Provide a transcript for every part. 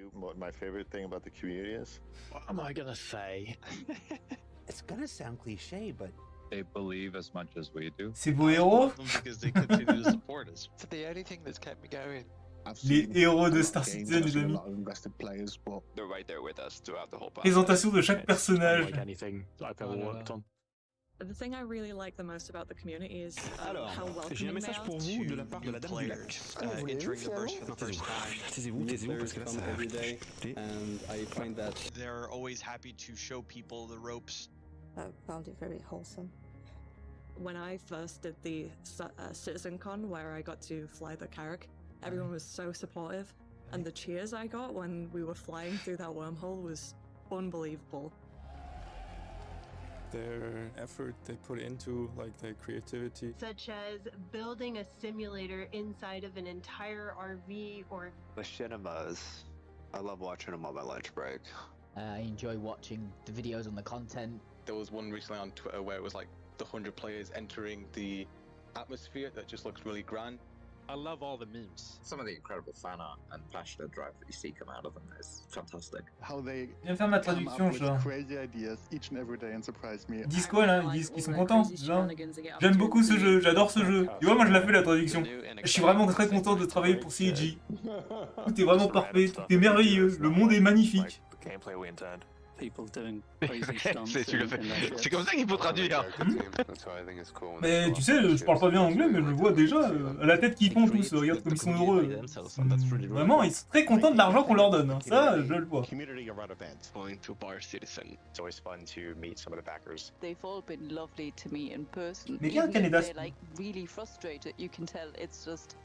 you what my favorite thing about the community is? What am I gonna say? It's gonna sound cliche, but they believe as much as we do. C'est vos héros? Because they continue to support us. It's the only thing that's kept me going. Les héros de Star Citizen, les amis. They're right there with us throughout the whole process. Présentation de chaque personnage. Like anything I've ever worked on. The thing I really like the most about the community is how J'ai un welcoming they message are. pour vous de la part de la dame du lac. Entering the burst for the first time. Taisez-vous, parce que là ça and I find that they're always happy to show people the ropes. I found it very wholesome. When I first did the CitizenCon, where I got to fly the Carrack, everyone was so supportive, and the cheers I got when we were flying through that wormhole was unbelievable. Their effort they put into, like, their creativity. Such as building a simulator inside of an entire RV or... The cinemas. I love watching them on my lunch break. I enjoy watching the videos and the content. There was one recently on Twitter where it was like the 100 players entering the atmosphere that just looks really grand. I love all the memes. Some of the incredible fan art and passionate drive that you see come out of them is fantastic. How they Je viens faire ma traduction, genre. crazy ideas each and every day and surprise me. Ils disent quoi là? Ils disent qu'ils sont contents, genre. J'aime beaucoup ce jeu, j'adore ce jeu. Tu vois, moi je l'ai fait la traduction. Je suis vraiment très content de travailler pour CIG. Tout est vraiment parfait, tout est merveilleux, le monde est magnifique. C'est comme ça qu'il faut traduire. Mais tu sais, je parle pas bien anglais, mais je le vois déjà à la tête qu'ils font tous. Regarde comme ils sont heureux. Vraiment, ils sont très contents de l'argent qu'on leur donne. Hein. Ça, je le vois. Going to Bar Citizen. It's always fun to meet some of the backers. They've all been lovely to meet in person. Mais bien Canada. They're like really frustrated. You can tell it's just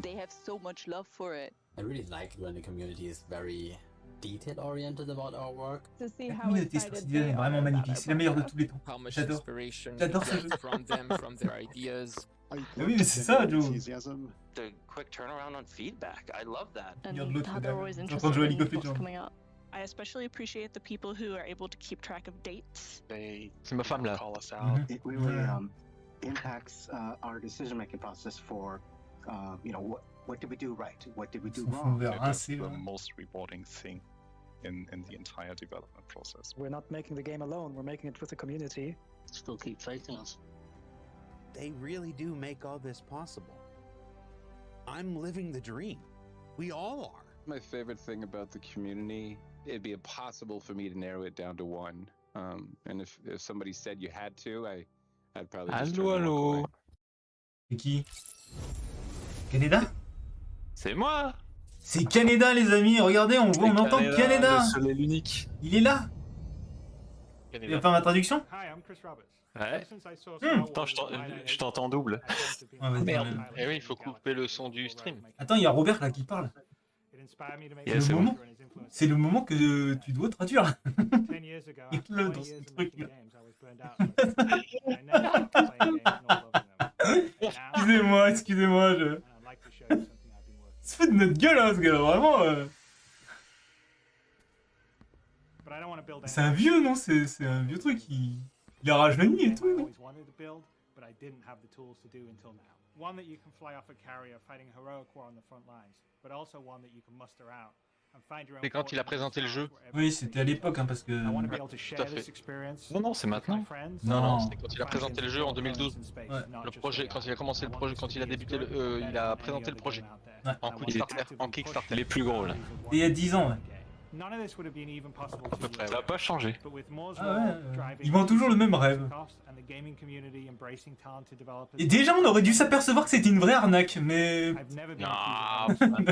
they have so much love for it. I really like when the community is very detail-oriented about our work. La communauté Star Citizen est vraiment magnifique, c'est la meilleure de tous les temps. J'adore. J'adore ce jeu. Oui, mais c'est ça, Joe. The quick turnaround on feedback. I love that. Regarde l'autre, je suis en train de jouer à League of Legends. I especially appreciate the people who are able to keep track of dates. C'est ma femme là. it really impacts our decision-making process for, you know, what did we do right? What did we do wrong? That's the most rewarding thing in the entire development process. We're not making the game alone, we're making it with the community. Still keep fighting us. they really do make all this possible. I'm living the dream. We all are. My favorite thing about the community, it'd be impossible for me to narrow it down to one. And if somebody said you had to, I'd probably just turn and walk away. C'est qui? Canada? C'est moi! C'est Canada, les amis, regardez, on voit, on entend Canada! Le seul et l'unique. Il est là! Il va faire ma traduction? Ouais. Attends, je t'entends double. Ah, merde. Eh oui, il faut couper le son du stream. Attends, il y a Robert là qui parle. Yeah, c'est le moment que tu dois traduire. Le dans ce truc là. excusez-moi, je... Il se fout de notre gueule, hein, ce gars, vraiment. C'est un vieux, non? C'est un vieux truc, il a rajeuni et tout, non? One that you can fly off a carrier fighting a heroic war on the front lines, but also one that you can muster out and find your own. C'est quand il a présenté le jeu. Oui, c'était à l'époque, hein, parce que... Tout à fait. Non, c'est maintenant. Non, c'est quand il a présenté le jeu en 2012. Ouais. Le projet, quand il a commencé le projet, quand il a débuté, il a présenté le projet. Ouais. En Kickstarter. Les plus gros, là. Et il y a 10 ans, ouais. À peu près, ça n'a pas changé. Ah ouais, ils vendent toujours le même rêve. Et déjà, on aurait dû s'apercevoir que c'était une vraie arnaque, mais... Non, quand même.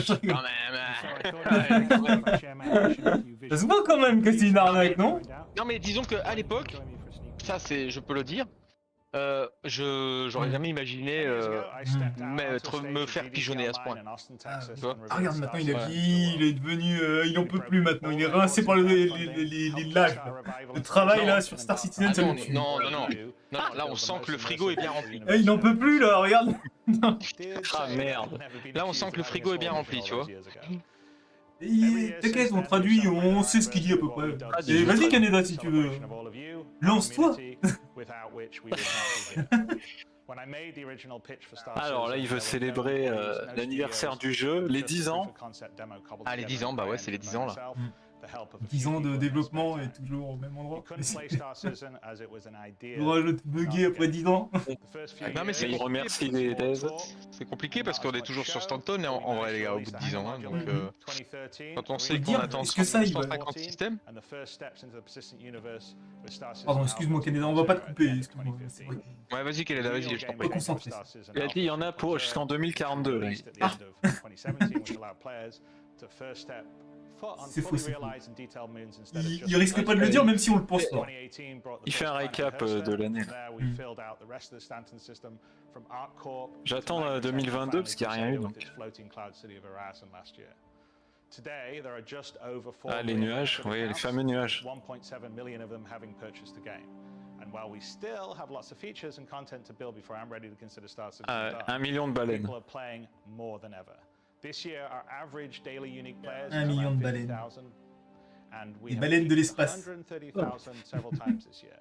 Ça se voit quand même que c'est une arnaque, non? Non, mais disons qu'à l'époque, ça c'est, je peux le dire, j'aurais jamais imaginé me faire pigeonner à ce point. Ah, regarde, maintenant il a vieilli, il est devenu... il en peut plus maintenant, il est rincé par les lâches. Le travail là sur Star Citizen, ça me tue. Non, là on sent que le frigo est bien rempli. Il n'en peut plus là, regarde. Ah merde. Là on sent que le frigo est bien rempli, tu vois. T'inquiète, on traduit, on sait ce qu'il dit à peu près. Vas-y Canada si tu veux. Lance-toi. Alors là, il veut célébrer l'anniversaire du jeu, les 10 ans. Ah, les 10 ans, bah ouais, c'est les 10 ans là. 10 ans de développement et toujours au même endroit. Le rajoute bugué après 10 ans. Non mais c'est remercie les devs. C'est compliqué parce qu'on est toujours sur Stanton en vrai les gars au bout de 10 ans. Hein, donc quand on sait qu'on dire, attend est-ce que ça, il va- 150 systèmes. Pardon, excuse-moi Canada, on va pas te couper, excuse-moi. c'est vrai. Ouais vas-y Canada, vas-y, je t'en prie. Concentré. Il a dit il y en a pour jusqu'en 2042 là. Ah. C'est faux, c'est faux. Il risque pas de le dire même si on le pense pas. Il fait un récap de l'année. J'attends 2022 parce qu'il n'y a rien eu donc. Ah les nuages, oui les fameux nuages. And while we still have lots of features and content to build before I'm ready to consider Star Citizen 1 million de baleines. people are playing more than ever. This year, our average daily unique players 1 million de baleines. And we Les have baleines de l'espace. 130,000 several times this year.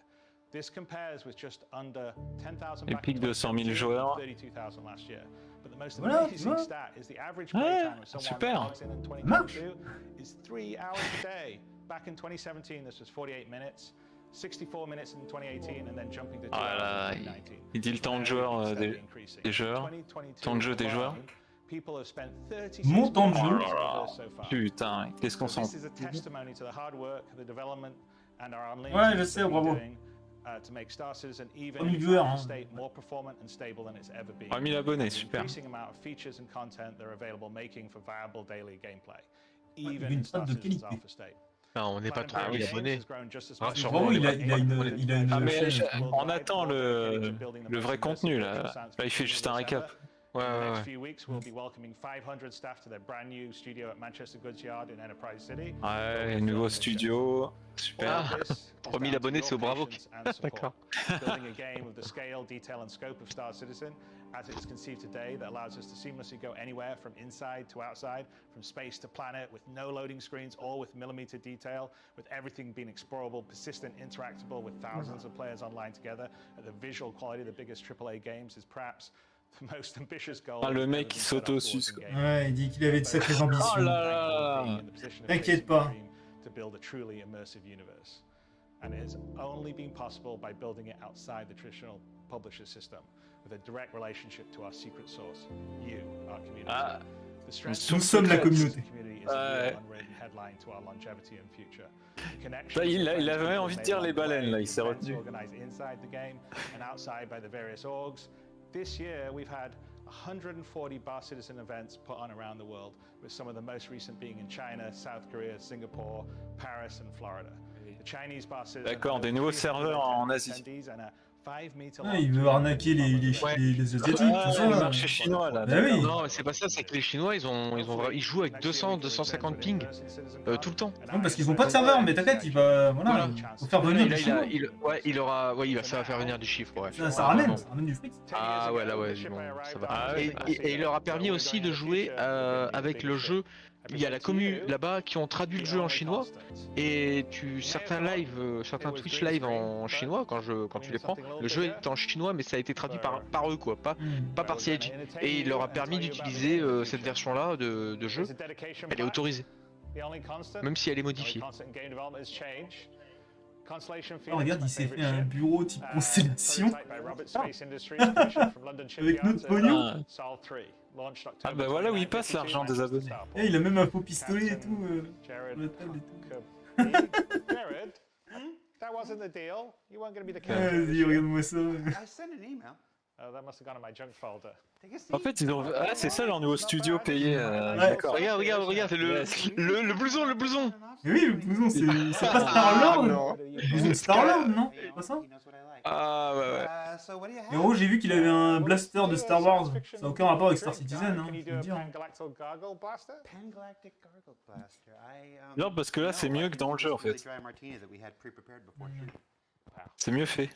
This compares with just under 10,000 Et back pic in de 100 000 joueurs. 32,000 last year. But the most Voilà, amazing voilà. stat is the average Ouais, playtime of someone super. who logs in 2022 is 3 hours a day. Back in 2017, this was 48 minutes. 64 minutes in 2018 and then jumping to 2 Ah hours là, in 2019. il dit le temps de joueur des joueurs. Temps de jeu des joueurs. People have spent 36 Mon temps de minutes jeu. on this so far. Putain, qu'est-ce qu'on So s'en this is a testimony to the hard work, the development, and our unlimited Ouais, je sais, bravo. to make Star Citizen even 3000 viewers, hein. state more performant and stable than it's ever been. 3000 abonnés, And the super. increasing amount of features and content that are available making for viable daily gameplay, il even a une in Star patte de Citizen's qualité. Alpha state. Non, on n'est pas 3000 abonnés. Ah, Bravo, il a une Ah mais chaîne. on attend le vrai contenu là. Là il fait juste un récap. Ouais, In the ouais, next ouais. few weeks, we'll be welcoming 500 staff to their brand new studio at Manchester Goods Yard in Enterprise City. Ouais, nouveau studio, super. 3000 abonnés, c'est au Bravo. D'accord. Building a game of the scale, detail, and scope of Star Citizen as it is conceived today that allows us to seamlessly go anywhere from inside to outside, from space to planet, with no loading screens, all with millimeter detail, with everything being explorable, persistent, interactable, with thousands of players online together. At the visual quality, the biggest AAA games is perhaps the most ambitious goal. Ah, le mec qui s'auto-suce. Ouais, il dit qu'il avait de sacrées ambitions. Oh là là. T'inquiète pas. To build a truly immersive universe. And it has only been possible by building it outside the traditional publisher system, with a direct relationship to our secret source, you, our community. Ah, The strength nous sommes la of communauté. this community is the real unwritten headline to our longevity and future. The connections Là, il and avait friendships envie de made dire along les the way, baleines, là, il the s'est events retenu. organized inside the game and outside by the various orgs. This year, we've had 140 Bar Citizen events put on around the world, with some of the most recent being in China, South Korea, Singapore, Paris, and Florida. The Chinese Bar Citizen D'accord, des nouveaux serveurs en Asie. Ah, il veut arnaquer les Asiatiques, tout ça. Le marché chinois là. Bah oui. Non, c'est pas ça, c'est que les Chinois ils jouent avec 200-250 ping tout le temps. Non, parce qu'ils ont pas de serveur, mais t'inquiète, il va. Voilà, il faut faire venir Là, du Chinois. il va faire venir du chiffre, ouais. Ça ramène du fric. Ah ouais, là ouais, bon, ça va. Et il leur a permis aussi de jouer avec le jeu. Il y a la commu là-bas qui ont traduit le jeu en chinois et certains Twitch live en chinois quand tu les prends, le jeu est en chinois mais ça a été traduit par eux quoi, pas par CIG. Et il leur a permis d'utiliser cette version-là de jeu. Elle est autorisée, même si elle est modifiée. Oh, regarde, il s'est fait un bureau type constellation. Avec notre pognon. Ah bah voilà où il passe l'argent des abonnés. Et il a même un faux pistolet et tout. Sur la table et tout. That wasn't the deal. You weren't going to be the Vas-y, regarde-moi ça. I sent an email. Oh, that must have gone in my junk folder. En fait, ils ont... Ah, c'est ça leur nouveau studio payé. D'accord. Regarde, c'est le blouson. Mais oui, le blouson, c'est pas Star-Lord. Le blouson Star-Lord, non? C'est pas ça? Ah ouais. Et en gros, j'ai vu qu'il avait un blaster de Star Wars. Ça n'a aucun rapport avec Star Citizen, hein, je peux le dire. Non, parce que là, c'est mieux que dans le jeu en fait. C'est mieux fait.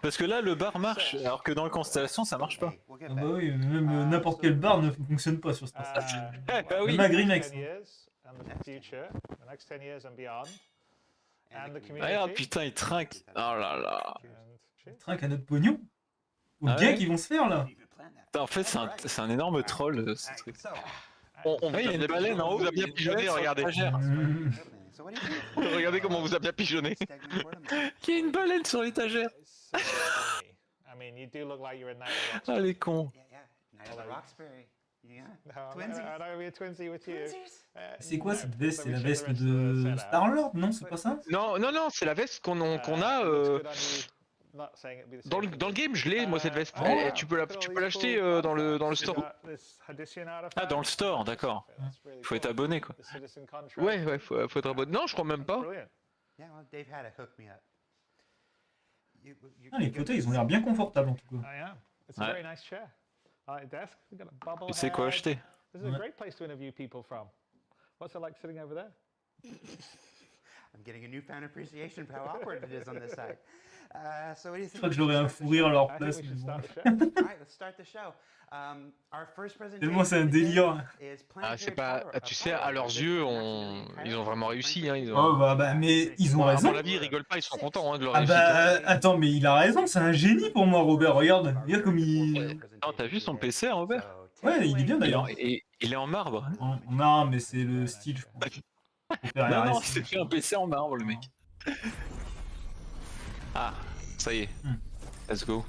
Parce que là, le bar marche, alors que dans le Constellation, ça marche pas. Ah bah oui, même n'importe quel bar ne fonctionne pas sur Star Citizen. Bah oui. Même Agrimex. Ah putain, il trinque. Oh là là. Trinque à notre pognon. Au bien qu'ils vont se faire là. En fait, c'est un énorme troll, ce truc. On Ouais, il y a une baleine en haut. vous a bien pigeonné, regardez. Regardez comment on vous a bien pigeonné. Il y a une baleine sur l'étagère. Ah, les cons. C'est quoi cette veste? C'est la veste de Star-Lord, non? C'est pas ça? Non, non, non, c'est la veste qu'on a dans le game. Je l'ai, moi, cette veste. Tu peux l'acheter dans le store. Ah, dans le store, d'accord. Faut être abonné, quoi. Ouais, faut être abonné. Non, je crois même pas. Ah, les fauteuils, ils ont l'air bien confortables en tout cas. Ouais. Tu sais quoi acheter? This is a great place to interview people from. What's it like sitting over there? I'm getting a newfound appreciation for how awkward it is on this side. So what do you think? Je crois que j'aurais un fou rire à leur place. All right, let's start the show. Our first presentation. Tellement c'est un délire. Ah, c'est pas. Tu sais, à leurs yeux, ils ont vraiment réussi. Hein, Oh bah, mais ils ont raison. À mon avis, ils rigolent pas, ils sont contents hein, de leur Ah réussite. bah, attends, mais il a raison, c'est un génie pour moi, Robert. Regarde comme il. Oh, t'as vu son PC, Robert? Ouais, il est bien d'ailleurs. Il est en marbre. Non, mais c'est le style, je crois. Non, c'est fait un PC en marbre, le mec. Ah, ça y est. Let's go.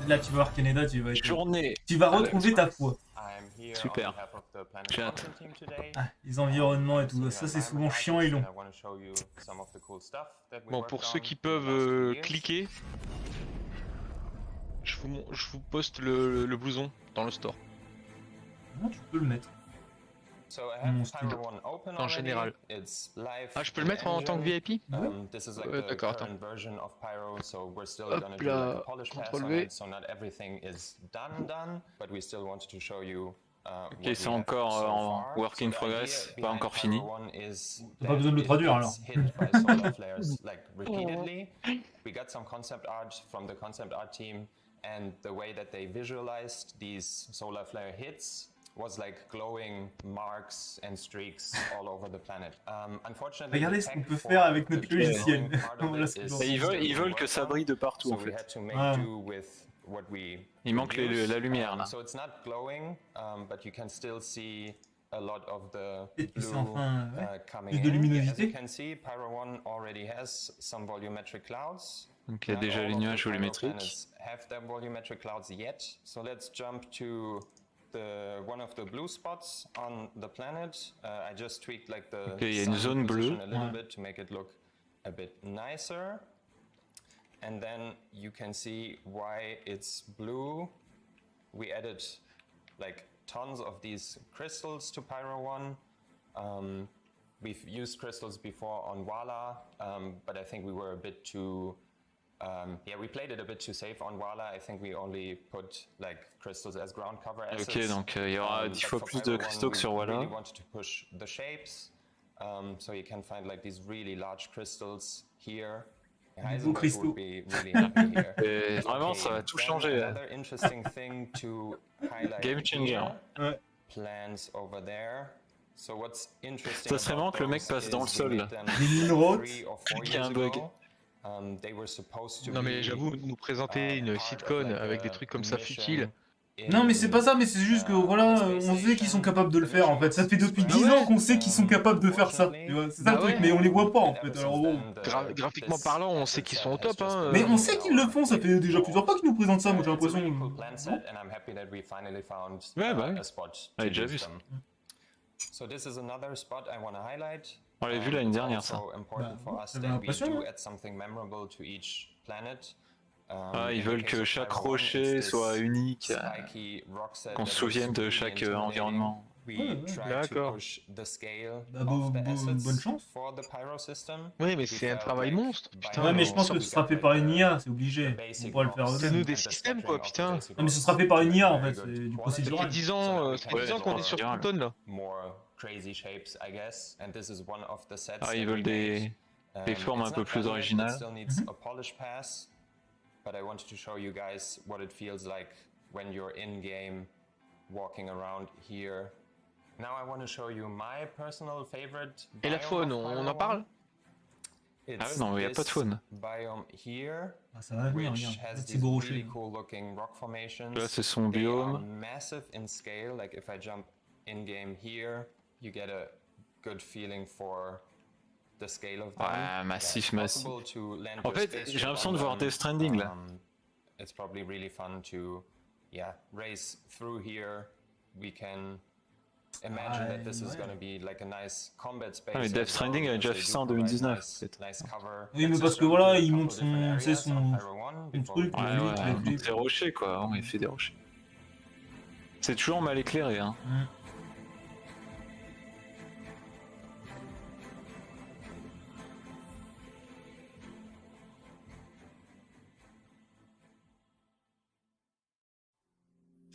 Là, tu vas voir Canada, tu vas être... Journée. Tu vas retrouver ta foi. Super. J'ai hâte. Ah, les environnements et tout, ça c'est souvent chiant et long. Bon, pour ceux qui peuvent cliquer, je vous poste le blouson dans le store. Non, tu peux le mettre. En général. Ah, je peux le mettre en tant que VIP? D'accord, attends. Hop là, CTRL V. Ok, c'est encore en work in progress, pas encore fini. T'as pas besoin de le traduire alors. We got some concept art from the concept art team, and the way that they visualized these solar flare hits was like glowing marks and streaks all over the planet. Unfortunately, regardez ce qu'on peut faire avec notre logiciel. Ils veulent que ça brille de partout en fait. Il manque la lumière là. So it's not glowing, but you can still see a lot of the blue coming de luminosité. As you can see, Pyro 1 already has some volumetric clouds. Donc il y a déjà les nuages volumétriques. Have their volumetric clouds yet? So let's jump to one of the blue spots on the planet. I just tweaked like the il y a une zone bleue a little bit to make it look a bit nicer. And then you can see why it's blue. We added like tons of these crystals to Pyro 1. We've used crystals before on Wala, but I think we were a bit too we played it a bit too safe on Wala. I think we only put like crystals as ground cover assets. Ok, donc il y aura 10 fois plus de cristaux que sur Wala. We really wanted to push the shapes, so you can find like these really large crystals here. Heisenberg would be really happy here. Et vraiment, ça va tout changer. Another interesting thing to highlight. Game changer. Plans over there. So what's interesting? Ça serait marrant que le mec passe dans le sol là. Il y a un bug. Non mais j'avoue, nous présenter une sitcon avec des trucs comme ça futiles. Non mais c'est pas ça, mais c'est juste que voilà, on sait qu'ils sont capables de le faire en fait. Ça fait depuis 10 ans qu'on sait qu'ils sont capables de faire ça. C'est ça le truc, mais on les voit pas en fait. Alors bon. Graphiquement parlant, on sait qu'ils sont au top. Hein. Mais on sait qu'ils le font, ça fait déjà plusieurs fois qu'ils nous présentent ça, moi j'ai l'impression. Ouais, bah ouais, déjà vu ça. On l'avait vu l'année dernière ça. Ils veulent que chaque rocher soit unique, qu'on se souvienne de chaque environnement. D'accord. Bonne chance. Oui, mais c'est un travail monstre. Putain, ouais, mais je pense que ce sera fait par une IA, c'est obligé. On pourra le faire c'est nous des systèmes quoi, putain. Non, mais ce sera fait par une IA en fait, c'est du procédural. Ça fait 10 ans qu'on est sur Python là. Ah, ils veulent des formes un peu plus originales. But I wanted to show you guys what it feels like when you're in game walking around here. Now I want to show you my personal favorite. Et la faune, on en parle? Ah ouais, non, il n'y a pas de faune. Biome here, Ah, ça va venir, which regarde. has Petit these beau really rocher. cool looking rock formations. Là, c'est son They are biome. massive in scale. Like if I jump in game here, you get a good feeling for the scale of them. Ouais, massif, Yeah, massif. possible to land En your fait, spaceship j'ai l'impression on de voir them. Death Stranding là. It's probably really fun to, yeah, race through here. We can imagine that this is going to be like a nice combat space. Ah, mais Death Stranding a déjà fait ça en 2019. Nice cover. Oui, mais parce que voilà, il monte son truc. Ouais, ouais, donc des rochers quoi, on a fait des rochers. C'est toujours mal éclairé, hein.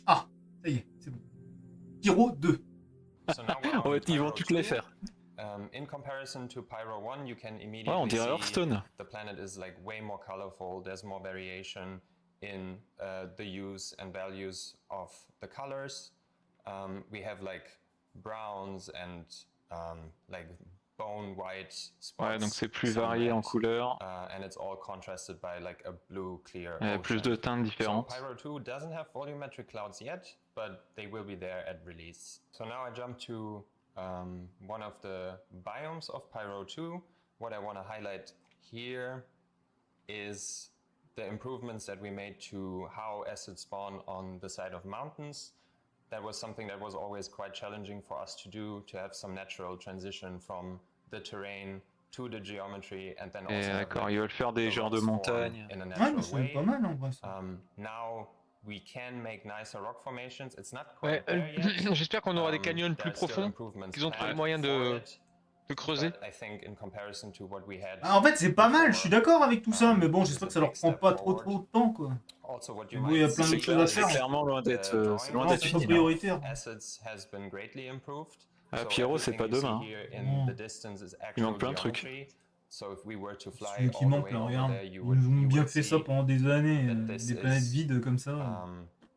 Ah, ça y est, c'est bon. Pyro 2. Ouais, ils vont toutes les faire. In comparison to Pyro 1, you can Ouais, immediately on dirait see Hearthstone. the planet is like way more colorful. There's more variation in the use and values of the colors. We have like browns and like bone white spots. Ouais, donc c'est plus varié en couleurs. And it's all contrasted by like a blue clear Il y a plus de teintes différentes. So Pyro 2 doesn't have volumetric clouds yet, but they will be there at release. So now I jump to one of the biomes of Pyro 2. What I want to highlight here is the improvements that we made to how acids spawn on the side of mountains. That was something that was always quite challenging for us to do, to have some natural transition from the terrain to the geometry and then also d'accord, ils veulent faire des genres de montagnes. Ouais, mais c'est pas mal en vrai. Now we can make nicer rock formations. It's not quite Ouais, there yet. j'espère qu'on aura des canyons plus profonds, qu'ils ont trouvé le moyen de creuser. But I think in comparison to what we had Ah, en fait, c'est pas mal, je suis d'accord avec tout ça, mais bon, j'espère que ça leur prend pas trop de temps, quoi. Also, what Mais you bon, il y a might plein see d'autres choses à faire. C'est clairement loin d'être c'est pas fini. prioritaire. Acids has been greatly improved. Ah, So Pyro, c'est pas everything you demain. see here in the distance is Il manque actual plein de trucs. geometry. So if we were to fly Celui qui all the manque way là, over regarde. there, Ils you nous ont bien would fait ça see pendant des années, that this des planètes is, vides comme ça.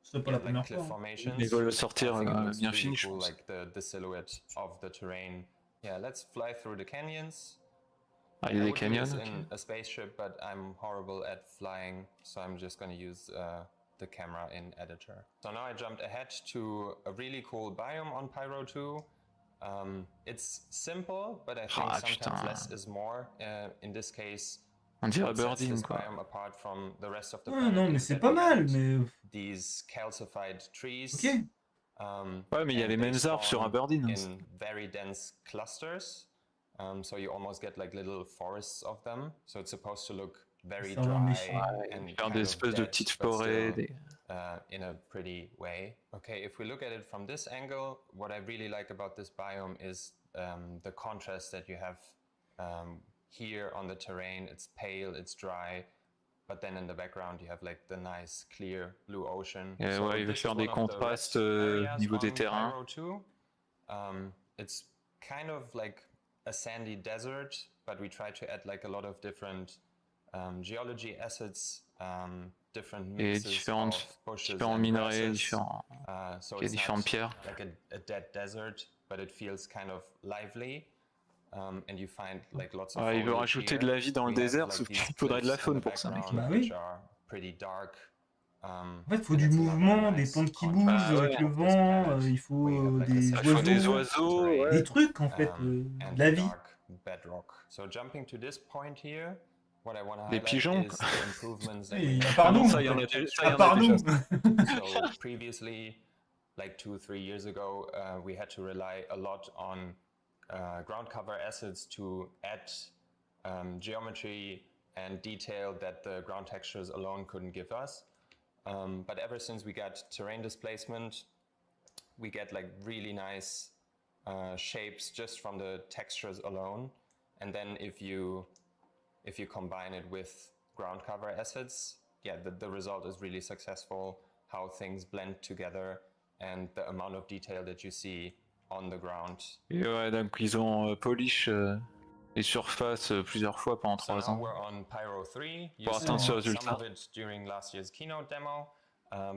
C'est pas la like première cliff fois. formations. Ils veulent le sortir I think it looks bien really fini, je cool, pense. like the silhouette of the terrain. Yeah, let's fly through the canyons. Ah, il y a I des would do canyons. this Ok. in a spaceship, but I'm horrible at flying, so I'm just going to use the camera in editor. So now I jumped ahead to a really cool biome on Pyro 2. It's simple, but I think Ah, sometimes putain. less is more. In this case, On dirait what sets Birding, this quoi. biome apart from the rest of the Ouais, planet non, mais is c'est that pas we mal, had mais... these calcified trees. Ok. Ouais, mais il y a And les they mêmes arbres sur un spawn Birding. Hein. in very dense clusters. So you almost get like little forests of them. So it's supposed to look very Ça va dry méchant. and Faire kind des of espèces de dead, petites but forêts. still, Des... in a pretty way. Okay, if we look at it from this angle, what I really like about this biome is the contrast that you have here on the terrain. It's pale, it's dry, but then in the background you have like the nice clear blue ocean. Et So ouais, il veut this faire is des one of the contrastes red areas niveau des on terrains. Pyro 2. It's kind of like a sandy desert, but we try to add like a lot of different geology assets, different Et mixes différents of bushes and minerais, grasses. différents... So il y a it's différentes not pierres. like a dead desert, but it feels kind of lively. And you find like lots of Ouais, il veut foliage rajouter here. de la vie dans le We have, désert, like, sauf these qu'il faudrait de la cliffs in faune the pour ça. background, Bah oui. which are pretty dark. En fait, il faut And du it's another mouvement, des nice plantes qui contrast bougent Bah avec of le this vent, planet, il faut where you have, like, a des section Il faut des oiseaux, oiseaux, terrain, ouais. des trucs en fait, and de la vie. dark bedrock. So jumping to this point here, what I want to Des highlight pigeons. is the improvements that we Et made à part Ah non, nous, ça, il y en a déjà. Ça, il y à en a part déjà. nous. So previously, like 2-3 years ago, we had to rely a lot on ground cover acids to add geometry and detail that the ground textures alone couldn't give us. But ever since we got terrain displacement, we get like really nice shapes just from the textures alone. And then if you combine it with ground cover acids, yeah, the result is really successful, how things blend together and the amount of detail that you see on the ground. Et ouais, donc ils ont polish les surfaces plusieurs fois pendant 3 So now ans. we're on Pyro 3. You Pour atteindre ce saw some résultat. of it during last year's keynote demo,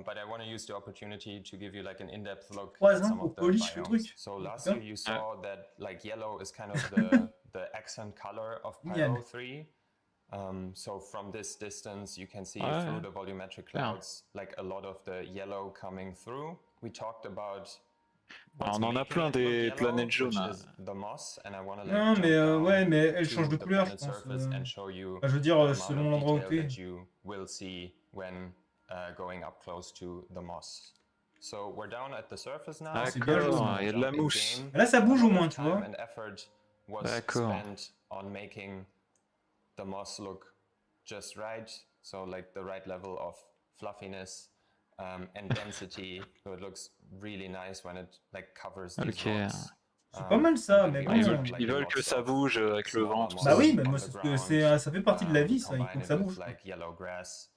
but I want to use the opportunity to give you like an in-depth look 3 at ans some pour of the polish le biomes. truc. So last D'accord. year you saw that like yellow is kind of the accent color of Génial. Pyro 3. So from this distance, you can see Ouais. through the volumetric clouds, like a lot of the yellow coming through. We talked about Alors, on en a plein des planètes jaunes. Non, mais ouais, mais elles changent de couleur, je pense. Enfin, je veux dire, selon l'endroit où tu es. Going up close to the moss. So we're down at the surface now. D'accord, il y a de la mousse. Là, ça bouge au moins, tu vois. D'accord. On making the moss look just right, so like the right level of fluffiness and density, so it looks really nice when it like covers these rocks. C'est pas mal ça, mais bon. Ils veulent que ça bouge avec le vent. Bah oui, mais moi, ça fait partie de la vie, ça. Il faut que ça bouge. Like yellow grass.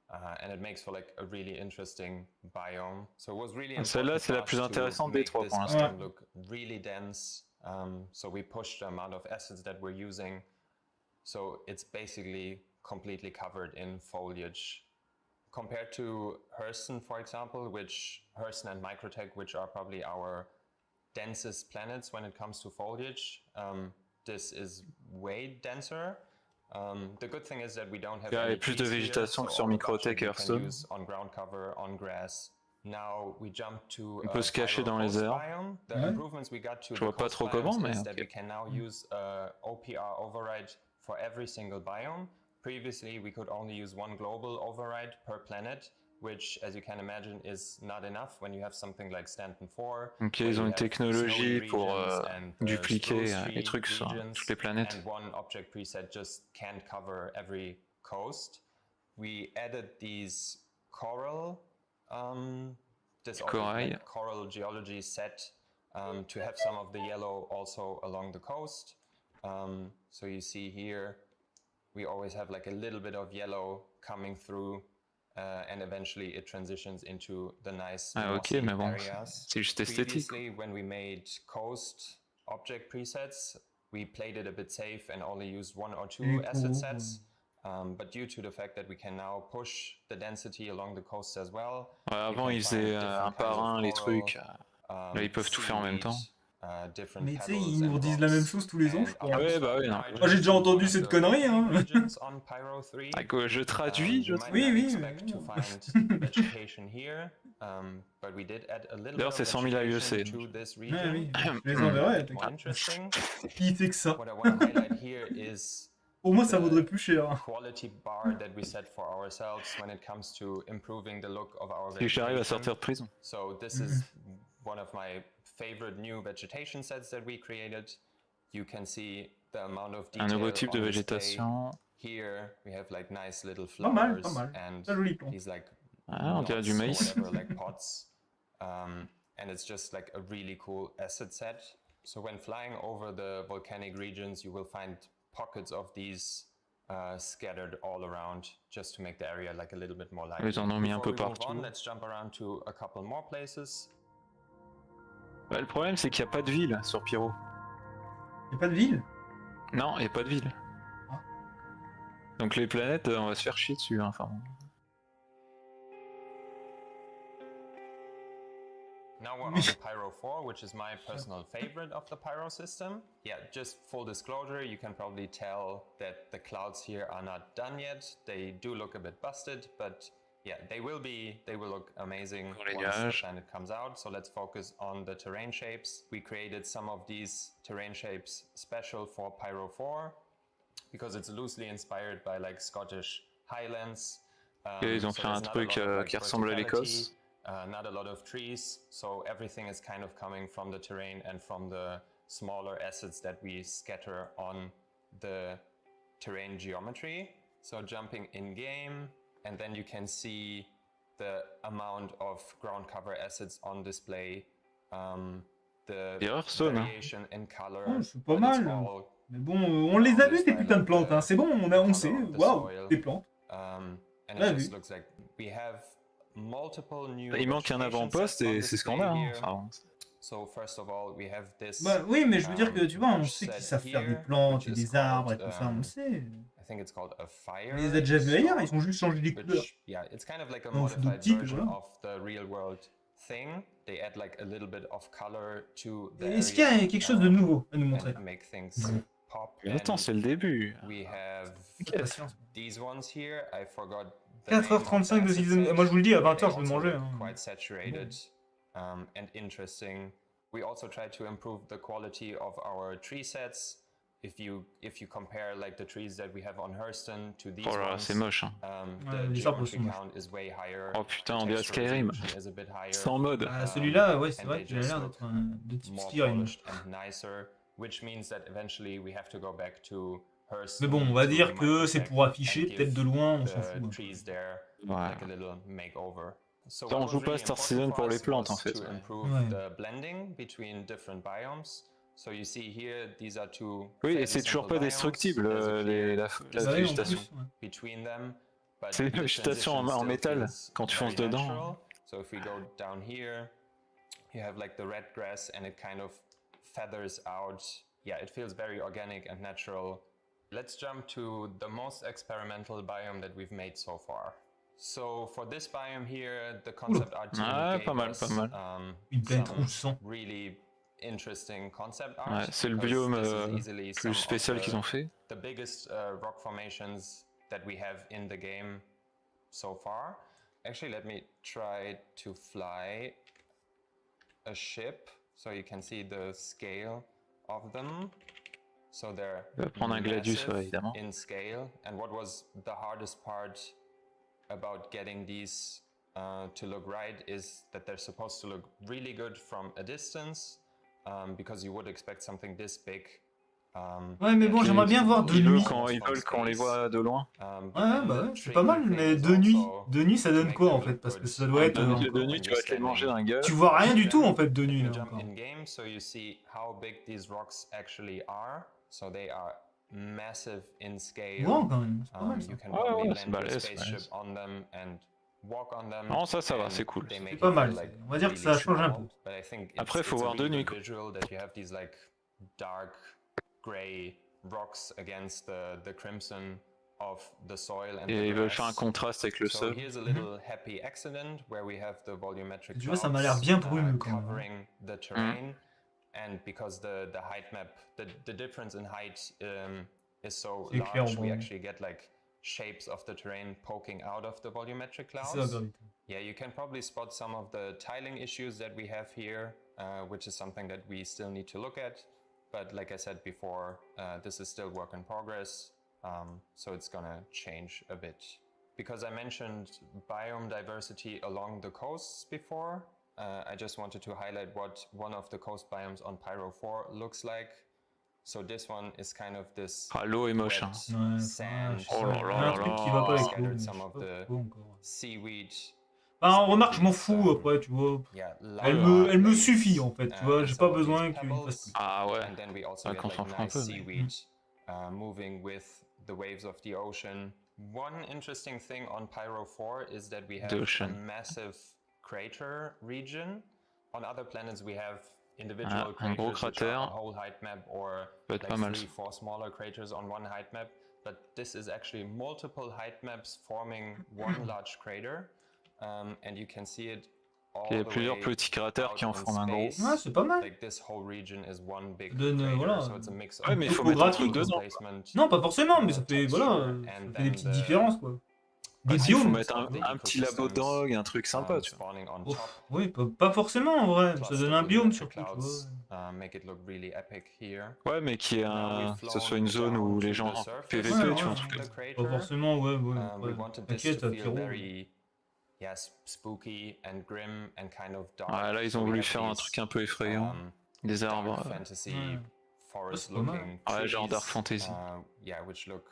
And it makes for like a really interesting biome. So it was really Celle-là, c'est la plus intéressante des trois pour l'instant. Look really dense. So we pushed the amount of acids that we're using. So it's basically completely covered in foliage. Compared to Hurston, for example, Hurston and Microtech, which are probably our densest planets when it comes to foliage, this is way denser. The good thing is that we don't have Il y a plus de végétation que sur Microtech et Hearthstone. On ground cover, on grass. Now we jump to on peut se cacher dans les airs. Je vois pas trop comment, mais that we can now use OPR override for every single biome. Previously, we could only use one global override per planet, which, as you can imagine, is not enough when you have something like Stanton 4. Ok, ils ont une technologie pour dupliquer les trucs sur toutes les planètes. And one object preset just can't cover every coast. We added these coral, coral geology set to have some of the yellow also along the coast. So you see here, we always have like a little bit of yellow coming through. And eventually it transitions into the nice ok, mais bon, c'est juste esthétique. Previously, when we made coast object presets, we played it a bit safe and only used 1 or 2 asset sets. But due to the fact that we can now push the density along the coast as well. Ouais, avant ils faisaient un par un les trucs. Là ils peuvent tout faire en même temps. Mais tu sais, ils nous redisent la même chose tous les ans, je crois. Ouais, bah oui, non. Moi j'ai déjà entendu cette connerie, hein. Je traduis, Oui. D'ailleurs, c'est 100 000 AUC. Ouais, oui, je les enverrai, qui fait que ça. Au moins, ça vaudrait plus cher. Si j'arrive à sortir de prison. Favorite new vegetation sets that we created. You can see the amount of detail. Un nouveau type de végétation. Here we have like nice little flowers and these like on dirait du maïs. like pots. And it's just like a really cool asset set. So when flying over the volcanic regions, you will find pockets of these scattered all around, just to make the area like a little bit more lively. Ils en ont mis un peu partout. Let's jump around to a couple more places. Bah, le problème, c'est qu'il n'y a pas de ville sur Pyro. Il n'y a pas de ville? Non, il n'y a pas de ville. Ah. Donc les planètes, on va se faire chier dessus. Hein, enfin. Now we're on the Pyro 4, which is my personal favorite of the Pyro system. Yeah, just full disclosure, you can probably tell that the clouds here are not done yet. They do look a bit busted, but yeah, they will look amazing once the planet comes out. So let's focus on the terrain shapes. We created some of these terrain shapes special for Pyro 4 because it's loosely inspired by like Scottish Highlands. Ils ont fait un truc qui ressemble à l'Écosse. Not a lot of trees, so everything is kind of coming from the terrain and from the smaller assets that we scatter on the terrain geometry. So jumping in game. And then you can see the amount of ground cover assets on display, the variation in color. Oh, c'est pas mal. Mais bon, on les a vus ces putains de plantes, hein. C'est bon, on sait. Waouh, des plantes. And it just looks like we have multiple new. Il manque un avant-poste et c'est ce qu'on a. Hein. Enfin, so first of all, we have this. Bah oui, mais je veux dire que tu vois, on sait qu'ils savent faire des plantes et des arbres et tout ça, on le sait. I think it's called a fire. On les a déjà vus ailleurs, ils ont juste changé les couleurs. Yeah, it's kind of like a modified version of the real world thing. They add like a little bit of color to the Est-ce qu'il y a quelque chose de nouveau à nous montrer? make things pop. Mais attends, c'est le début. We have these ones here. I forgot the 4h35 de Citizen. Moi je vous le dis, à 20h je vais manger. Quite saturated and interesting. We also try to improve the quality of our tree sets. If you compare like the trees that we have on Hurston to these ones, c'est moche. Hein. The geometry count is way higher. Oh putain, on dirait Skyrim. Sans mode. Celui-là, ouais, c'est vrai qu'il a l'air d'être de type Skyrim. Which means that eventually we have to go back to Hurston. Mais bon, on va dire que c'est pour afficher, peut-être de loin, on s'en fout. Ouais. So ça, on joue pas Star Citizen pour les plantes en fait. Oui, et c'est toujours pas destructible la végétation. C'est une végétation en métal quand tu fonces dedans. So if we go down here, you have like the red grass and it kind of feathers out. Yeah, it feels very organic and natural. Let's jump to the most experimental biome that we've made so far. So for this biome here, the concept art team gave us some really interesting concept art. Ouais, c'est le biome plus spécial qu'ils ont fait. The biggest rock formations that we have in the game so far. Actually, let me try to fly a ship so you can see the scale of them. So they're massive in scale. And what was the hardest part about getting these to look right is that they're supposed to look really good from a distance, because you would expect something this big. Ouais, mais bon, j'aimerais bien voir de nuit. Ils veulent qu'on les voit de loin. Ouais, bah ouais, c'est pas mal, mais de nuit. De nuit, ça donne quoi en fait? Parce que ça doit être. De nuit, tu vas te les manger d'un gars. Tu vois rien du tout en fait de nuit. Là, so you see how big these rocks actually are. So they are massive in scale. Wow, quand même. You can probably land your spaceship on them and walk on them. Non, ça va, c'est cool. C'est pas mal. On va dire que ça change un peu. Après, il faut voir de nuit. Quoi. Gray rocks against the crimson of the soil and et ils veulent faire un contraste avec le sol. Here's a little happy accident where we have the volumetric tu vois, ça m'a l'air bien brumeux quand même. Covering the terrain, and because the height map, the difference in height is so large, we actually get like shapes of the terrain poking out of the volumetric clouds. Yeah, you can probably spot some of the tiling issues that we have here, which is something that we still need to look at. But like I said before, this is still work in progress, so it's gonna change a bit. Because I mentioned biome diversity along the coasts before, I just wanted to highlight what one of the coast biomes on Pyro 4 looks like. So this one is kind of this l'eau est moche, hein. Sand, oh là là là là. scattered some of the seaweed. Enfin, remarque, je m'en fous après, tu vois. Elle me suffit en fait, tu vois. J'ai pas besoin qu'il fasse plus. Ah ouais. Ça concentre un peu. Moving with the waves of the ocean. One interesting thing on Pyro 4 is that we have a massive crater region. On other planets we have individual un gros craters cratère. on a whole height map, or like 3-4 smaller craters on one height map. But this is actually multiple height maps forming one large crater. And you can see it all il y a plusieurs petits cratères qui en forment un gros. Ouais, c'est pas mal. Like this whole region is one big voilà. so it's a mix of ouais, mais il faut mettre un truc dedans. Non, pas forcément, mais ça fait, voilà, ça fait des petites différences, quoi. Des biomes. Il faut mettre un petit labo de drogue, un truc sympa, tu vois. Oh, oui, pas forcément en vrai, ça donne un biome surtout, tu vois. Ouais, mais qui est que ce soit une zone où les gens PVP, tu vois, un truc. Pas forcément, ouais. T'inquiète, Pyro. Spooky and grim and kind of dark. Ouais, là ils ont voulu faire un truc un peu effrayant, des arbres. Forest looking ouais, genre dark fantasy. Yeah, which look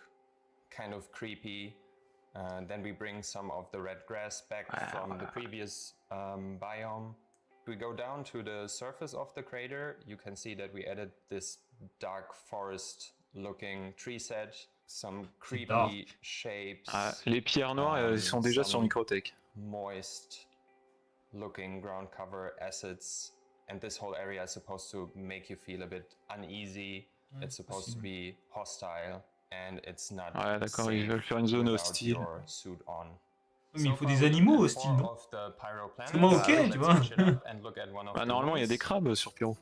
kind of creepy. Then we bring some of the red grass back from the previous biome. We go down to the surface of the crater. You can see that we added this dark forest looking tree set, some creepy shapes. Les pierres noires, ils sont déjà sur Microtech. Moist looking ground cover assets, and this whole area is supposed to make you feel a bit uneasy. It's supposed to be hostile, and it's not. Ouais, d'accord, ils veulent faire une zone hostile. Mais il faut des animaux hostiles, non? C'est moi ok, tu vois. Bah, normalement, il y a des crabes sur Pyro.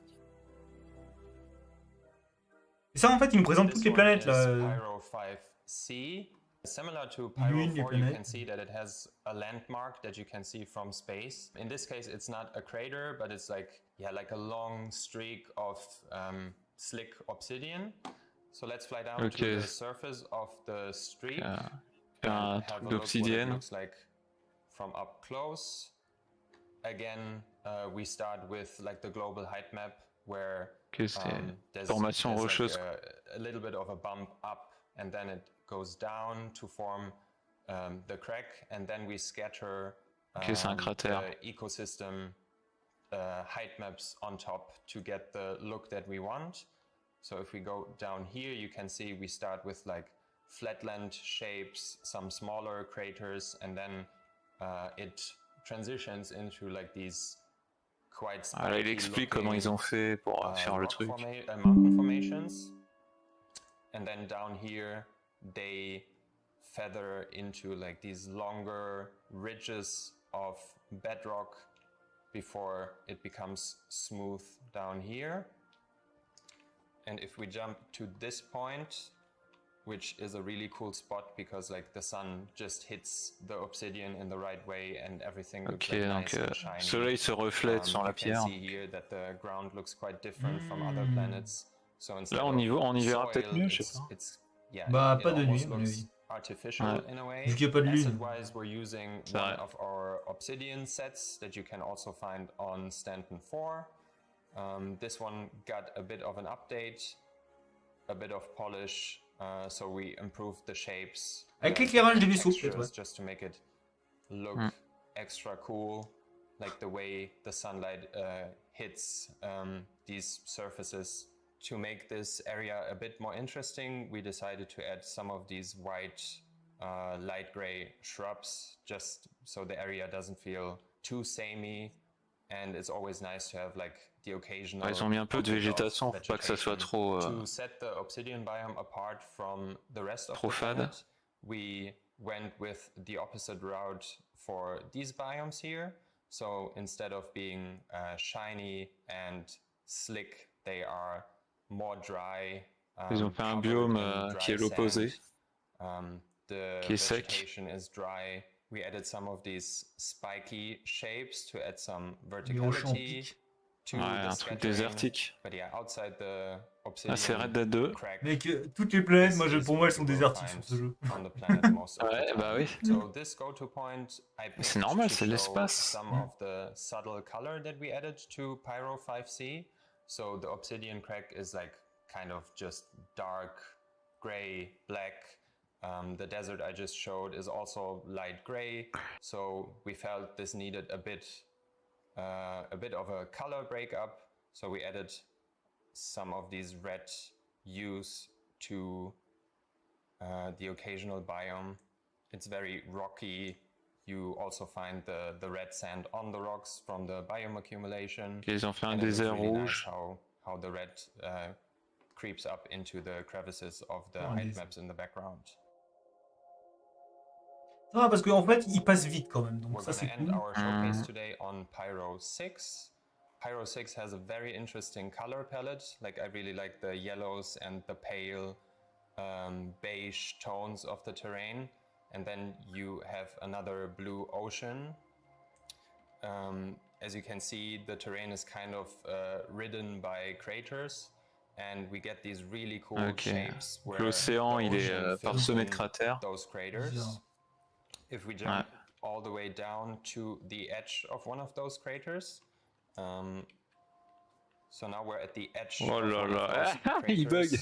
Et ça, en fait, il nous présente toutes les planètes, là. Pyro 5C. Similar to Pyro 4, you can see that it has a landmark that you can see from space. In this case, it's not a crater, but it's like, yeah, like a long streak of slick obsidian. So let's fly down to the surface of the streak and have a look what it looks like from up close. Again, we start with like the global height map where there's like a little bit of a bump up, and then it goes down to form the crack, and then we scatter the ecosystem height maps on top to get the look that we want. So if we go down here, you can see we start with like flatland shapes, some smaller craters, and then it transitions into like these quite là, il explique comment ils ont fait pour faire le truc. Mountain formations. And then down here, they feather into like these longer ridges of bedrock before it becomes smooth down here. And if we jump to this point, which is a really cool spot because like the sun just hits the obsidian in the right way and everything looks like nice and shiny. Le soleil se reflète sur la pierre. You can see here that the ground looks quite different from other planets. So là, on y verra peut-être mieux, je sais pas. Yeah, bah, pas de nuit, artificial in a way. Vu qu'il n'y a pas de lune. Acid-wise, we're using one of our obsidian sets that you can also find on Stanton 4. This one got a bit of an update, a bit of polish, so we improved the shapes. Avec l'éclairage des vaisseaux, peut-être, ouais. Just to make it look extra cool, like the way the sunlight hits these surfaces. To make this area a bit more interesting, we decided to add some of these white, light gray shrubs, just so the area doesn't feel too samey, and it's always nice to have like the occasional. Ils ont mis un peu de végétation pour pas que ça soit trop. To set the obsidian biome apart from the rest of trop the fade. planet, we went with the opposite route for these biomes here. So instead of being shiny and slick, they are more dry. Ils ont fait un biome qui est l'opposé, qui est sec. Vegetation is dry. We added some of these spiky shapes to add some verticality to un truc désertique. But yeah, outside the Ah, c'est Red Dead 2. Mec, toutes les planètes, pour moi, elles sont désertiques sur ce jeu. Ouais, bah oui. C'est normal, c'est l'espace. Some of the subtle color that we added to Pyro 5C. So the obsidian crack is like kind of just dark gray, black. The desert I just showed is also light gray. So we felt this needed a bit of a color breakup. So we added some of these red hues to the occasional biome. It's very rocky. You also find the red sand on the rocks from the biome accumulation. Ils ont fait un désert rouge. Nice how the red creeps up into the crevices of the height maps in the background. Ah, parce qu'en fait, il passe vite quand même, donc We're ça c'est going to cool. end our showcase today on Pyro 6. Pyro 6 has a very interesting color palette. Like I really like the yellows and the pale beige tones of the terrain. And then you have another blue ocean. As you can see, the terrain is kind of ridden by craters. And we get these really cool shapes where l'océan il est parsemé de cratères. Those craters. If we jump all the way down to the edge of one of those craters, so now we're at the edge. Oh là là, il bug.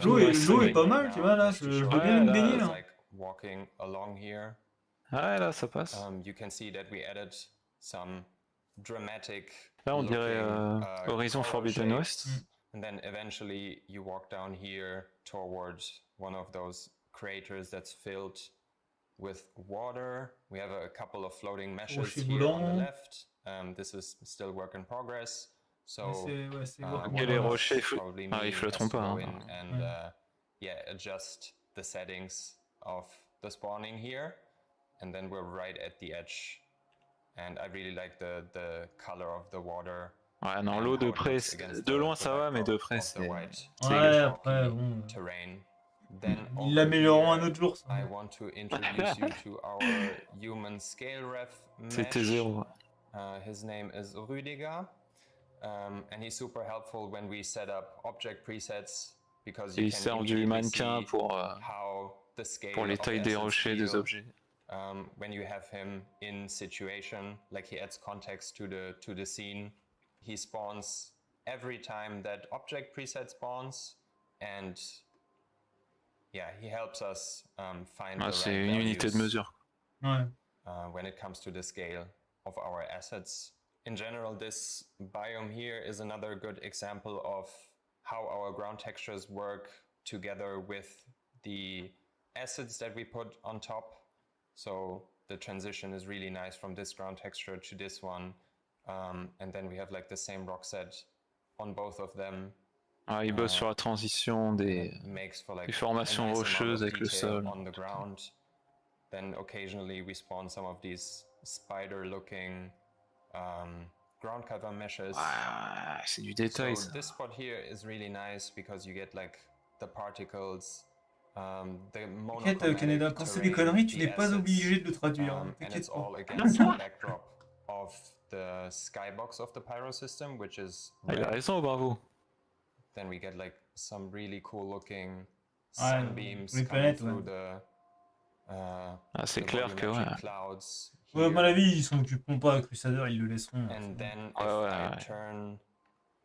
L'eau est pas mal, tu vois là, je veux bien me baigner là. Like walking along here. Ouais, là ça passe. You can see that we added some dramatic. Là on dirait Horizon Forbidden West. And then eventually you walk down here towards one of those craters that's filled with water. We have a couple of floating meshes here on the left. This is still work in progress. So les rochers ils flotteront pas. And yeah, adjust the settings of the spawning here, and then we're right at the edge. And I really like the color of the water Ouais, non, l'eau de près, de loin ça va, mais de près c'est. Ouais, après, bon. Ils l'amélioreront un autre jour, ça. C'était 0. His name is Rüdiger, and he's super helpful when we set up object presets because Et you il can sert du immediately mannequin see how the scale pour les of tailles des assets rochers, des feel, objets. when you have him in situation, like he adds context to the scene. He spawns every time that object preset spawns, and yeah, he helps us find the C'est right une unité de values, mesure. Ouais. when it comes to the scale of our assets. In general, this biome here is another good example of how our ground textures work together with the assets that we put on top. So the transition is really nice from this ground texture to this one. And then we have like the same rock set on both of them. Ah, il bosse sur la transition des formations rocheuses avec le sol. On the ground. Then occasionally we spawn some of these spider-looking ground cover meshes. Ah, c'est du détail. So this spot here is really nice because you get like the particles. T'inquiète, Canada, quand c'est des conneries, tu n'es pas obligé de le traduire. T'inquiète pas. The skybox of the pyro system, which is il a raison, bravo. Then we get like some really cool looking sunbeams coming through the c'est clair que ouais. Clouds à mon avis, ils s'en occuperont pas, Crusader, ils le laisseront. And then ouais. Turn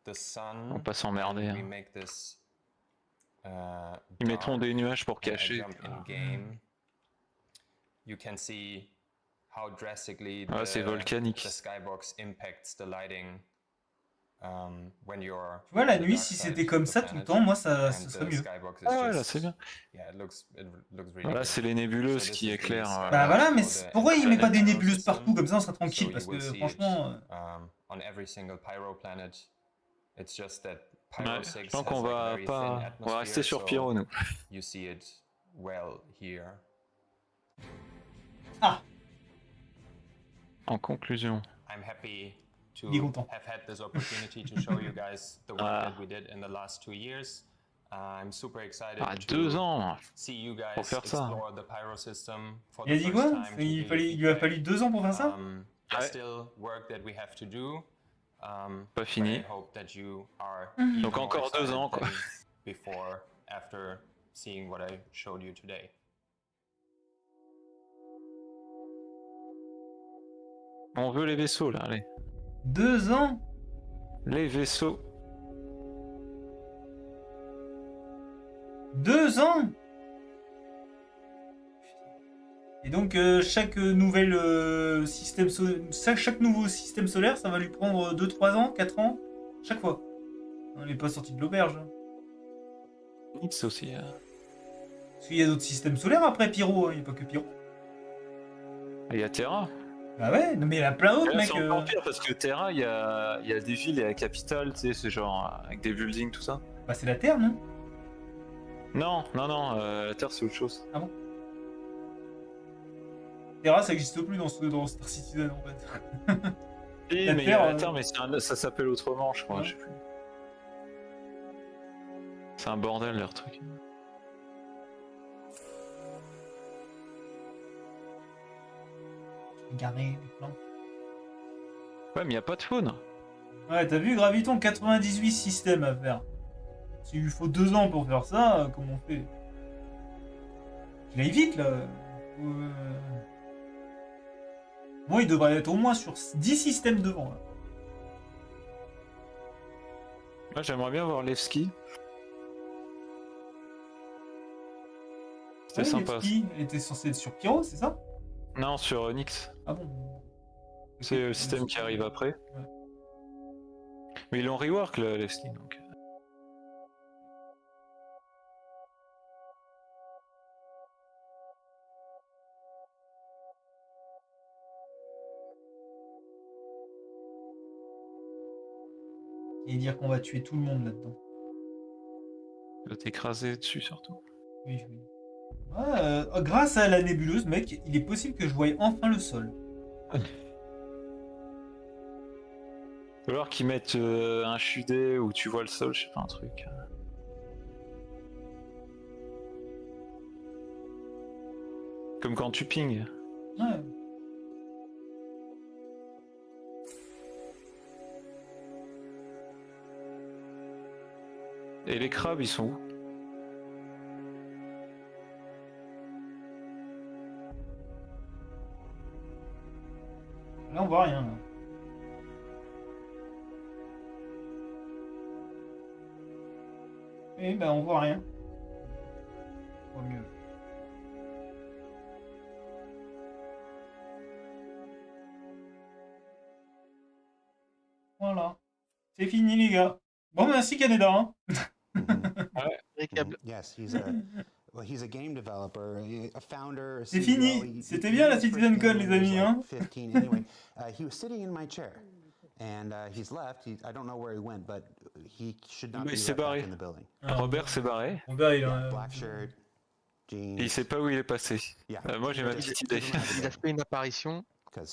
the sun, on va pas s'emmerder. We make this, ils mettront des nuages pour cacher. You can see how drastically c'est volcanique. The skybox impacts the lighting. When you're tu vois, la nuit, si c'était comme ça tout le temps, moi, ça serait mieux. Ah ouais, là, c'est bien. Voilà, c'est les nébuleuses qui éclairent. Bah voilà, mais pourquoi il met pas des nébuleuses partout, comme ça on sera tranquille, parce que franchement... on every single pyro planet. It's just that Pyro 6 je pense qu'on va pas... On va rester sur Pyro, nous. You see it well here. Ah. En conclusion. I'm happy to have had this opportunity to show you guys the work that we did in the last 2 years. I'm super excited to see you guys pour faire ça. explore the pyro system for il a the dit first quoi? time. Il lui a fallu 2 ans pour faire ça? There's still work that we have to do. Pas fini. I hope that you are donc encore 2 ans quoi. Before, after seeing what I showed you today. On veut les vaisseaux là, allez. 2 ans? Les vaisseaux. 2 ans? Et donc chaque nouvelle système chaque nouveau système solaire, ça va lui prendre 2-3 ans, 4 ans, chaque fois. On n'est pas sorti de l'auberge. Nix aussi. Parce qu'il y a d'autres systèmes solaires après Pyro, il n'y a pas que Pyro. Il y a Terra. Bah ouais, non mais il y en a plein d'autres, mec. C'est encore pire parce que Terra, il y a des villes, il y a la capitale, tu sais, c'est genre avec des buildings, tout ça. Bah c'est la Terre, non? Non, la Terre c'est autre chose. Ah bon? Terra, ça n'existe plus dans Star Citizen en fait. Oui, mais il y a la Terre, mais ça s'appelle autrement, je crois, ouais. Je sais plus. C'est un bordel leur truc. Garé, les plans. Ouais, mais il n'y a pas de faune. Ouais, t'as vu, Graviton, 98 systèmes à faire. S'il lui faut 2 ans pour faire ça, comment on fait? Il aille vite là. Moi, il devrait être au moins sur 10 systèmes devant. Là. Moi, j'aimerais bien voir Levski. C'était sympa. Levski était censé être sur Pyro, c'est ça? Non, sur Onyx. Ah bon? C'est le système qui arrive après. Ouais. Mais ils l'ont rework, le Levski, donc. Et dire qu'on va tuer tout le monde là-dedans. Il va t'écraser dessus, surtout. Oui, oui. Ouais, grâce à la nébuleuse, mec, il est possible que je voie enfin le sol. Ou alors qu'ils mettent un HUD où tu vois le sol, je sais pas, un truc. Comme quand tu pings. Ouais. Et les crabes, ils sont où? Là, on voit rien. Là. Et ben, on voit rien. On voit mieux. Voilà. C'est fini, les gars. Bon, merci, Canada. Hein. Yes, he's a game developer, a founder, a C'est CEO. fini. C'était bien la CitizenCon, les amis. Hein. 15 anyway. He was sitting in my chair, and he's left. I don't know where he went, but he should not be Il s'est right back barré. in the building. Robert s'est barré. Robert, il a... Black shirt, jeans. Et il sait pas où il est passé. Moi, j'ai ma Il petite idée. a fait une apparition. Ah,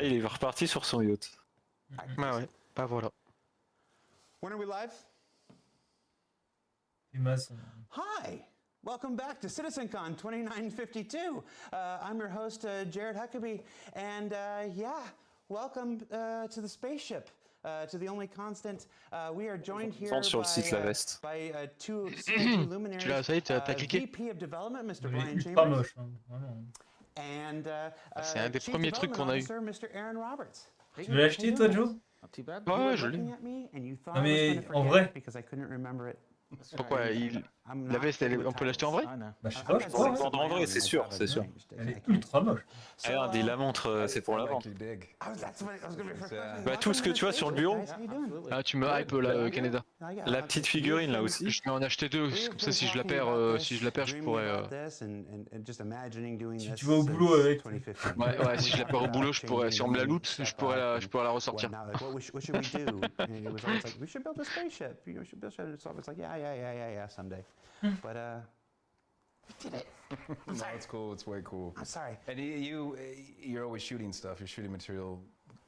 il est reparti sur son yacht. Ouais, bah voilà. When are we live? Hi! Welcome back to CitizenCon 2952. I'm your host, Jared Huckabee, and yeah, welcome to the spaceship, to the only constant. We are joined here by two luminaries, VP of Development, Mr. Brian Chambers, and C'est un des premiers trucs qu'on a eu. Mr. Aaron Roberts. Tu l'as acheté, toi, Joe? Ouais, je l'ai. Non, mais en vrai. Pourquoi la veste, on peut l'acheter en vrai? Bah, je sais pas, je crois. C'est pour en vrai, c'est sûr, c'est sûr. Elle est ultra moche. Regarde, il la montre, c'est pour la vente. Bah, tout ce que tu vois sur le bureau. Ah, tu me hype là, Canada. La petite figurine là aussi. Je vais en acheter deux, comme ça si je la perds, je pourrais. Si tu vas au boulot avec. Ouais, si je la perds au boulot, je pourrais, si on me la loot, je pourrais la ressortir. Yeah, someday. But we did it. No, it's cool. It's way cool. I'm sorry. And you're always shooting stuff. You're shooting material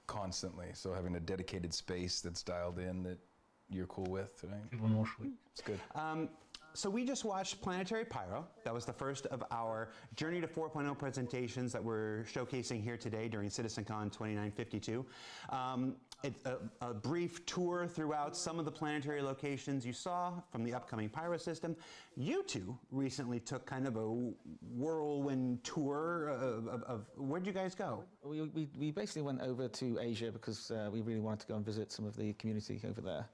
constantly. So having a dedicated space that's dialed in that you're cool with, right? It's good. So we just watched Planetary Pyro. That was the first of our Journey to 4.0 presentations that we're showcasing here today during CitizenCon 2952. A brief tour throughout some of the planetary locations you saw from the upcoming Pyro system. You two recently took kind of a whirlwind tour of where'd you guys go? We basically went over to Asia because we really wanted to go and visit some of the community over there.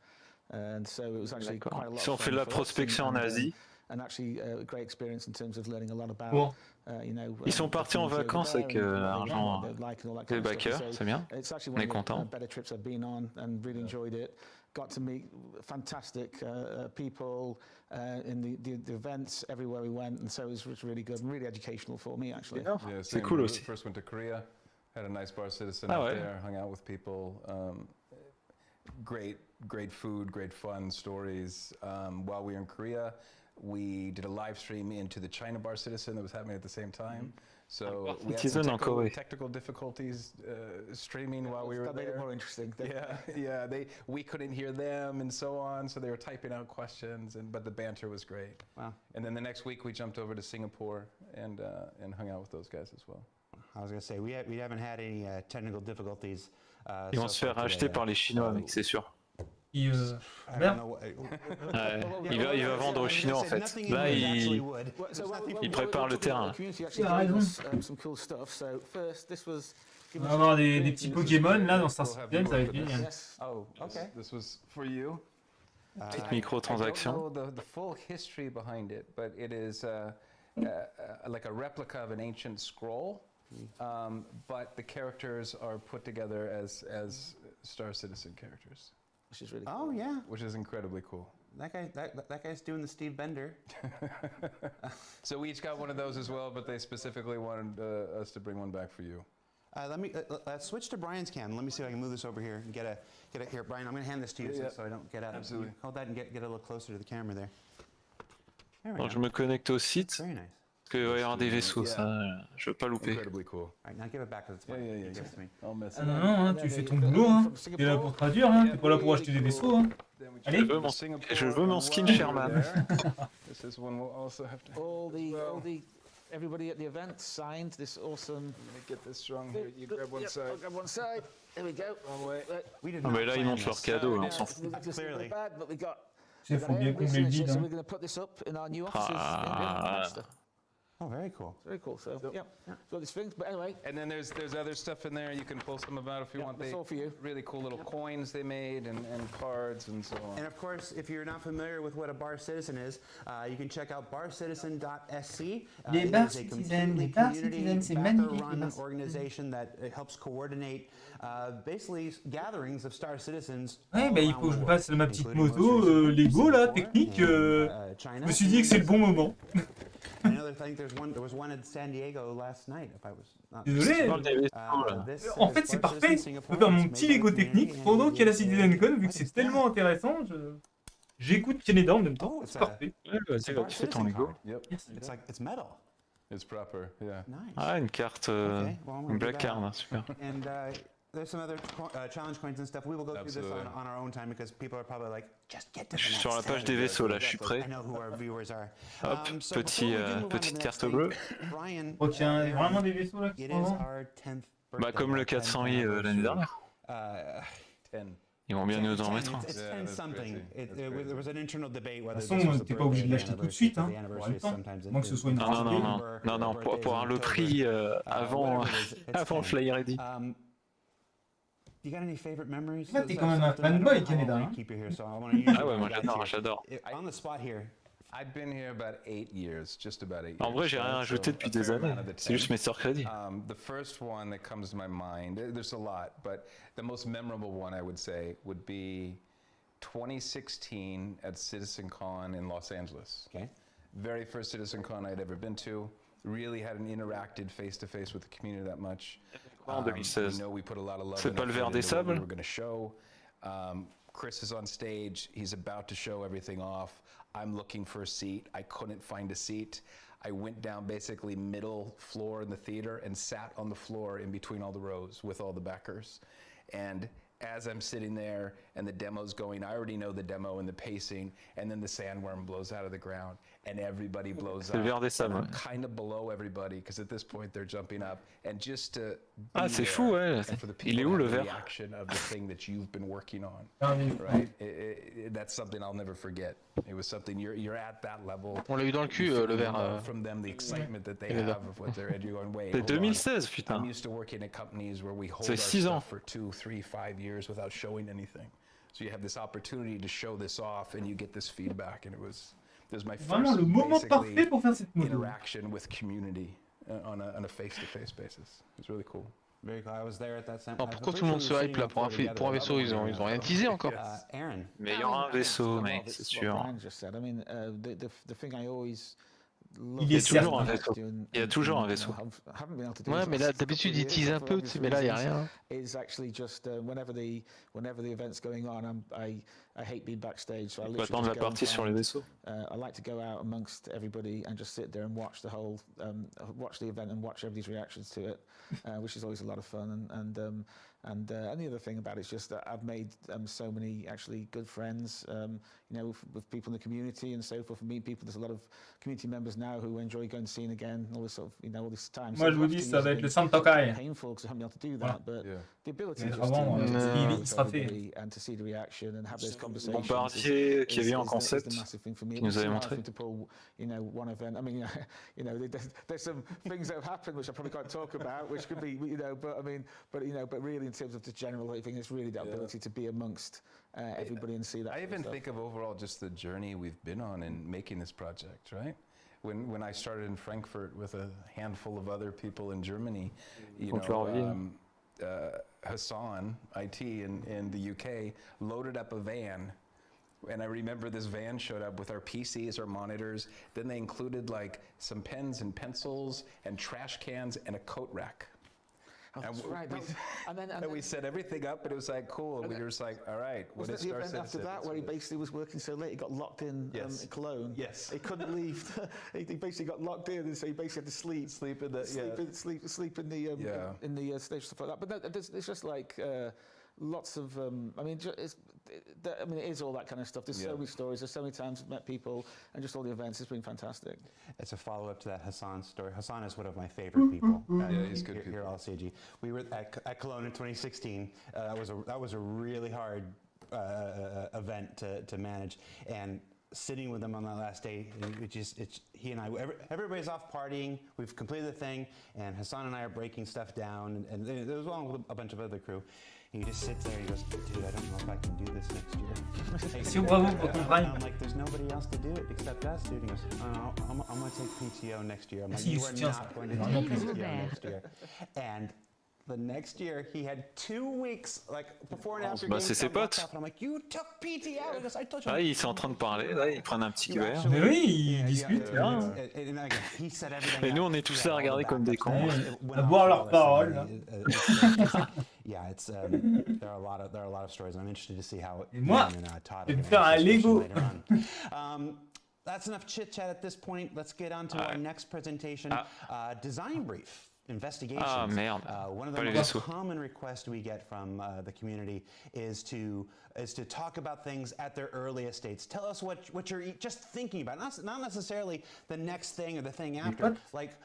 And so it was actually quite a lot of fun. Si on fait de la prospection en Asie. And actually a great experience in terms of learning a lot about, Bon. You know, Ils sont partis en vacances avec l'argent des backers, c'est bien. It's actually On est one of content. the better trips I've been on and really enjoyed it. Got to meet fantastic people in the events everywhere we went, and so it was really good and really educational for me actually. Yeah, c'est cool aussi. First went to Korea, had a nice bar citizen Ah out ouais. there, hung out with people. Great food, great fun stories. While we were in Korea, we did a live stream into the China Bar Citizen that was happening at the same time. So we had some technical difficulties streaming while we were there. That made it more interesting. Yeah. We couldn't hear them and so on, so they were typing out questions, but the banter was great. Wow. And then the next week we jumped over to Singapore and hung out with those guys as well. I was going to say, we haven't had any technical difficulties. Ils vont se faire racheter par les Chinois, mec, c'est sûr. Il va vendre aux Chinois en fait. Là, il prépare le terrain. Il a raison. On va avoir des petits Pokémon là dans Star Citizen, ça va être génial. Oh, okay. This was for you. Petite microtransaction. I don't know the full history behind it, but it is like a replica of an ancient scroll. But the characters are put together as Star Citizen characters. Which is really cool. Oh, yeah. Which is incredibly cool. That guy's doing the Steve Bender. So we each got one of those as well, but they specifically wanted us to bring one back for you. Let's switch to Brian's cam. Let me see if I can move this over here and get a here, Brian. I'm going to hand this to you so I don't get out. Absolutely. Hold that and get a little closer to the camera there. Bon, je me connecte au site. Very nice. qu'il va y avoir des vaisseaux, ça, je veux pas louper. Incredibly cool. All right, now give it back because it's mine. Yeah, Give it to me. I'll mess Ah it non, up. non, hein, tu fais ton boulot, hein. T'es là pour traduire, hein. T'es pas là pour acheter des vaisseaux, hein. Allez. Je veux mon skin Sherman. This is one we'll also have to. Everybody at the event signed this awesome. I'm gonna get this strong here. You grab one side. I'll grab one side. There we go. Wrong way. Non mais là ils montrent leur cadeau, on s'en fout. Clearly. Il faut bien combler le vide. So Hein. we're going to put this up in our new offices in Manchester. Oh, very cool. Very cool. So yeah, so these things. But anyway, And then there's other stuff in there. You can pull some about if you want. That's all for you. Really cool little coins they made and cards and so on. And of course, if you're not familiar with what a bar citizen is, you can check out barcitizen.sc. Les It bars is a citizens, les completely bars community citizens, c'est magnifique. Les backer-run bars organization that helps coordinate basically gatherings of Star Citizens. Ouais, bah il faut que je fasse ma petite moto Lego là, technique. Je me suis dit que c'est le bon moment. I know there was one in San Diego last night, if I was not Désolé. En fait, c'est parfait. Je peux faire mon petit Lego technique pendant qu'il y a la CitizenCon, vu que c'est tellement intéressant. J'écoute Canada en même temps. C'est parfait. Ouais, vas-y, va kiffer ton Lego. Yep. It's metal. It's proper. Yeah. Nice. Ah, une carte, une black card, hein, super. And there's some other challenge coins and stuff. We will go through this on our own time because people are probably like, just get to the Je suis next sur la page des vaisseaux là, je suis prêt. I know who our viewers are. Hop, So before we do move on to petite the carte next bleue. thing, Brian, Oh tiens, il y a vraiment des vaisseaux là qui it sont is avant. our 10th Bah birthday, comme le our 10th 400i l'année dernière. 10. Ils vont bien nous en mettre un. It's 10 something. There was an internal debate whether De toute façon, t'es pas obligé de l'acheter tout de suite, hein. the Pour le temps. sometimes Moins que ce soit une Non, pour avoir le prix avant le Fly Ready. You got any favorite memories? Ouais, t'es quand même un fanboy Canada. Hein. Keep you here, so I want to use Ah ouais, moi j'adore. On the spot here. I've been here about 8 years, just about 8 years. En vrai, j'ai rien ajouté depuis des années. C'est juste mes sœurs crédits. The first one that comes to my mind, there's a lot, but the most memorable one I would say would be 2016 at CitizenCon in Los Angeles. Okay. Very first CitizenCon I'd ever been to. Really hadn't interacted face to face with the community that much. En 2016. We put a lot of love C'est pas le verre des sables? We're going to show. Chris is on stage. He's about to show everything off. I'm looking for a seat. I couldn't find a seat. I went down basically middle floor in the theater and sat on the floor in between all the rows with all the backers. And as I'm sitting there and the demo's going, I already know the demo and the pacing, and then the sandworm blows out of the ground and everybody blows up. And I'm kind of below everybody because at this point they're jumping up. And just to Ah, c'est fou, ouais. Il est où le verre? Reaction of the thing that you've been working on, right? That's something I'll never forget. It was something you're at that level. On l'a eu dans le cul, le verre. From them, the excitement that they have of what they're you're going, wait. C'est 2016, putain. I'm used to working at companies where we hold C'est our 6 ans. stuff for 2, 3, 5 years without showing anything. So you have this opportunity to show this off, and you get this feedback, and it was my Vraiment le moment parfait pour faire cette moto. interaction with community on a face-to-face basis. It's really cool. Very cool. I was there at that same. Pourquoi tout le monde se hype là pour un vaisseau, ils ont rien teasé encore. Aaron. Mais il y aura un vaisseau, mec, c'est sûr. I mean, the thing I always Il y a toujours un vaisseau. Il y a toujours un vaisseau. Ouais, mais là, d'habitude, ils teasent un peu, mais là, il n'y a rien. Is actually just whenever the event's going on, I hate being backstage. So I literally attendre la partie sur les vaisseaux. I like to go out amongst everybody and just sit there and watch the whole, watch the event and watch everybody's reactions to it, which is always a lot of fun. And the other thing about it is just that I've made so many actually good friends, you know, with people in the community and so forth. And meet people, there's a lot of community members now who enjoy going to scene again, all this sort of, you know, all this time. Moi, je vous dis, ça va être le Santokai. Painful because I haven't been able to do that, but the ability Mais just avant, il sera fait. and to see the reaction and have those conversations. Bombardier qui est venu en concept, qui nous avait montré. To pull, you know, one event. I mean, you know, there's some things that have happened which I probably can't talk about, which could be, you know, but I mean, but you know, but really in terms of the general thing, it's really that ability to be amongst everybody and see that. I even think of overall just the journey we've been on in making this project, right? When I started in Frankfurt with a handful of other people in Germany, you know, Hassan, IT in the UK, loaded up a van. And I remember this van showed up with our PCs, our monitors. Then they included like some pens and pencils and trash cans and a coat rack. And we set everything up, and it was like cool. And we were just like, all right, what is Star Citizen? After that, where he basically was working so late, he got locked in Cologne. Yes, he couldn't leave. He basically got locked in, and so he basically had to sleep in the in the stage stuff like that. But no, it's just like lots of. I mean, it is all that kind of stuff. There's so many stories. There's so many times I've met people, and just all the events. It's been fantastic. It's a follow-up to that Hassan story. Hassan is one of my favorite people. He's good. Here, all CG. We were at Cologne in 2016. That was a really hard event to manage, and sitting with him on that last day, he and I, everybody's off partying. We've completed the thing, and Hassan and I are breaking stuff down, and there was along with a bunch of other crew. And he just sits there and he goes, dude, I don't know if I can do this next year. I'm like, there's nobody else to do it except us, dude. He goes, oh, I'm going to take PTO next year. I'm like, you are not going to take PTO next year. And the next year, he had 2 weeks, like, before and after c'est ses potes. I'm like, you took PTO. He goes, I told you. Ah, ils sont en train de parler, là, ils prennent un petit verre. Mais oui, ils discutent. Et nous, on est tous là à regarder comme des cons. À boire leurs paroles. Yeah, it's there are a lot of stories. I'm interested to see how it je vais me faire un Lego. That's enough chit chat at this point. Let's get on to our next presentation. Design brief. Investigations. Ah merde. One of the most common requests we get from the community is to talk about things at their earliest states. Tell us what you're just thinking about. Not necessarily the next thing or the thing after. Like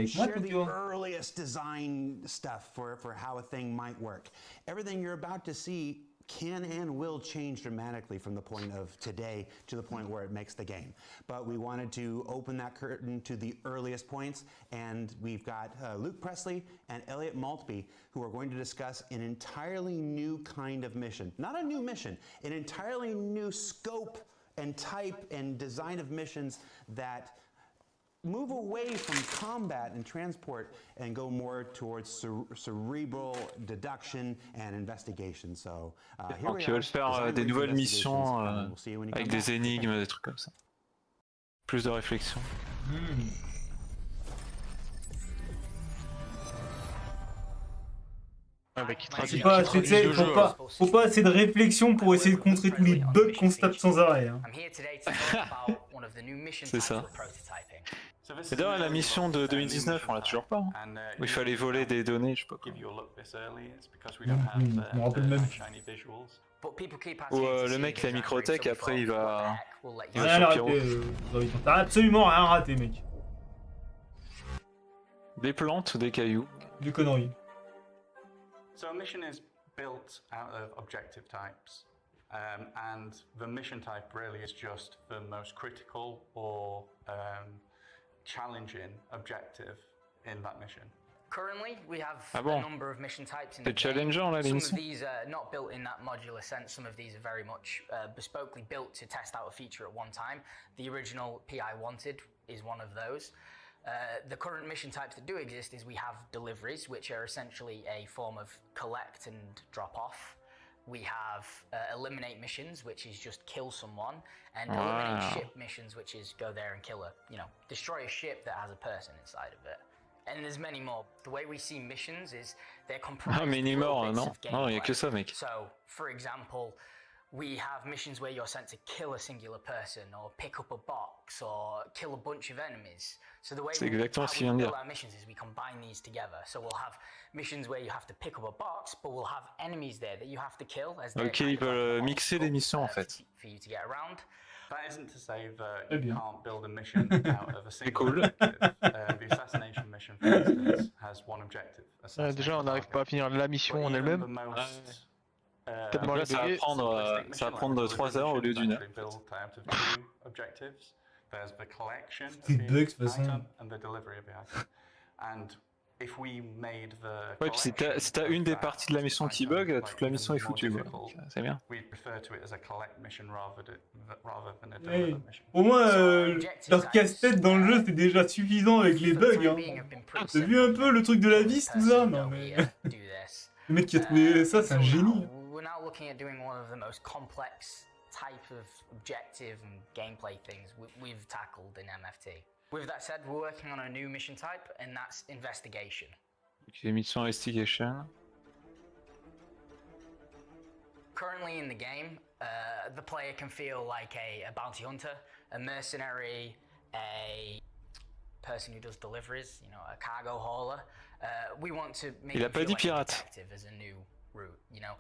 share the earliest design stuff for how a thing might work. Everything you're about to see can and will change dramatically from the point of today to the point where it makes the game. But we wanted to open that curtain to the earliest points, and we've got Luke Presley and Elliot Maltby, who are going to discuss an entirely new kind of mission. Not a new mission, an entirely new scope and type and design of missions that move away from combat and transport and go more towards cerebral deduction and investigation. So, donc ils veulent faire des nouvelles missions avec des énigmes, des trucs comme ça. Plus de réflexion. Faut pas assez de réflexion pour essayer de contrer tous les bugs qu'on se tape sans arrêt. Hein. C'est ça. Et d'ailleurs, la mission de 2019, on l'a toujours pas. Hein. Où il fallait voler des données, je sais pas quoi. Je me rappelle même. Où le mec il a Microtech et après il va. Rien raté. T'as absolument rien raté, mec. Des plantes, des cailloux. Des conneries. So a mission is built out of objective types, and the mission type really is just the most critical or challenging objective in that mission. Currently, we have a number of mission types in the game. Some of these are not built in that modular sense. Some of these are very much bespokely built to test out a feature at one time. The original PI Wanted is one of those. The current mission types that do exist is we have deliveries, which are essentially a form of collect and drop off. We have eliminate missions, which is just kill someone, and eliminate ship missions, which is go there and kill destroy a ship that has a person inside of it. And there's many more. The way we see missions is they're comprised of bits of gameplay. Non, il y a que ça, mec. So, for example, we have missions where you're sent to kill a singular person, or pick up a box, or kill a bunch of enemies. So the way we build our missions is we combine these together. So we'll have missions where you have to pick up a box, but we'll have enemies there that you have to kill. Ok, ils veulent mixer les missions en fait. For you to get around. That isn't to say that you can't build a mission out of a single objective. The assassination mission, for instance, has one objective. Déjà, on n'arrive pas à finir la mission en elle-même. Donc là, ça va prendre 3 heures au lieu d'1 heure. There's the collection of the item and the delivery of the item. And if we made the ouais, puis si t'as une des parties de la mission qui bug, toute la mission est foutue. C'est bien. We refer to it as a collect mission rather than a deliver mission. Au moins, leur casse-tête dans le jeu, c'est déjà suffisant avec les bugs. Hein. T'as vu un peu le truc de la vis, tout ça? Non mais... le mec qui a trouvé ça, c'est un génie. We're now looking at doing one of the most complex type of objective and gameplay things we've tackled in MFT. With that said, we're working on a new mission type, and that's investigation. Ok, mission investigation. Currently in the game, the player can feel like a bounty hunter, a mercenary, a person who does deliveries, you know, a cargo hauler. We want to make Il a you pas feel dit like a pirate. detective as a new route. You know,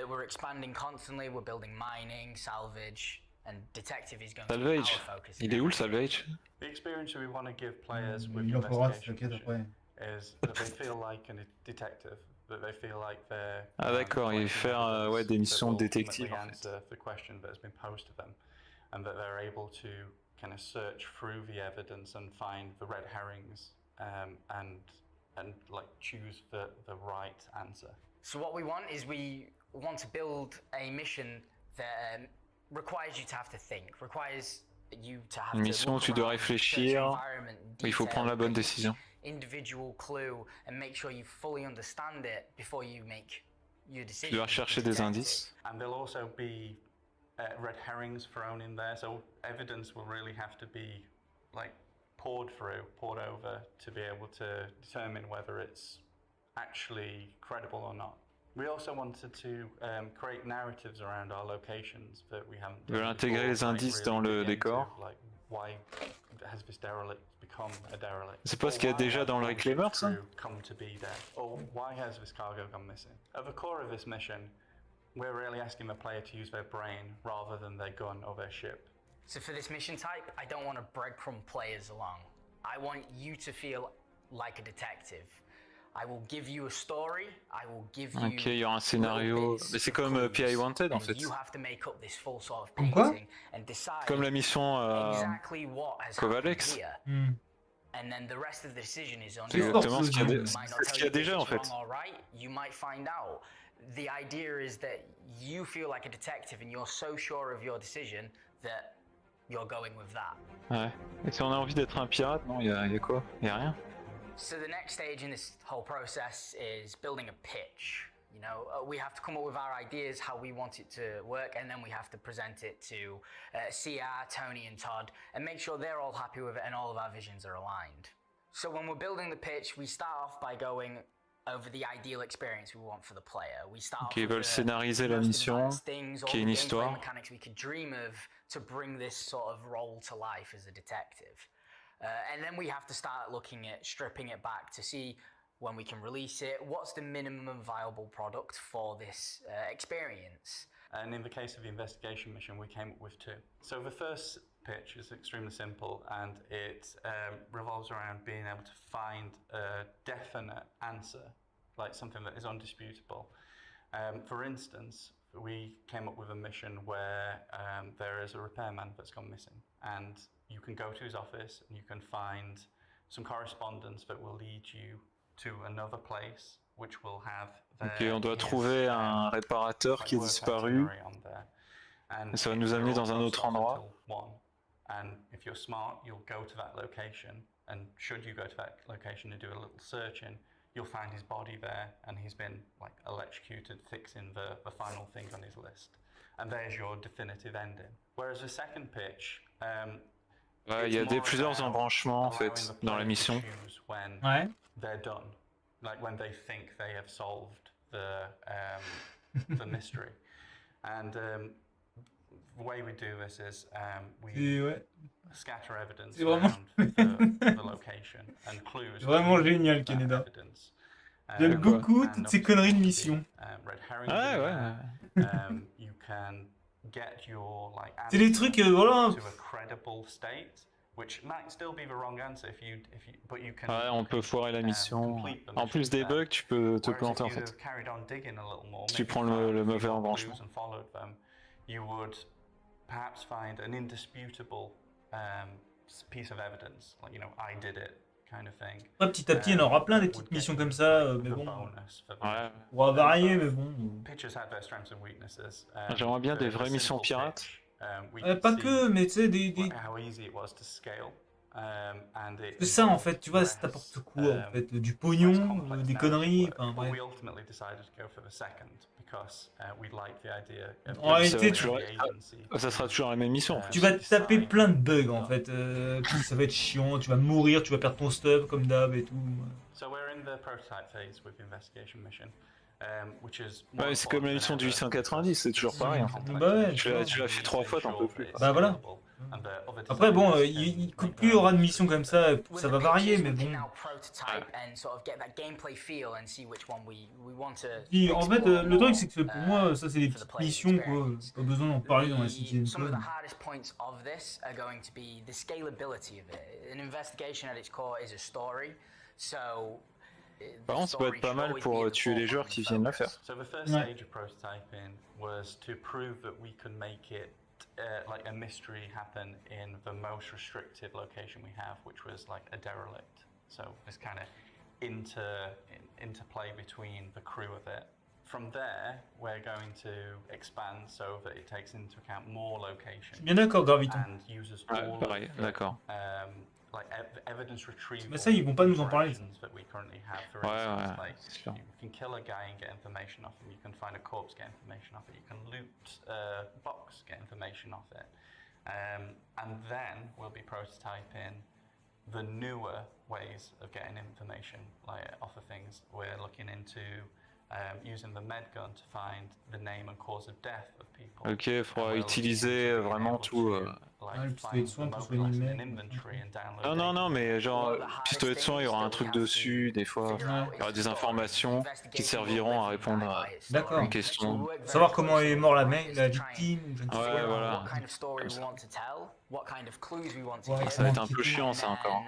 we're expanding constantly. We're building mining, salvage, and detective is going to be our Salvage. focus. Il est où le salvage? The experience we want to give players with Il en fera, investigation t'inquiète après. is that they feel like a detective, that they feel like they're Ah d'accord, il va faire ouais, des missions de détective en fait. answer the question that has been posed to them, and that they're able to kind of search through the evidence and find the red herrings, and like choose the right answer. So what we want is we want to build a mission that requires you to have to think, requires you to have Une mission où tu dois réfléchir, il faut prendre la bonne décision. Individual clue and make sure you fully understand it before you make your decision. Tu dois chercher des indices. And there'll also be red herrings thrown in there, so evidence will really have to be like poured over to be able to determine whether it's actually credible or not. We also wanted to create narratives around our locations that we haven't done before, intégrer les indices dans le décor. Like why has this derelict become a derelict? C'est pas ce qu'il y a déjà dans le Reclaimer, ça? Come to be there. Or why has this cargo gone missing? At the core of this mission, we're really asking the player to use their brain rather than their gun or their ship. So for this mission type, I don't want to breadcrumb players along. I want you to feel like a detective. I will give you a story, I will give you Ok, il y aura un scénario. Mais c'est comme PI Wanted en fait. you have to make up this full sort of painting and decide Comme la mission exactly what has Covalex. happened here. And then the rest of the decision is on C'est you. exactement ce qu'il y a déjà en fait. You might find out. The idea is that you feel like a detective and you're so sure of your decision that you're going with that. Ouais. Et si on a envie d'être un pirate, non, il y a quoi? Il y a rien. So the next stage in this whole process is building a pitch. You know, we have to come up with our ideas, how we want it to work, and then we have to present it to CR, Tony, and Todd, and make sure they're all happy with it and all of our visions are aligned. So when we're building the pitch, we start off by going over the ideal experience we want for the player. We start off Ils veulent with scénariser la mission, qui est une histoire. mechanics we could dream of to bring this sort of role to life as a detective. And then we have to start looking at stripping it back to see when we can release it, what's the minimum viable product for this experience. And in the case of the investigation mission, we came up with two. So the first pitch is extremely simple, and it revolves around being able to find a definite answer, like something that is undisputable. For instance, we came up with a mission where there is a repairman that's gone missing, and you can go to his office and you can find some correspondence that will lead you to another place, which will have Ok, on doit trouver un réparateur qui est disparu. Et ça va nous amener dans un autre endroit. And if you're smart, you'll go to that location, and should you go to that location and do a little searching, you'll find his body there, and he's been like electrocuted, fixing the final thing on his list. And there's your definitive ending. Whereas the second pitch, ouais, il y a plusieurs embranchements en fait dans la mission. Ouais. They're done, like when they think they have solved the mystery. And the way we do this is we scatter evidence around the location and clues. Vraiment génial, Canada. J'aime beaucoup toutes ces conneries de mission. Ah ouais. You can get your like c'est des trucs voilà. To a credible state, which might still be the wrong answer if you but you can. Ouais, on peut foirer la mission. En plus des bugs, tu peux te planter en fait. Si tu prends le mauvais embranchement. You would perhaps find an indisputable piece of evidence, like you know, I did it. Kind of thing. Ouais, petit à petit, il y en aura plein des petites missions comme ça, mais bon. Ouais. On va varier, mais bon. J'aimerais bien des vraies missions pirates. Pas que, mais tu sais, des. C'est ça en fait, tu vois, c'est n'importe quoi en fait, du pognon, des conneries, enfin bref. because we like the idea of En réalité, ça sera toujours la même mission. Tu vas te taper plein de bugs en fait. Ça va être chiant, tu vas mourir, tu vas perdre ton stuff comme d'hab et tout. So we're in the prototype phase with the investigation mission. Ouais, c'est comme la mission du 890, c'est toujours pareil. En fait. Bah ouais, tu l'as fait 3 fois, t'en peux plus. Bah voilà. Après bon, plus il y aura de missions comme ça va varier, mais bon. Puis en fait, le truc c'est que pour moi, ça c'est des petites missions quoi. Pas besoin d'en parler dans la CitizenCon. Par contre, ça peut être pas mal pour tuer les joueurs qui viennent la faire. So the first stage of prototyping was to prove that we could make it like a mystery happen in the most restricted location we have, which was like a derelict. So this kind of interplay between the crew of it. From there, we're going to expand so that it takes into account more locations. Bien d'accord, Graviton. And uses all pareil, d'accord. Like evidence retrieval. Mais ça, ils vont pas nous en parler. That we currently have. For instance, like you can kill a guy and get information off him. You can find a corpse, get information off it. You can loot a box, get information off it. And then we'll be prototyping the newer ways of getting information, like off of things. We're looking into using the med gun to find the name and cause of death of people. Ok, il faudra utiliser vraiment tout. Le pistolet de soin pour soigner le mec. Non, mais genre, pistolet de soin, il y aura un truc dessus, des fois. Il y aura des informations qui serviront à répondre à une question. Savoir comment est mort la victime. Ouais, voilà. Ça va être un peu chiant, ça encore.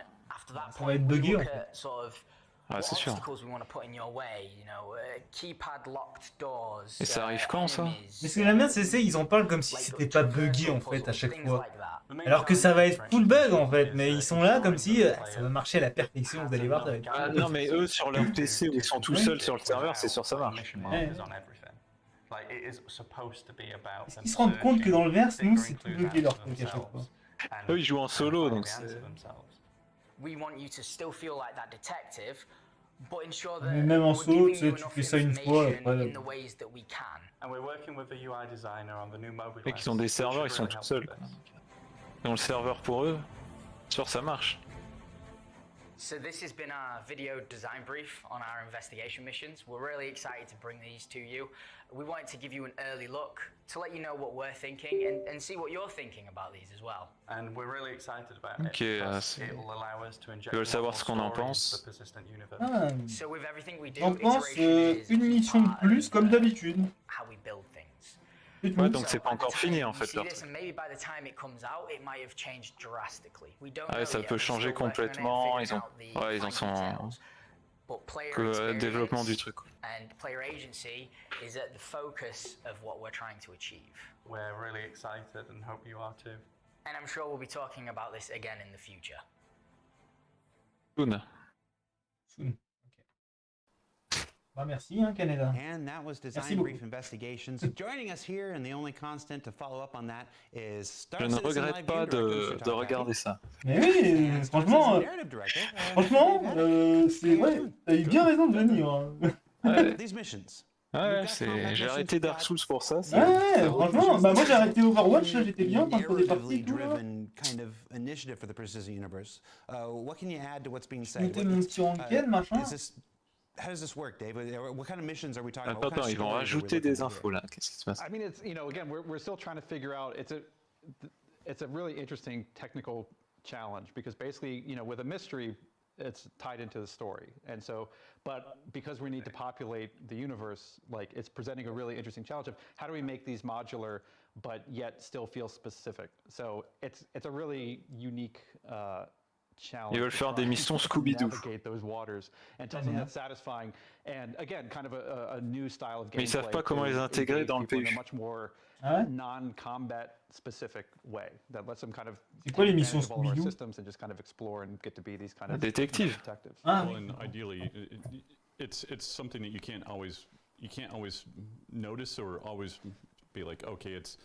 Ça va être bugué en fait. Ouais, c'est sûr. Et ça arrive quand ça? Mais ce que j'aime bien, c'est ils en parlent comme si c'était pas buggé en fait à chaque fois. Alors que ça va être full bug en fait, mais ils sont là comme si ça va marcher à la perfection, vous allez voir. Ça va être... non, mais eux sur leur PC où ils sont tout seuls sur le serveur, c'est sûr ça marche. Ils se rendent compte que dans le verse, nous c'est tout bugué leur truc à chaque fois. Eux ils jouent en solo donc c'est. Mais même en solo, tu fais ça une fois, après... Et qu'ils ont des serveurs, ils sont tout seuls. Ils ont le serveur pour eux, sûr ça marche. So this has been our video design brief on our investigation missions. We're really excited to bring these to you. We wanted to give you an early look to let you know what we're thinking and see what you're thinking about these as well. And we're really excited about it. It will allow us to inject ils veulent savoir ce qu'on en pense. So with everything we do, on pense une mission de plus comme d'habitude. How we build things. Ouais, donc c'est pas encore fini en fait. Ouais, ça peut changer complètement. Ils en sont que développement du truc. And player agency is at the focus of what we're trying to achieve. We're really excited and hope you are too. And I'm sure we'll be talking about this again in the future. Soon. Merci, hein, Canada. And that was Design Brief Investigations. Joining us here, and the only constant to follow up on that is Star Je ne regrette pas de regarder ça. Mais oui, franchement, c'est vrai, t'as eu bien raison de venir. Ouais, j'ai arrêté Dark Souls pour ça. Ouais, franchement, bah moi j'ai arrêté Overwatch, là j'étais bien quand des parties et tout là. Je mettais mon petit ranking, machin. How does this work, Dave? What kind of missions are we talking about? Attends, ils vont rajouter des infos là. Qu'est-ce qui se passe? I mean, it's again, we're still trying to figure out. It's a really interesting technical challenge because basically, with a mystery, it's tied into the story, and so, but because we need to populate the universe, like it's presenting a really interesting challenge of how do we make these modular, but yet still feel specific. So it's a really unique. Ils veulent faire des missions Scooby-Doo. Mais ils savent pas comment les intégrer dans le PU. Ah ouais? C'est quoi les missions Scooby-Doo? Détective. Ah, and ideally, it's something that you can't always notice or always be like, okay, it's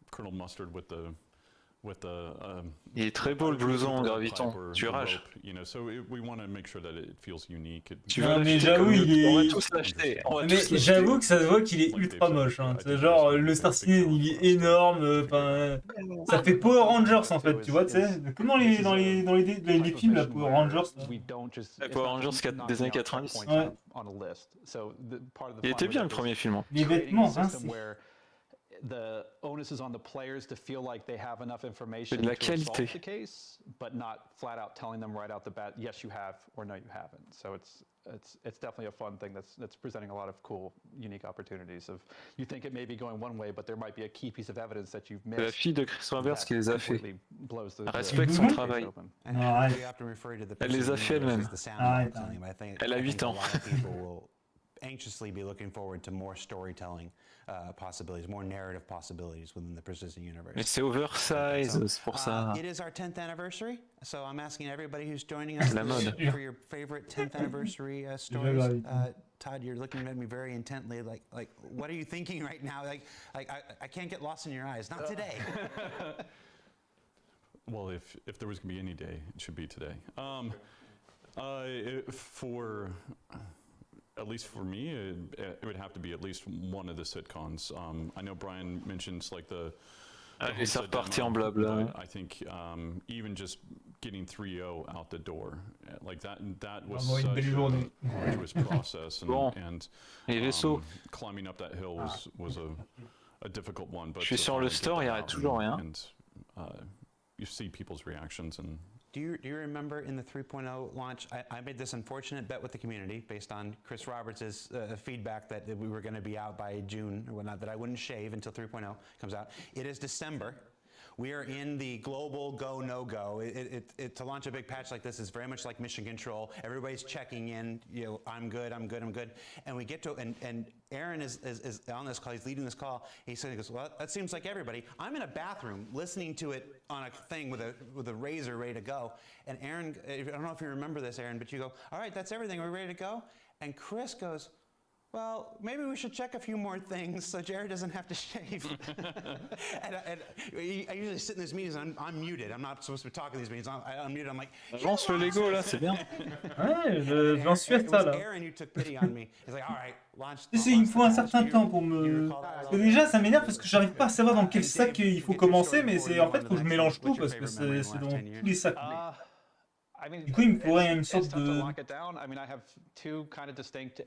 Colonel Mustard with the Il est très beau le blouson en graviton, tu rage. Tu vas mais j'avoue, on va tous l'acheter. Mais j'avoue que ça se voit qu'il est ultra moche. Hein. C'est genre, le Star Citizen, il est énorme. Ça fait Power Rangers en fait, tu vois, tu sais. Comment dans les films, la Power Rangers Power Rangers des années 90. Ouais. Il était bien le premier film. Hein. Les vêtements, hein, the onus is on the players to feel like they have enough information de la to resolve qualité. the case, but not flat out telling them right out the bat, yes you have or no you haven't. So it's definitely a fun thing that's presenting a lot of cool, unique opportunities. Of you think it may be going one way, but there might be a key piece of evidence that you've missed. La fille de Chris Roberts qui les a fait. Elle respecte son travail. Elle les a fait elle-même. Elle a 8 ans. Anxiously be looking forward to more storytelling possibilities, more narrative possibilities within the persistent universe. Mais c'est oversize, c'est pour ça. It is our 10th anniversary, so I'm asking everybody who's joining us for your favorite 10th anniversary stories. Todd, you're looking at me very intently, like what are you thinking right now? Like I can't get lost in your eyes. Not today. Well, if there was going to be any day, it should be today. At least for me, it would have to be at least one of the sitcoms. I know Brian mentions like the et ça repartit en blabla. I think even just getting 3.0 out the door, like that was such an arduous process, and climbing up that hill was a difficult one. But je suis sur le store, il n'y a toujours rien. And you see people's reactions and. Do you remember in the 3.0 launch, I made this unfortunate bet with the community based on Chris Roberts' feedback that we were going to be out by June or whatnot, that I wouldn't shave until 3.0 comes out. It is December. We are in the global go, no go. To launch a big patch like this is very much like mission control. Everybody's checking in, you know, I'm good. And we get to, and Aaron is on this call, he's leading this call. He goes, well, that seems like everybody. I'm in a bathroom listening to it on a thing with a razor ready to go. And Aaron, I don't know if you remember this, Aaron, but you go, all right, that's everything. Are we ready to go? And Chris goes, well, maybe we should check a few more things so Jared doesn't have to shave. and I usually sit in these meetings and I'm muted. I'm not supposed to be talking in these meetings. I'm muted. I'm like, lance le Lego là, c'est bien. Ouais, j'en suis à ça là. Aaron, you took pity on me. He's like, all right, launch. Il me faut un certain temps pour me. Parce que déjà, ça m'énerve parce que j'arrive pas à savoir dans quel sac il faut commencer, mais c'est en fait faut que je mélange tout parce que c'est dans tous les sacs. Du coup, il me faudrait une sorte de...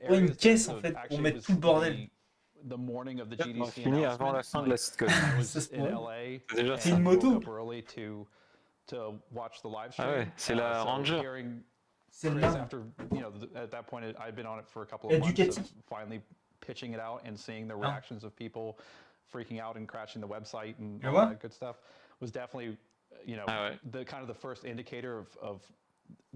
Ouais, une caisse, en fait, pour mettre tout le bordel. On finit avant la fin de la sitcom. C'est une moto. Ah ouais, c'est la Ranger. Celle-là. Et Ducati. Pitching it out and seeing the reactions of people freaking out and crashing the website and all that good stuff was definitely, you know, the kind of the first indicator of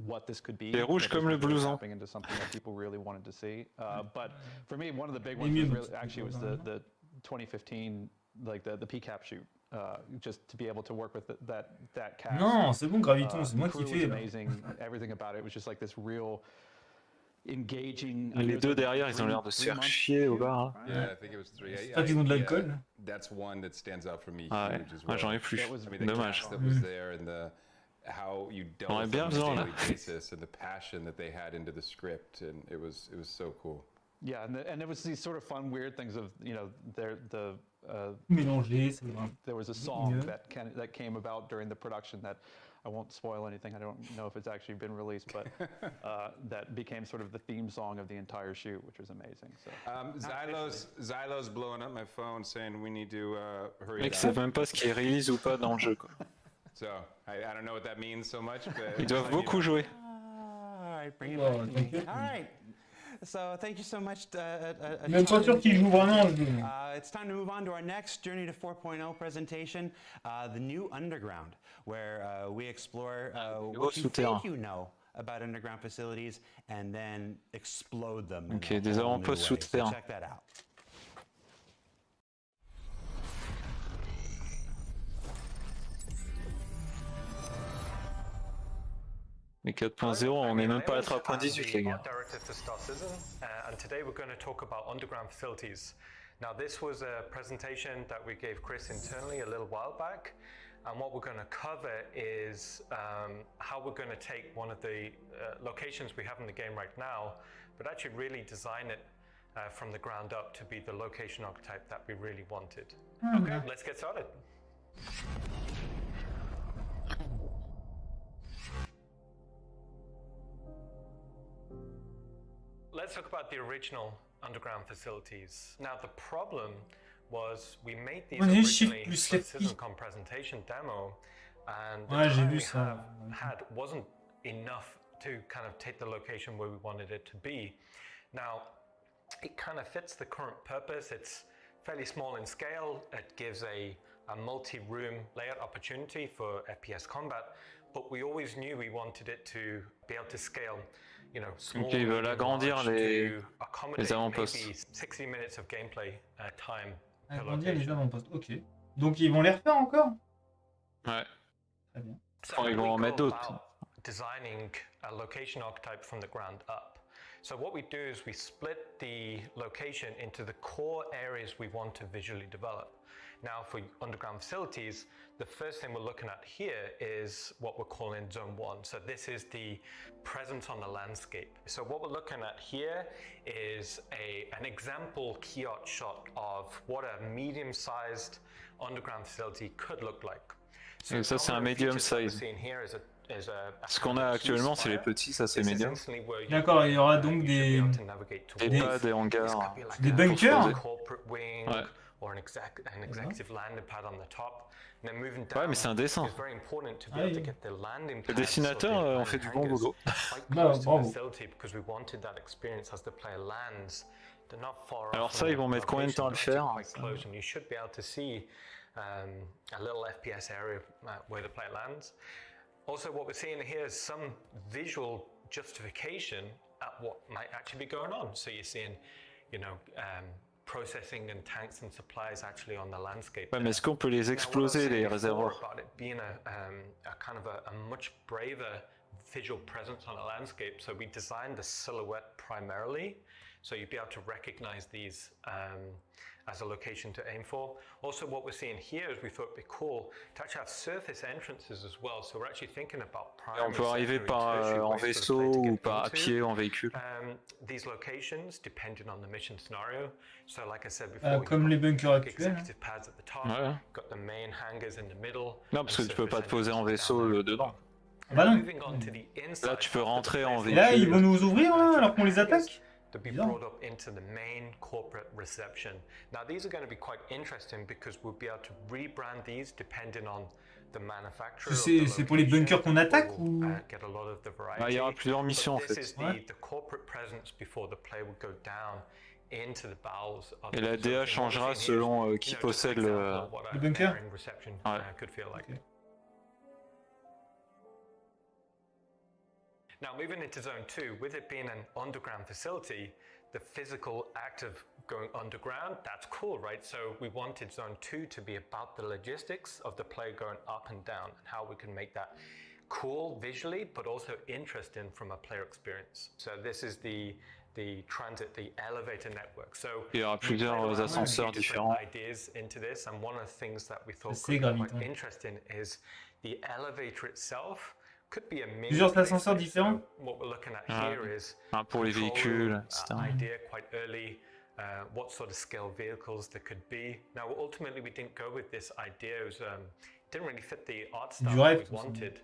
what this could be. C'est rouge comme le blouson. Into something that people really wanted to see. But for me, one of the big ones was really, actually was the 2015, like the PCAP shoot. Just to be able to work with that cast. Non, c'est bon, Graviton, c'est moi qui fais. Amazing. Everything about it was just like this real engaging. Les deux derrière, ils ont l'air de se faire chier au bar. Yeah, I think it was 3. Pas qu'ils ont de l'alcool. That's one that stands out for me. Ah ouais, moi j'en ai plus. Dommage. How you dealt with it on a daily basis and the passion that they had into the script, and it was so cool. Yeah, and it was these sort of fun, weird things of, you know, mélangé, c'est vrai. There was a song that came about during the production that I won't spoil anything. I don't know if it's actually been released, but that became sort of the theme song of the entire shoot, which was amazing. So. Xylo's blowing up my phone saying we need to hurry. Mec, c'est même pas ce qui est release ou pas dans le jeu, quoi. So I don't know what that means so much, but ils doivent beaucoup jouer. All right, bring it back. All right. So thank you so much. Même pas sûr qu'ils jouent vraiment. It's time to move on to our next Journey to 4.0 presentation, the new Underground, where we explore what you think you know about underground facilities and then explode them. Ok, des avant-postes souterrains. Check that out. Mais 4.0, on n'est même pas à 3.18 les gars. And today we're going to talk about underground facilities. Now this was a presentation that we gave Chris internally a little while back, And what we're going to cover is how we're going to take one of the locations we have in the game right now, but actually really design it from the ground up to be the location archetype that we really wanted. Okay, let's get started. Let's talk about the original underground facilities. Now the problem was we made these originally for the CitizenCon presentation demo, and the time we had wasn't enough to kind of take the location where we wanted it to be. Now it kind of fits the current purpose. It's fairly small in scale. It gives a multi-room layout opportunity for FPS combat, but we always knew we wanted it to be able to scale. You know, small, ils veulent agrandir les avant-postes. 60 minutes of gameplay time. Agrandir les avant-postes, ok. Donc ils vont les refaire encore? Ouais. Très bien. Enfin, ils vont en mettre d'autres. Designing a location archetype from the ground up. So what we do is we split the location into the core areas we want to visually develop. Now for underground facilities, the first thing we're looking at here is what we're calling Zone 1. So this is the presence on the landscape. So what we're looking at here is an example key art shot of what a medium-sized underground facility could look like. Et ça c'est un medium size. Ce qu'on a actuellement c'est les petits, ça c'est médium. D'accord, il y aura donc des pads, des hangars. Des bunkers. Ouais. Or an executive landing pad on the top. And then moving down, ouais, mais c'est un dessin. it's very important to be able to get the landing pad. Les dessinateurs ont fait du bon boulot. Because we wanted that experience as the player lands. They're not far off. Alors ça, ils vont mettre combien de temps à le faire? You should be able to see a little FPS area where the player lands. Also, what we're seeing here is some visual justification at what might actually be going on. So you're seeing, you know, processing and tanks and supplies actually on the landscape. Ouais, mais est-ce qu'on peut les exploser, les réservoirs? About it being a kind of a much braver visual presence on a landscape. So we designed the silhouette primarily, so you'd be able to recognize these as a location to aim for. Also, what we're seeing here is we thought it'd be cool to actually have surface entrances as well. So we're actually thinking about primary. On peut arriver par en vaisseau ou par à pied en véhicule. These locations, depending on the mission scenario. So, like I said before, comme les bunkers actuels. Executive pads at the top. Ouais. Got the main hangars in the middle. Non, parce que tu peux pas te poser en vaisseau dedans. Bah non. Là, tu peux rentrer en véhicule. Là, ils vont nous ouvrir là, alors qu'on les attaque. To be brought up into the main corporate reception. Now these are going to be quite interesting because we'll be able to rebrand these depending on the manufacturer. C'est pour les bunkers qu'on attaque ou? Get a lot of the variety. Il y aura plusieurs missions en fait. This is the corporate presence before the player would go down into the bowels of. Et la DA changera selon qui possède le bunker. Ouais. Could feel like. Now moving into Zone 2, with it being an underground facility, the physical act of going underground, that's cool, right? So we wanted Zone 2 to be about the logistics of the player going up and down and how we can make that cool visually, but also interesting from a player experience. So this is the transit, the elevator network. So il y aura plusieurs ascenseurs différents. Ideas into this, and one of the things that we thought could be quite interesting is the elevator itself. Plusieurs ascenseurs différents. Un pour les véhicules, etc. Idea quite early, what sort of scale vehicles there could be. Now, ultimately, we didn't go with this idea. It was, didn't really fit the art style we wanted,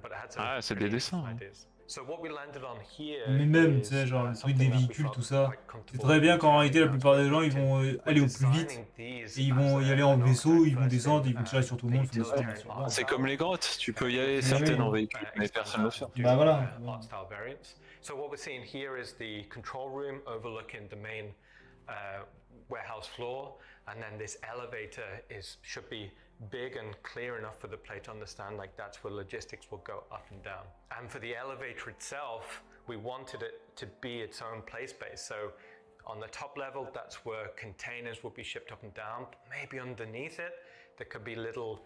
but it had some c'est des dessins. Ideas. So what we landed on here. Mais même, tu sais, genre le truc des véhicules, tout ça. C'est très bien qu'en réalité, la plupart des gens, ils vont aller au plus vite. Et ils vont y aller en vaisseau, ils vont descendre, ils vont tirer sur tout le monde. C'est comme les grottes, tu peux y aller certaines en véhicule, mais personne ne le fait. Bah voilà. So what we're seeing here is the control room overlooking the main warehouse floor, and then this elevator should be big and clear enough for the player to understand, like that's where logistics will go up and down. And for the elevator itself, we wanted it to be its own play space. So on the top level, that's where containers will be shipped up and down. Maybe underneath it, there could be little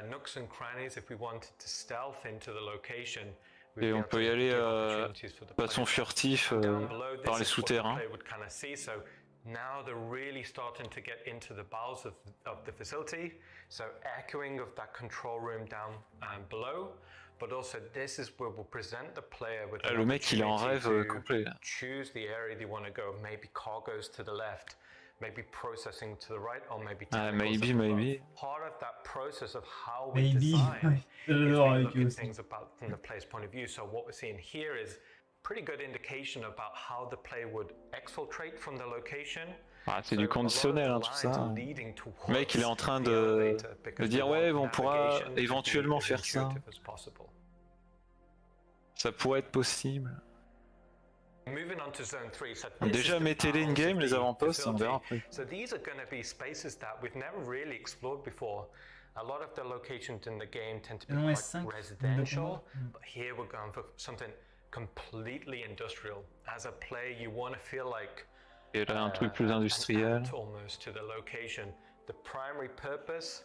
nooks and crannies if we wanted to stealth into the location. Et on peut y aller de façon furtif par les souterrains. Now they're really starting to get into the bowels of the facility, so echoing of that control room down below, but also this is where we'll present the player with an Le mec, il est en rêve complet. choose the area they want to go, maybe cargoes to the left, maybe processing to the right, or maybe maybe. Part of that process of how we design is we look at things about from the player's point of view. So what we're seeing here is pretty good indication about how the player would exfiltrate from the location. Ah, c'est du conditionnel, hein, tout ça. Le mec, il est en train de dire ouais, on pourra éventuellement faire ça. Ça pourrait être possible. Déjà, mettez-les in-game, les avant-postes, on verra après. So these are going to be spaces that we've never really explored before. A lot of the locations in the game tend to be quite residential, but here we're going for something completely industrial. As a player, you want to feel like Et là, un truc plus industriel. Almost to the location. The primary purpose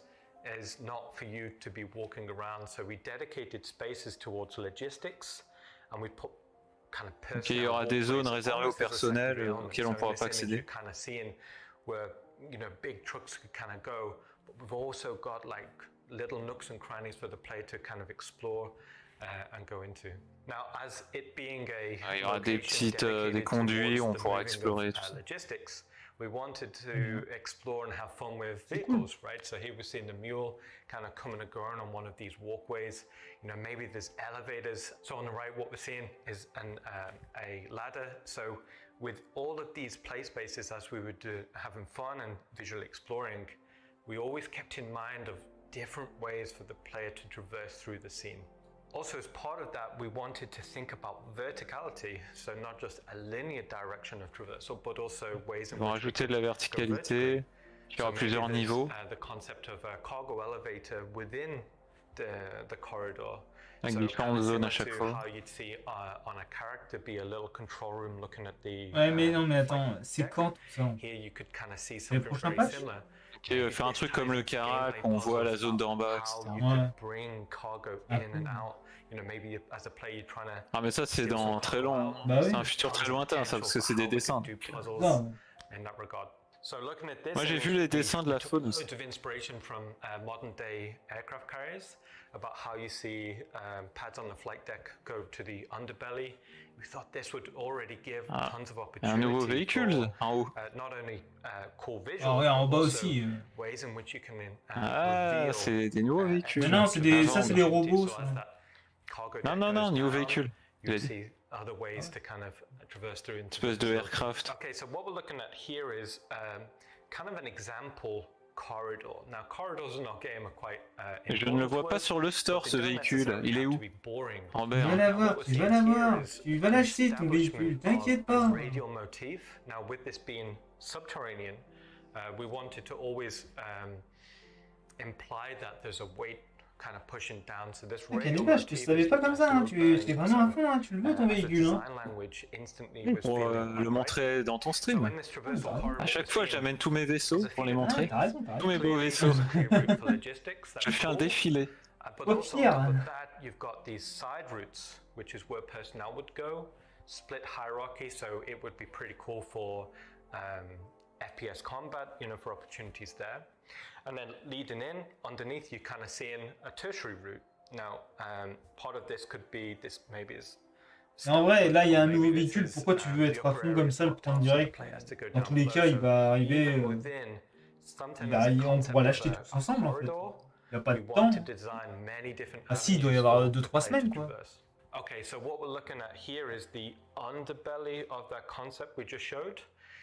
is not for you to be walking around, so we dedicated spaces towards logistics, and we put Ok, il y aura des zones réservées au personnel auxquelles on ne pourra pas accéder. Where, you know, big trucks could kind of go, but we've also got like little nooks and crannies for the player to kind of explore and go into. Now, as it being a il y aura des petites des conduits où on pourra explorer tout ça. Logistics, we wanted to explore and have fun with vehicles, right? So here we're seeing the mule kind of coming and going on one of these walkways. You know, maybe there's elevators. So on the right, what we're seeing is a ladder. So with all of these play spaces, as we were having fun and visually exploring, we always kept in mind of different ways for the player to traverse through the scene. Also, as part of that, we wanted to think about verticality, so not just a linear direction of traversal, but also ways in which rajouter de la verticalité, il y aura plusieurs niveaux. The concept of a cargo elevator within the corridor. Avec différentes zones à chaque fois. How you'd see on a character be a little control room looking at the. Ouais, mais non, mais attends, c'est quand tout ça? Here you could kind of see something very similar. Ok, faire un truc comme le Carac, on voit la zone d'en bas, etc. Ah mais ça c'est dans très long, c'est un futur très lointain ça, parce que c'est des dessins. Moi j'ai vu les dessins de la faune aussi. About how you see pads on the flight deck go to the underbelly. We thought this would already give tons of opportunity. Un nouveau véhicule en haut. Not only cool visuals, ah ouais, en bas aussi. Ways in which you can ah, c'est des nouveaux véhicules. Mais non, c'est des, ça c'est des robots. Ça. Non, nouveau véhicule. Other ways to kind of traverse through into espèce de aircraft. Okay, so what we're looking at here is kind of an example corridor. Now, corridors in our game are quite je ne le vois pas sur le store ce véhicule. Il est où? En bas. Tu vas l'avoir. Tu vas l'acheter ton véhicule. T'inquiète pas. Radial motif. Now, with this being subterranean, we wanted to always imply that there's a weight kind of pushing down. So this radial motif. Je te savais pas comme ça. Hein. Tu es vraiment à fond. Hein. Tu le veux ton véhicule. Hein. Pour le montrer dans ton stream. À chaque fois, j'amène tous mes vaisseaux pour les montrer. T'as raison. Tous mes beaux vaisseaux. Je fais un défilé. But also on top of that, you've got these side routes, which is where personnel would go. Split hierarchy, so it would be pretty cool for FPS combat, you know, for opportunities there. And then leading in, underneath, you kind of seeing a tertiary route. Now, part of this could be this maybe is. En vrai, là, il y a un nouveau véhicule. Pourquoi tu veux être à fond comme ça, le putain de direct? Dans tous les cas, il va arriver. On pourra l'acheter tous ensemble, en fait. Il n'y a pas de temps. Ah si, il doit y avoir 2-3 semaines, quoi. Okay, so what we're looking at here is the underbelly of that concept we just showed.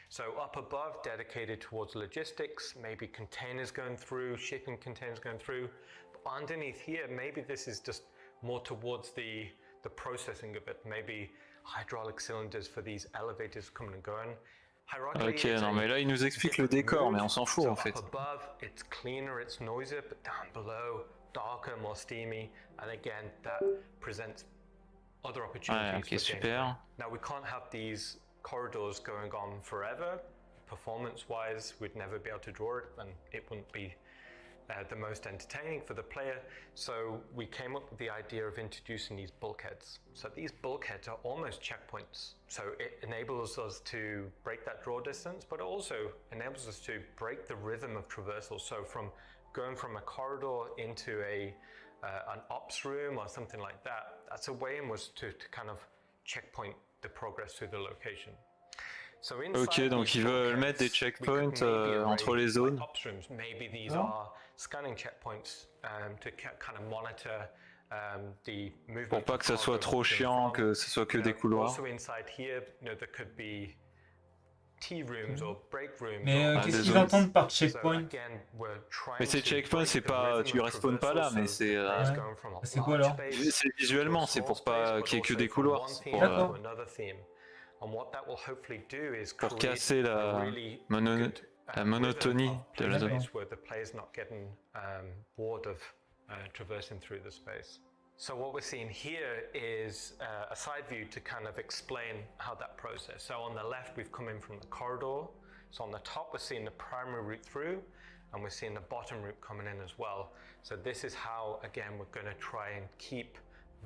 So up above, dedicated towards logistics, maybe containers going through, shipping containers going through. But underneath here, maybe this is just more towards the processing of it. Maybe hydraulic cylinders for these elevators coming and going. Ok, non mais là il nous explique le décor, mais on s'en fout en fait. Above, it's cleaner, it's noisier, but down below, darker, more steamy, and again that presents other opportunities. Ouais, ok, super. Now we can't have these corridors going on forever. Performance-wise, we'd never be able to draw it, and it wouldn't be the most entertaining for the player, so we came up with the idea of introducing these bulkheads. So these bulkheads are almost checkpoints. So it enables us to break that draw distance, but it also enables us to break the rhythm of traversal. So from going from a corridor into an ops room or something like that, that's a way in which to kind of checkpoint the progress through the location. Ok, donc ils veulent mettre des checkpoints entre les zones. Maybe these are scanning checkpoints to kind of monitor the movement. Pour pas que ça soit trop chiant, que ce soit que des couloirs. Also inside here, there could be tea rooms or break rooms. Mais qu'est-ce qu'ils entendent par checkpoint? Mais ces checkpoints, c'est pas, tu respawns pas là, mais c'est. C'est quoi alors? C'est visuellement, c'est pour pas qu'il y ait que des couloirs. D'accord. Pour casser la monotonie de la zone. So what we're seeing here is a side view to kind of explain how that process. So on the left, we've come in from the corridor. So on the top, we're seeing the primary route through, and we're seeing the bottom route coming in as well. So this is how, again, we're going to try and keep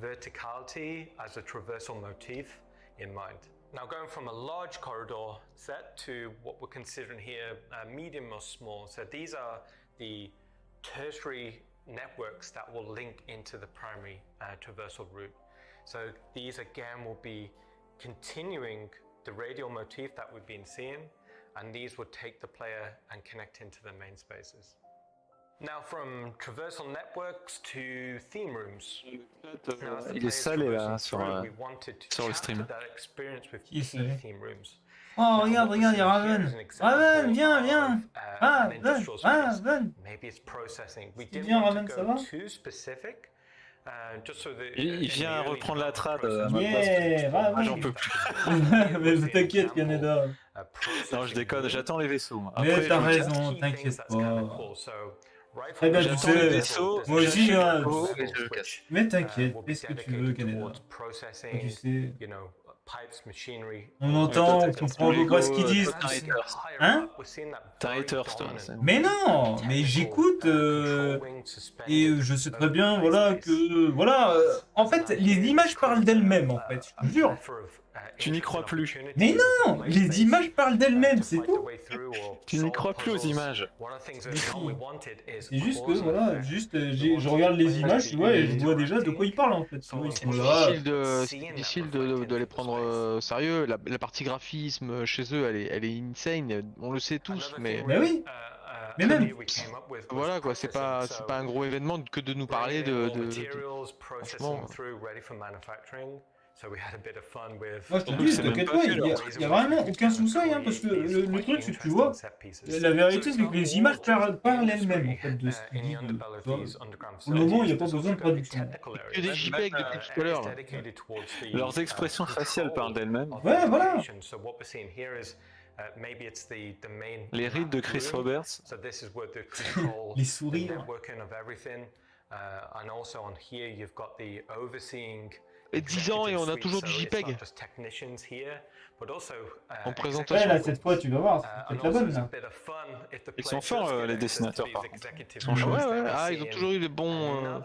verticality as a traversal motif in mind. Now going from a large corridor set to what we're considering here medium or small. So these are the tertiary networks that will link into the primary traversal route. So these again will be continuing the radial motif that we've been seeing, and these would take the player and connect into the main spaces. Now from traversal networks to theme rooms. Il est salé là sur le stream. Qui est salé? Oh regarde, il y a Raven. Raven, viens. Raven. Viens Raven, ça va? Il vient reprendre la trad à ma place. Moi j'en peux plus. Mais t'inquiète Canada. Non je déconne, j'attends les vaisseaux. Mais t'as raison, t'inquiète pas. Eh ben tu sais, moi aussi, mais t'inquiète, fais ce que tu veux Canada. Tu sais, on entend, on comprend pas ce qu'ils disent. Hein? T'es un hater, toi. Mais non, mais j'écoute et je sais très bien, voilà, que... Voilà, en fait, les images parlent d'elles-mêmes, en fait, je te jure. Tu n'y crois plus. Mais non, les images parlent d'elles-mêmes, c'est tout. Tu n'y crois plus aux images. C'est juste que, voilà, je regarde les images, tu vois, et je vois déjà de quoi ils parlent, en fait. C'est difficile de les prendre sérieux. La partie graphisme chez eux, elle est insane. On le sait tous, mais. Mais oui. Mais même. Voilà quoi, c'est pas un gros événement que de nous parler de... Franchement. Moi je te dis, t'inquiète pas, il y a vraiment aucun souci, hein, parce que le truc c'est que tu vois, la vérité c'est que les images parlent elles-mêmes en fait de ce qu'ils disent. Au moment il n'y a pas besoin de traduction. Que des JPEG depuis tout à l'heure. Leurs expressions faciales parlent d'elles-mêmes. Ouais, voilà. Les rides de Chris Roberts. Les sourires. Et 10 ans et on a toujours du JPEG. En présentation. Ouais, là, cette fois, tu vas voir, c'est peut-être la bonne, là. Ils sont forts, les dessinateurs, par contre. Ils sont chauds. Ouais. Ah, ils ont toujours eu des bons...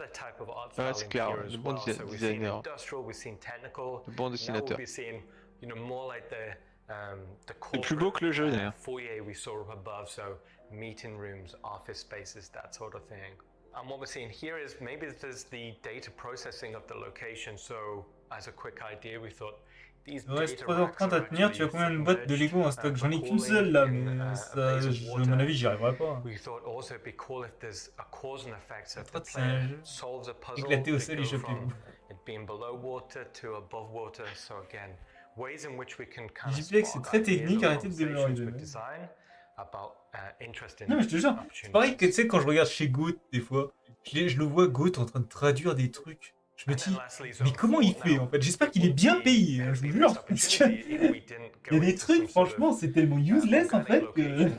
Ouais, c'est clair, de bons designers. De bons dessinateurs. C'est plus beau que le jeu, d'ailleurs. And what we're seeing here is maybe there's the data processing of the location. So, as a quick idea, we thought these data racks 3h30 à tenir, tu as combien de boîtes de Lego en stock? J'en ai qu'une seule là, mais ça, à mon avis, j'y arriverai pas. Éclaté au sol et chopez-vous. JPEG, c'est très technique, arrêtez de dévaloriser. Non mais je te jure, c'est pareil que tu sais quand je regarde chez Goat des fois, je le vois Goat en train de traduire des trucs. Je me dis, mais comment il fait en fait? J'espère qu'il est bien payé, hein, je vous jure. Parce que il y a des trucs, franchement, c'est tellement useless en fait que...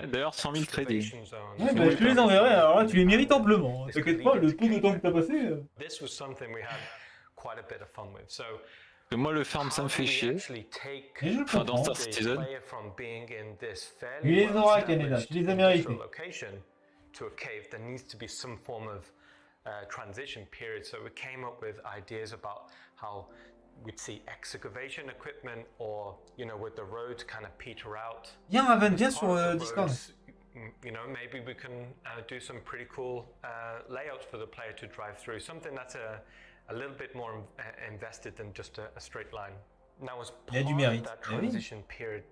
D'ailleurs, 100 000 crédits. Ouais, bah, je te les enverrai, alors là tu les mérites amplement. T'inquiète pas, le peu de temps que t'as passé... Moi, le farm, ça me fait chier. Et je le Enfin, dans comprends. Star Citizen. Tu les auras, Canada, tu les as mérités. To a cave, there needs to be some form of transition period. So we came up with ideas about how we'd see excavation equipment, or with the roads kind of peter out. Viens, Raven, viens sur Discord. Maybe we can do some pretty cool layouts for the player to drive through. Something that's a little bit more invested than just a straight line. Now, as Il y a du part mérite. of that Eh oui. transition period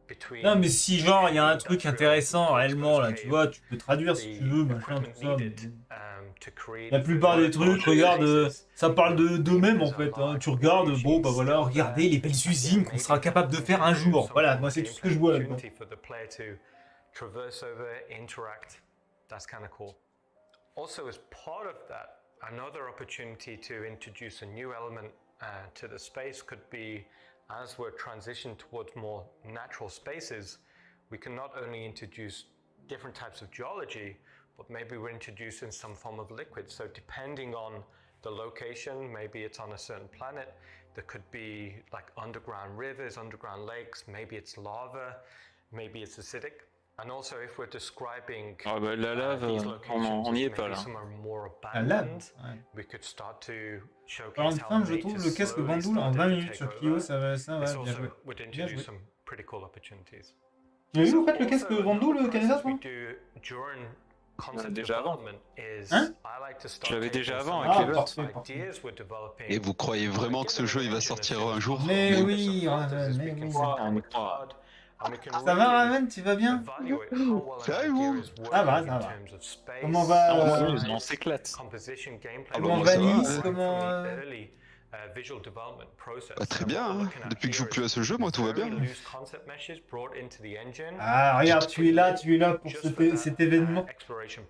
between Non, mais si genre il y a un truc intéressant réellement là, tu vois, tu peux traduire si tu veux, machin, tout ça. Mais la plupart des trucs, regarde, ça parle d'eux-mêmes en fait. Hein. Tu regardes, bon bah voilà, regardez les belles usines qu'on sera capable de faire un jour. Voilà, moi c'est tout ce que je vois là-dedans. traverse over, interact. That's kind of cool. Also, as part of that, another opportunity to introduce a new element to the space could be, as we're transitioning towards more natural spaces, we can not only introduce different types of geology, but maybe we're introducing some form of liquid. So depending on the location, maybe it's on a certain planet, there could be like underground rivers, underground lakes, maybe it's lava, maybe it's acidic. And also if we're describing la lave, these on locations, n'y est maybe pas là. some are more La lave, abandoned, ouais. we could start to showcase Par une how femme, je nature trouve le casque slowly Bandoul en started 20 to minutes take sur over. Kyo, ça This va, bien also joué. would Bien introduce joué. some pretty cool opportunities. Tu as vu en fait le Also, casque Bandoul, another Canada, process toi we do during concept déjà avant. development is Hein I like to Je start l'avais taking déjà some avant of avec Ah, les those votes. parfait. ideas we're developing. Et vous croyez vraiment que ce jeu il va sortir un jour? Mais oui, Raven, mais oui. On y croit. Ça va, Raven, tu vas bien? Ça va, vous? Ça va, ça va. Comment va On s'éclate. comment va Nice? Comment Bah, très bien, hein. Depuis que je joue plus à ce jeu, moi tout va bien. Ah, regarde, tu es là pour cet événement.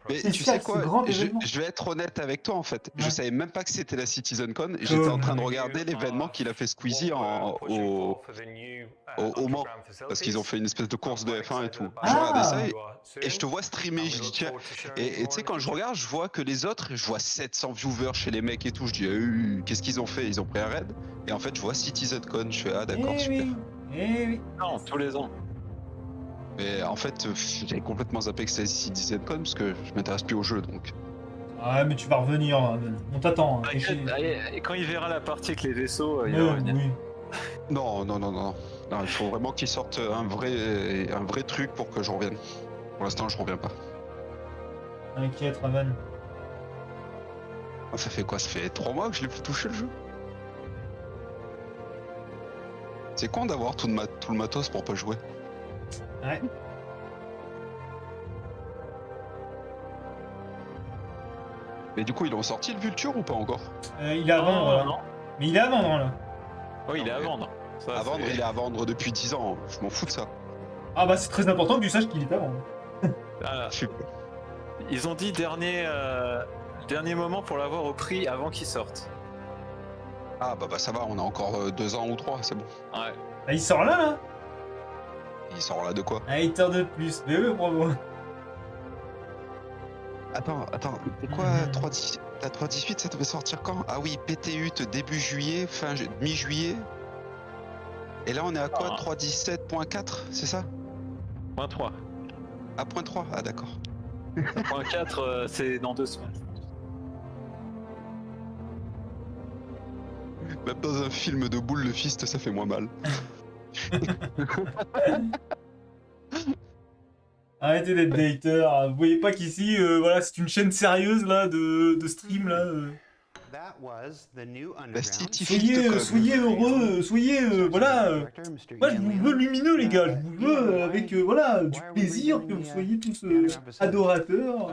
Mais C'est tu ça, sais ce quoi, grand événement. je vais être honnête avec toi en fait. Je Ouais. savais même pas que c'était la CitizenCon. J'étais en train de regarder l'événement qu'il a fait Squeezie au Mans. Parce qu'ils ont fait une espèce de course de F1 et tout. Je regardais ça et je te vois streamer. Je dis tiens. Et tu sais, quand je regarde, je vois que les autres, je vois 700 viewers chez les mecs et tout. Je dis qu'est-ce qu'ils ont fait? Ils ont pris un raid. Et en fait, je vois CitizenCon. Je fais ah d'accord, Eh super. oui, eh oui. Non, tous les ans. Mais en fait, j'avais complètement zappé que c'était CitizenCon parce que je m'intéresse plus au jeu donc. Ouais, mais tu vas revenir, Raven. On t'attend. Hein. Et quand il verra la partie avec les vaisseaux, il Mais va revenir. oui. Non, il faut vraiment qu'ils sortent un vrai truc pour que je revienne. Pour l'instant, je reviens pas. Inquiète, Raven. Ah, ça fait quoi? Ça fait 3 mois que je l'ai plus touché le jeu. C'est con d'avoir tout le matos pour pas jouer. Ouais. Mais du coup, ils l'ont sorti le Vulture ou pas encore? Il est à vendre là. non. Mais il est à vendre là. Oui, il est à vendre. Ça, À vendre, c'est- il est à vendre depuis 10 ans. Je m'en fous de ça. Ah bah c'est très important que tu saches qu'il est à vendre. Ah, Je suis- ils ont dit dernier moment pour l'avoir au prix avant qu'il sorte. Ah bah ça va, on a encore 2 ans ou 3, c'est bon. Ouais. Ah, il sort là. Il sort là de quoi? Un hater de plus. Mais oui, bravo. Attends, c'est quoi 3.18? La 3.18, ça devait sortir quand? Ah oui, PTU début juillet, mi-juillet. Et là, on est à quoi? 3.17.4, c'est ça? Point 3. Ah, point 3, ah d'accord. Point 4, c'est dans 2 semaines. Même dans un film de boule, le fist, ça fait moins mal. Arrêtez d'être des haters. Vous voyez pas qu'ici, voilà, c'est une chaîne sérieuse là de stream là. That was the new La underground. City Soyez heureux, soyez voilà. Moi je vous veux lumineux les gars, je vous veux avec voilà du plaisir, que vous soyez tous adorateurs.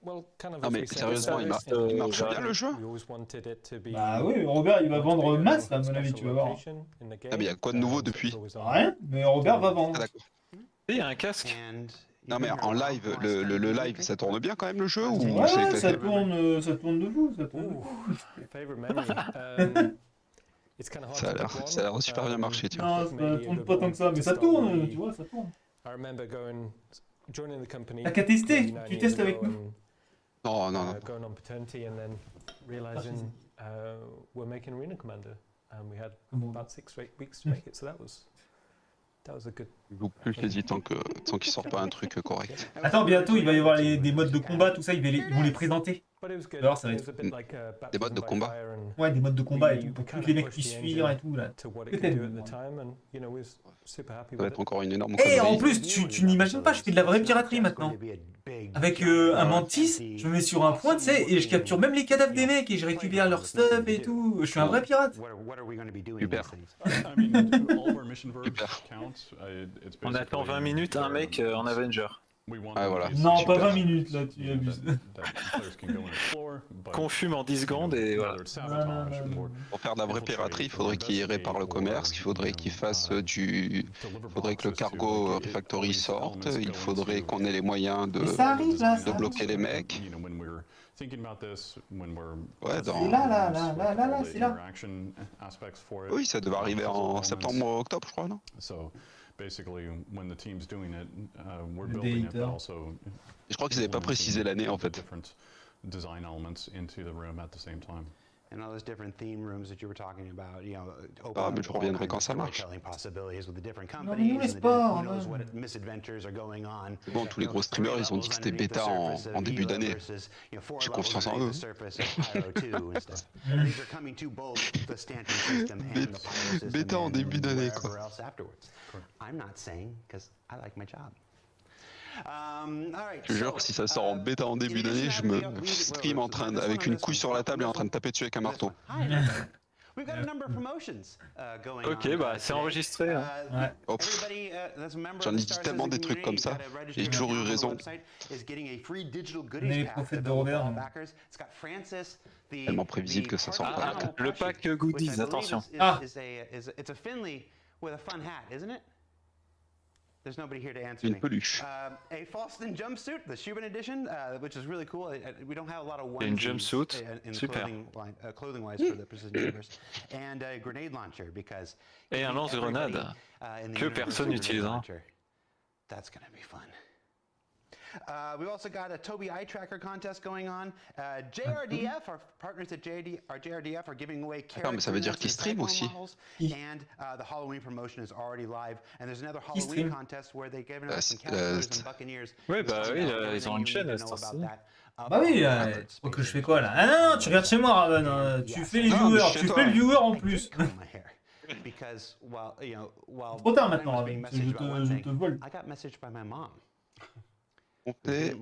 Non mais sérieusement, il marche bien le jeu? Bah oui, Robert il va vendre masse à mon avis, tu vas voir. Ah mais il y a quoi de nouveau depuis? Rien, mais Robert va vendre. Ah d'accord. Il y a un casque. Non mais en live, le live, ça tourne bien quand même le jeu ou Ouais, c'est éclaté? ça tourne de fou, ça tourne de fou. Ça a l'air super bien marché, tiens. Non, ça tourne pas tant que ça, mais ça tourne, tu vois, ça tourne. T'as qu'à tester, tu testes avec nous. Non. and we had about 6 to 8 weeks to make it. So that was a good. Ils vont plus quasi tant qu'ils sortent pas un truc correct. Attends, bientôt il va y avoir des modes de combat, tout ça, ils vont les présenter. Alors ça va être... Des modes de combat. Ouais, des modes de combat et tout, pour que tous les mecs puissent fuir et tout là. Ça va être encore une énorme. Et en plus, tu n'imagines pas, je fais de la vraie piraterie maintenant. Avec un mantis, je me mets sur un point, tu sais, et je capture même les cadavres des mecs et je récupère leur stuff et tout. Je suis un vrai pirate. Super. On attend 20 minutes un mec en Avenger. Ah voilà. Non, pas 20 minutes là, tu abuses. Qu'on fume en 10 secondes et voilà. Pour faire de la vraie piraterie, il faudrait qu'il répare le commerce, il faudrait qu'il fasse il faudrait que le cargo refactory sorte, il faudrait qu'on ait les moyens de bloquer les mecs. Ouais, C'est là, c'est là. Oui, ça devait arriver en septembre-octobre, je crois, non? Basically, when the team's doing it, we're building it, but also. Je crois qu'ils n'avaient pas précisé l'année en fait. Different design elements into the room at the same time. And all those different theme rooms that you were talking about, you know, Ah, mais je reviendrai quand ça marche. Bon, tous les gros streamers, ils ont dit que c'était bêta en début d'année. J'ai confiance en eux. Bêta en début d'année, quoi. I'm not saying because I like my job. Je te jure, si ça sort en bêta en début d'année, je me stream avec une couille sur la table et en train de taper dessus avec un marteau. Ok, bah c'est enregistré. Hein. Ouais. Oh, j'en ai dit tellement des trucs comme ça, j'ai toujours eu raison. On est les prophètes de Robert. Tellement prévisible que ça sort pas. Le pack goodies, attention. Ah. It's a Finley with a fun hat, isn't it? There's nobody here to answer Une me. peluche. A Falston jumpsuit, the Shubin edition, which is really cool. We don't have a lot of Une jumpsuit, in super. clothing-wise for the Precision Universe. And a grenade launcher because. Et un lance-grenade que personne n'utilise. That's gonna be fun. We've also got a Tobii Eye Tracker contest going on. JRDF, our partners at JRDF are giving away Attends, mais ça veut dire qu'ils stream aussi. And the Halloween promotion is already live. And there's another Halloween contest where they've given us some Cavaliers and Buccaneers. Oui, bah oui, ils ont une chaîne, c'est ça. Bah oui, faut que je fais quoi là? Ah non, tu regardes chez moi, Raven. Tu fais les viewers, tu fais le viewer en plus. Trop tard maintenant, Raven. Je te vole. I got messaged by my mom. Comptez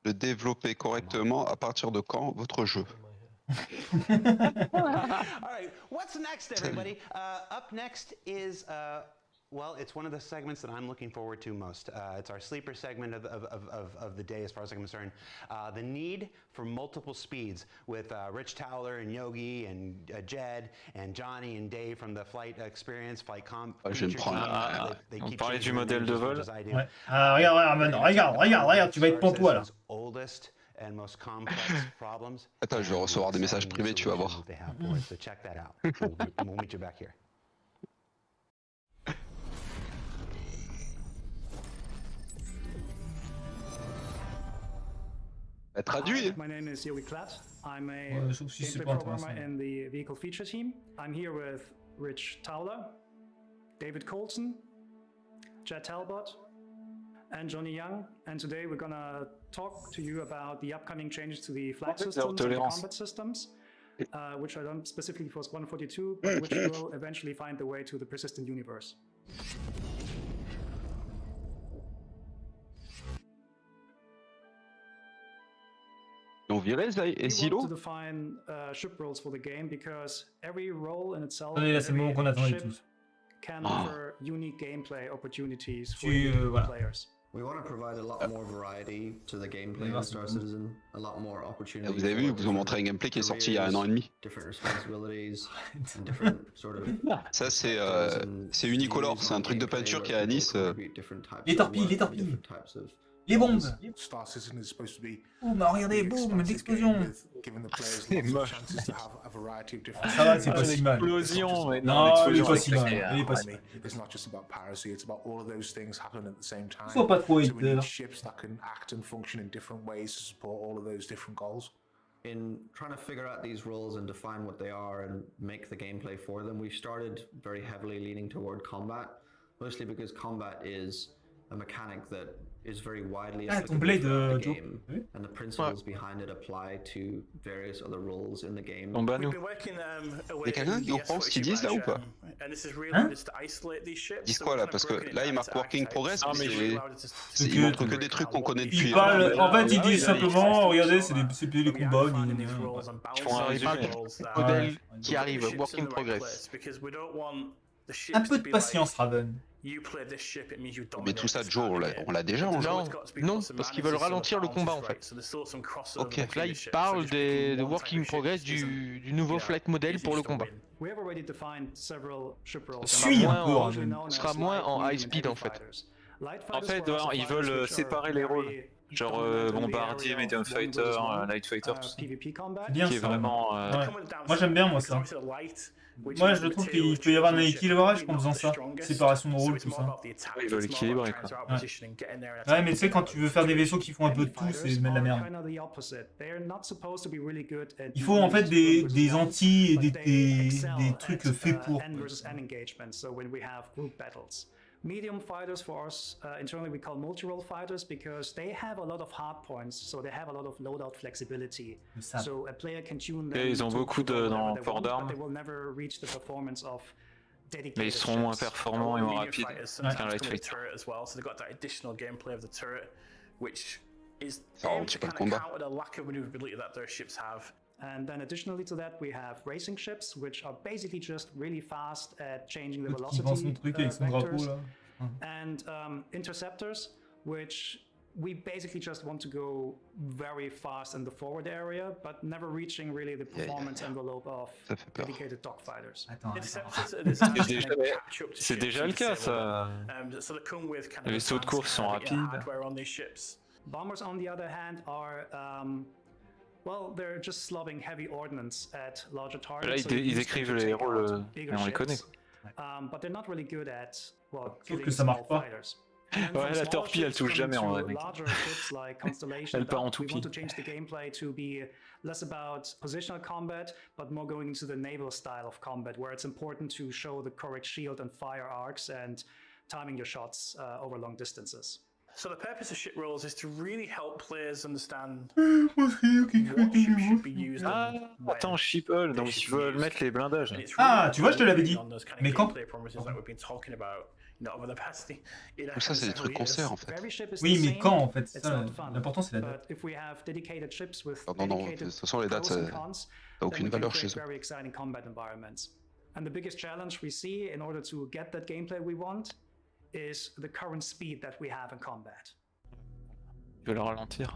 le développer correctement à partir de quand votre jeu. All right, what's next, everybody? Up next is, well, it's one of the segments that I'm looking forward to most. It's our sleeper segment of the day, as far as I'm concerned. The need for multiple speeds with Rich Towler and Yogi and Jed and Johnny and Dave from the Flight Experience, Flight Com. Je vais me prendre. On parlait du modèle de vol. Ouais. Regarde, tu vas être pantois là. Attends, je vais recevoir des messages privés, tu vas voir. Traduit. My name is Yogi Klatt. I'm a gameplay programmer in the vehicle feature team. I'm here with Rich Towler, David Colson, Jed Talbot, and Johnny Young. And today we're gonna talk to you about the upcoming changes to the flight systems and the combat systems, which are done specifically for Squadron 42, but which will eventually find their way to the persistent universe. On virait Zilo. We want to define ship roles for the game because every role in itself, Là, c'est le moment qu'on attendait tous. can offer unique gameplay opportunities for players. We want to provide a lot more variety to the gameplay in Star Citizen, a lot more opportunities. Vous avez vu, vous ont montré un gameplay qui est sorti il y a 1 an et demi. Different responsibilities and different sort of. Ça c'est unicolore, c'est un truc de peinture qui est à Nice. Les torpilles. Les bombes. Star Citizen is supposed to be. Oh, bah regardez, boum, l'explosion. C'est moche. Ça va, c'est pas si mal. Explosion, mais non, il est pas si mal. It's not just about piracy, it's about all of those things happening at the same time. Faut pas trop so we need ships that can act and function in different ways to support all of those different goals. in trying to figure out these roles and define what they are and make the gameplay for them, we started very heavily leaning toward combat, mostly because combat is a mechanic that is very widely applicable throughout the game, and the principles behind it apply to various other roles in the game. Bon bah nous. Y'a quelqu'un qui comprend ce qu'ils disent là ou pas? Ils disent quoi là? Parce que là ils marquent Working Progress, mais ils montrent que des trucs qu'on connaît depuis. En fait ils disent simplement, regardez, c'est les combats. Ils font un résumé. Modèle qui arrive, Working Progress. Un peu de patience, Raven. Mais tout ça, Joe, on l'a déjà en jeu. Non, parce qu'ils veulent ralentir le combat en fait. Ok. Là, ils parlent de Working Progress du nouveau flight model pour le combat. Ce sera moins en high speed en fait. En fait, ils veulent séparer les rôles. Genre bombardier, medium fighter, light fighter, tout ça. Bien qui est ça. vraiment. Moi j'aime bien moi ça. Moi je trouve qu'il peut y avoir un équilibrage en faisant ça. Séparation de rôle, tout ça. Ils veulent équilibrer quoi. Ouais, mais tu sais, quand tu veux faire des vaisseaux qui font un peu de tout, c'est de la merde. Il faut en fait des anti et des trucs faits pour. Medium fighters for us, internally we call multi-role fighters because they have a lot of hard points, so they have a lot of loadout flexibility. So a player can tune them. Ils ont beaucoup dans port d'armes. Mais ils seront moins performants et moins rapides qu'un light fighter. Ça rend un petit peu le combat. And then additionally to that, we have racing ships, which are basically just really fast at changing the velocity vectors. And interceptors, which we basically just want to go very fast in the forward area, but never reaching really the performance envelope of dedicated dogfighters. C'est déjà le cas ça. Les vaisseaux de course sont rapides. Bombers, on the other hand, are well, they're just slobbing heavy ordnance at larger targets. Là, ils décrivent les rôles et on les connaît. But they're not really good at, well, killing small fighters. Ouais, la torpille, elle touche jamais en vrai. Elle part en We toupie. want to change the gameplay to be less about positional combat, but more going into the naval style of combat, where it's important to show the correct shield and fire arcs and timing your shots over long distances. So the purpose of ship roles is to really help players understand what ship should be used and when. Attends, Sheeple, donc ils veulent mettre les blindages. Ah, tu vois, je te l'avais dit. Mais quand? Tout ça, c'est des trucs qu'on sait en fait. Oui, mais quand en fait? L'important c'est la date. Non, de toute façon, les dates, ça n'a aucune valeur chez eux. And the biggest challenge we see in order to get that gameplay we want is the current speed that we have in combat. Ils veulent ralentir.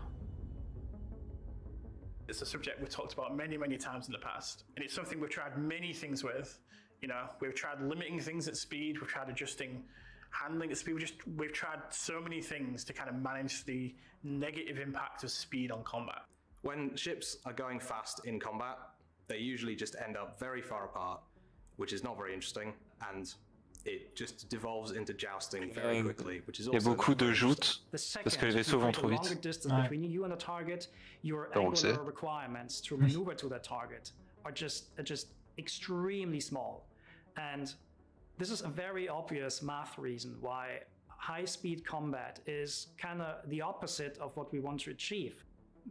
It's a subject we've talked about many times in the past, and it's something we've tried many things with. You know, we've tried limiting things at speed, we've tried adjusting handling at speed, we've tried so many things to kind of manage the negative impact of speed on combat. When ships are going fast in combat, they usually just end up very far apart, which is not very interesting, and it just devolves into jousting very quickly, which is also. Il y a beaucoup de joutes parce que les vaisseaux vont trop vite. Between you and a target, your angular requirements to maneuver to that target are just extremely small, and this is a very obvious math reason why high-speed combat is kind of the opposite of what we want to achieve,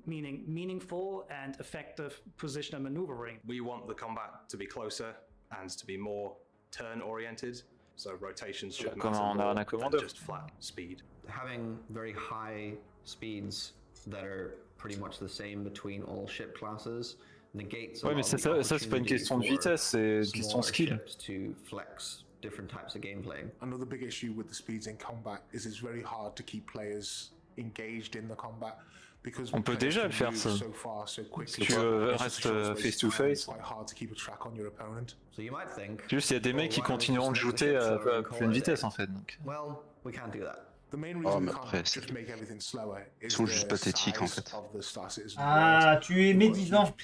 meaning meaningful and effective positional maneuvering. We want the combat to be closer and to be more turn-oriented. So rotations should matter more than just flat speed. Having very high speeds that are pretty much the same between all ship classes negates a lot of the ça c'est pas une question de vitesse, c'est une question de skill. To flex different types of gameplay. Another big issue with the speeds in combat is it's very hard to keep players engaged in the combat. On peut déjà le faire ça. Si tu restes face to face. Juste il y a des mecs qui continueront de shooter à pleine vitesse en fait. Donc. Oh mais après, ils sont juste pathétiques en fait. Ah, tu es médisant.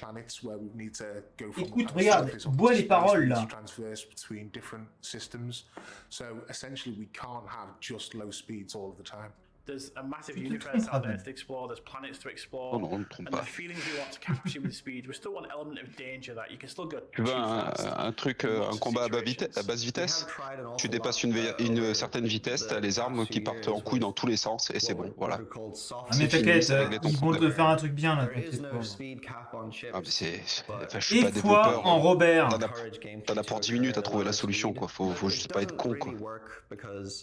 Écoute, regarde, bois les paroles là. There's a massive universe out there to explore. There's planets to explore. Non, ne trompe and pas. the feelings we want to capture with speed. We still want an element of danger that you can still go. Tu veux un combat à basse vitesse, tu dépasses une certaine vitesse, t'as les armes qui partent en couille dans tous les sens et c'est bon, voilà. Ah mais t'inquiète, ils vont te faire un truc bien là. Ah, mais je suis Et pas développeur. toi en Robert. T'en as pour 10 minutes à trouver la solution, quoi. Faut juste pas être con, quoi.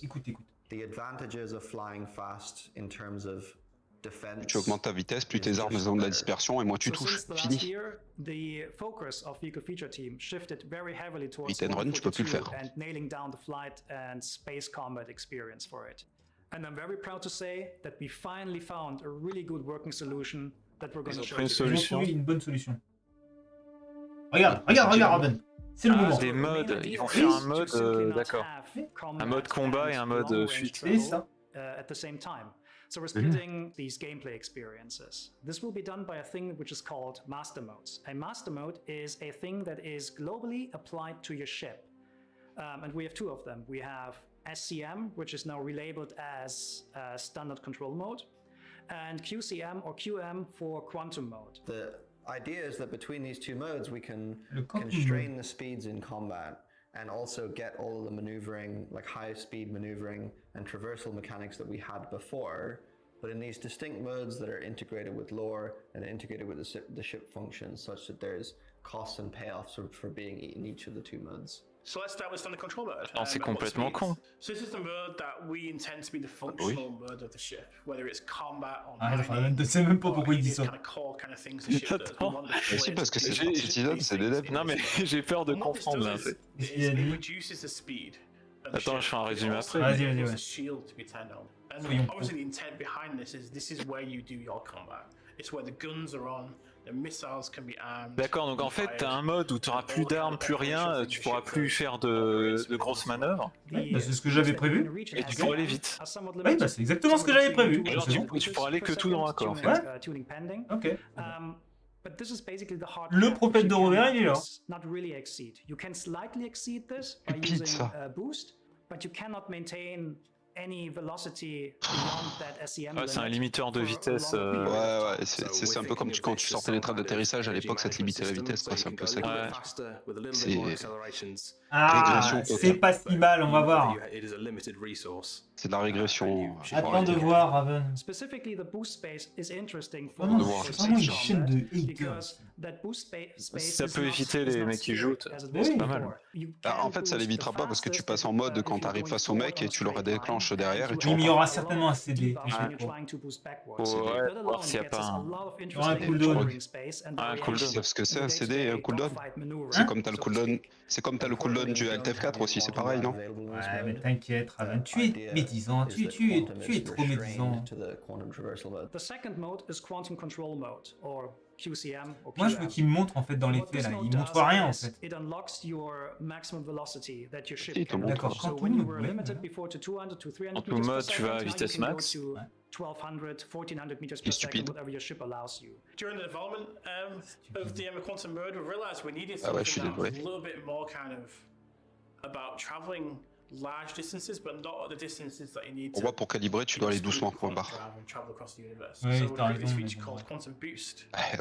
Écoute. The advantages of flying fast in terms of defense. Tu augmentes ta vitesse, plus tes armes ont de la dispersion et moins tu touches. Fini. The focus of Vehicle Feature Team shifted very heavily towards Hit and run, tu peux plus le faire. and nailing down the flight and space combat experience for it. And I'm very proud to say that we finally found a really good working solution that we're going to show you. Ils ont trouvé une bonne solution. Regarde, Raven. C'est le moment. Des modes, ils vont faire un mode, d'accord. Un mode combat et un mode fuite. C'est ça. At the same time. So we're splitting these gameplay experiences. This will be done by a thing which is called master modes. A master mode is a thing that is globally applied to your ship. And we have two of them. We have SCM, which is now relabeled as standard control mode, and QCM or QM for quantum mode. The idea is that between these two modes we can constrain the speeds in combat and also get all of the maneuvering, like high speed maneuvering and traversal mechanics that we had before, but in these distinct modes that are integrated with lore and integrated with the ship functions such that there's costs and payoffs for being in each of the two modes. So let's start with standard control mode. Non, c'est complètement con. So this is the mode that we intend to be the functional mode of the ship, whether it's combat or mining. Je sais même pas pourquoi il dit ça. Kind of core kind of things the ship does. We want the Si, parce que c'est Citizen, c'est des devs. Non mais j'ai peur de comprendre là. It reduces the speed. Attends, je fais un résumé après. Vas-y. Shield to be turned on. And obviously the intent behind this is where you do your combat. It's where the guns are on. The missiles can be armed. D'accord, donc en fait, t'as un mode où t'auras plus d'armes, plus rien, tu pourras plus faire de grosses manœuvres. Oui, bah c'est ce que j'avais prévu. Et tu pourras aller vite. Oui, bah c'est exactement ce que j'avais prévu. Genre, tu pourras aller que tout droit, quoi, en fait. Ouais. Ok. But this is basically the hard Le prophète de Robert, il est là. Not really exceed. You can slightly exceed this by using a boost, but you cannot maintain any velocity beyond that SCM. C'est un limiteur de vitesse. Ouais, c'est un peu comme quand tu sortais les trappes d'atterrissage à l'époque, ça te limitait la vitesse, quoi. C'est un peu ça. C'est régression. C'est pas si mal, on va voir. C'est de la régression. Attends de voir, Raven. Specifically, the boost space is interesting for une chaîne de because that boost space. Ça peut éviter les mecs qui jouent. C'est pas mal. En fait, ça l'évitera pas parce que tu passes en mode quand t'arrives face au mec et tu le déclenches derrière et tu. Oui, mais il y aura certainement un CD. Ouais, voir s'il n'y a pas un cooldown. Un cooldown. Ils savent ce que c'est un CD et un cooldown. C'est comme t'as le cooldown. C'est comme t'as le cooldown du Alt F4 aussi, c'est pareil, non? Ouais, mais t'inquiète, Raven, tu es médisant, tu es trop médisant. The second mode is quantum control mode, or QCM, or moi, je veux qu'il me montre en fait dans les faits là. Il montre rien en fait. It unlocks your maximum velocity that your ship can do. D'accord. So when you were limited before to 200 to 300 en tout mode, tu vas à vitesse max. 1200, 1400 meters per second, whatever your ship allows you. During the development of the quantum mode, we realized we needed something that was a little bit more kind of about traveling large distances, but not at the distances that you need. On voit pour calibrer, tu dois aller doucement point barre. Oui, t'as raison.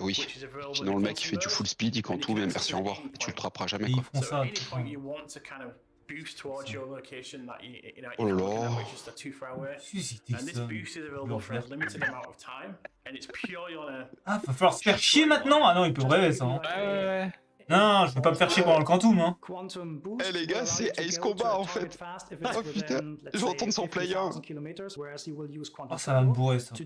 Oui. Sinon le mec il fait du full speed, il compte tout, mais merci au revoir. Tu le trapperas jamais, quoi. Ils font ça. Boost towards your location that you know oh là. which is too far away. And this boost is available for a limited amount of time, and it's purely on a. Ah, va falloir se faire chier maintenant. Ah non, il peut rêver ça. Ouais. Non, je vais pas me faire chier pendant le quantum, hein. Eh les gars, c'est Ace Combat en fait. Oh putain, je retourne sans Play 1. Oh, ça va me bourrer ça.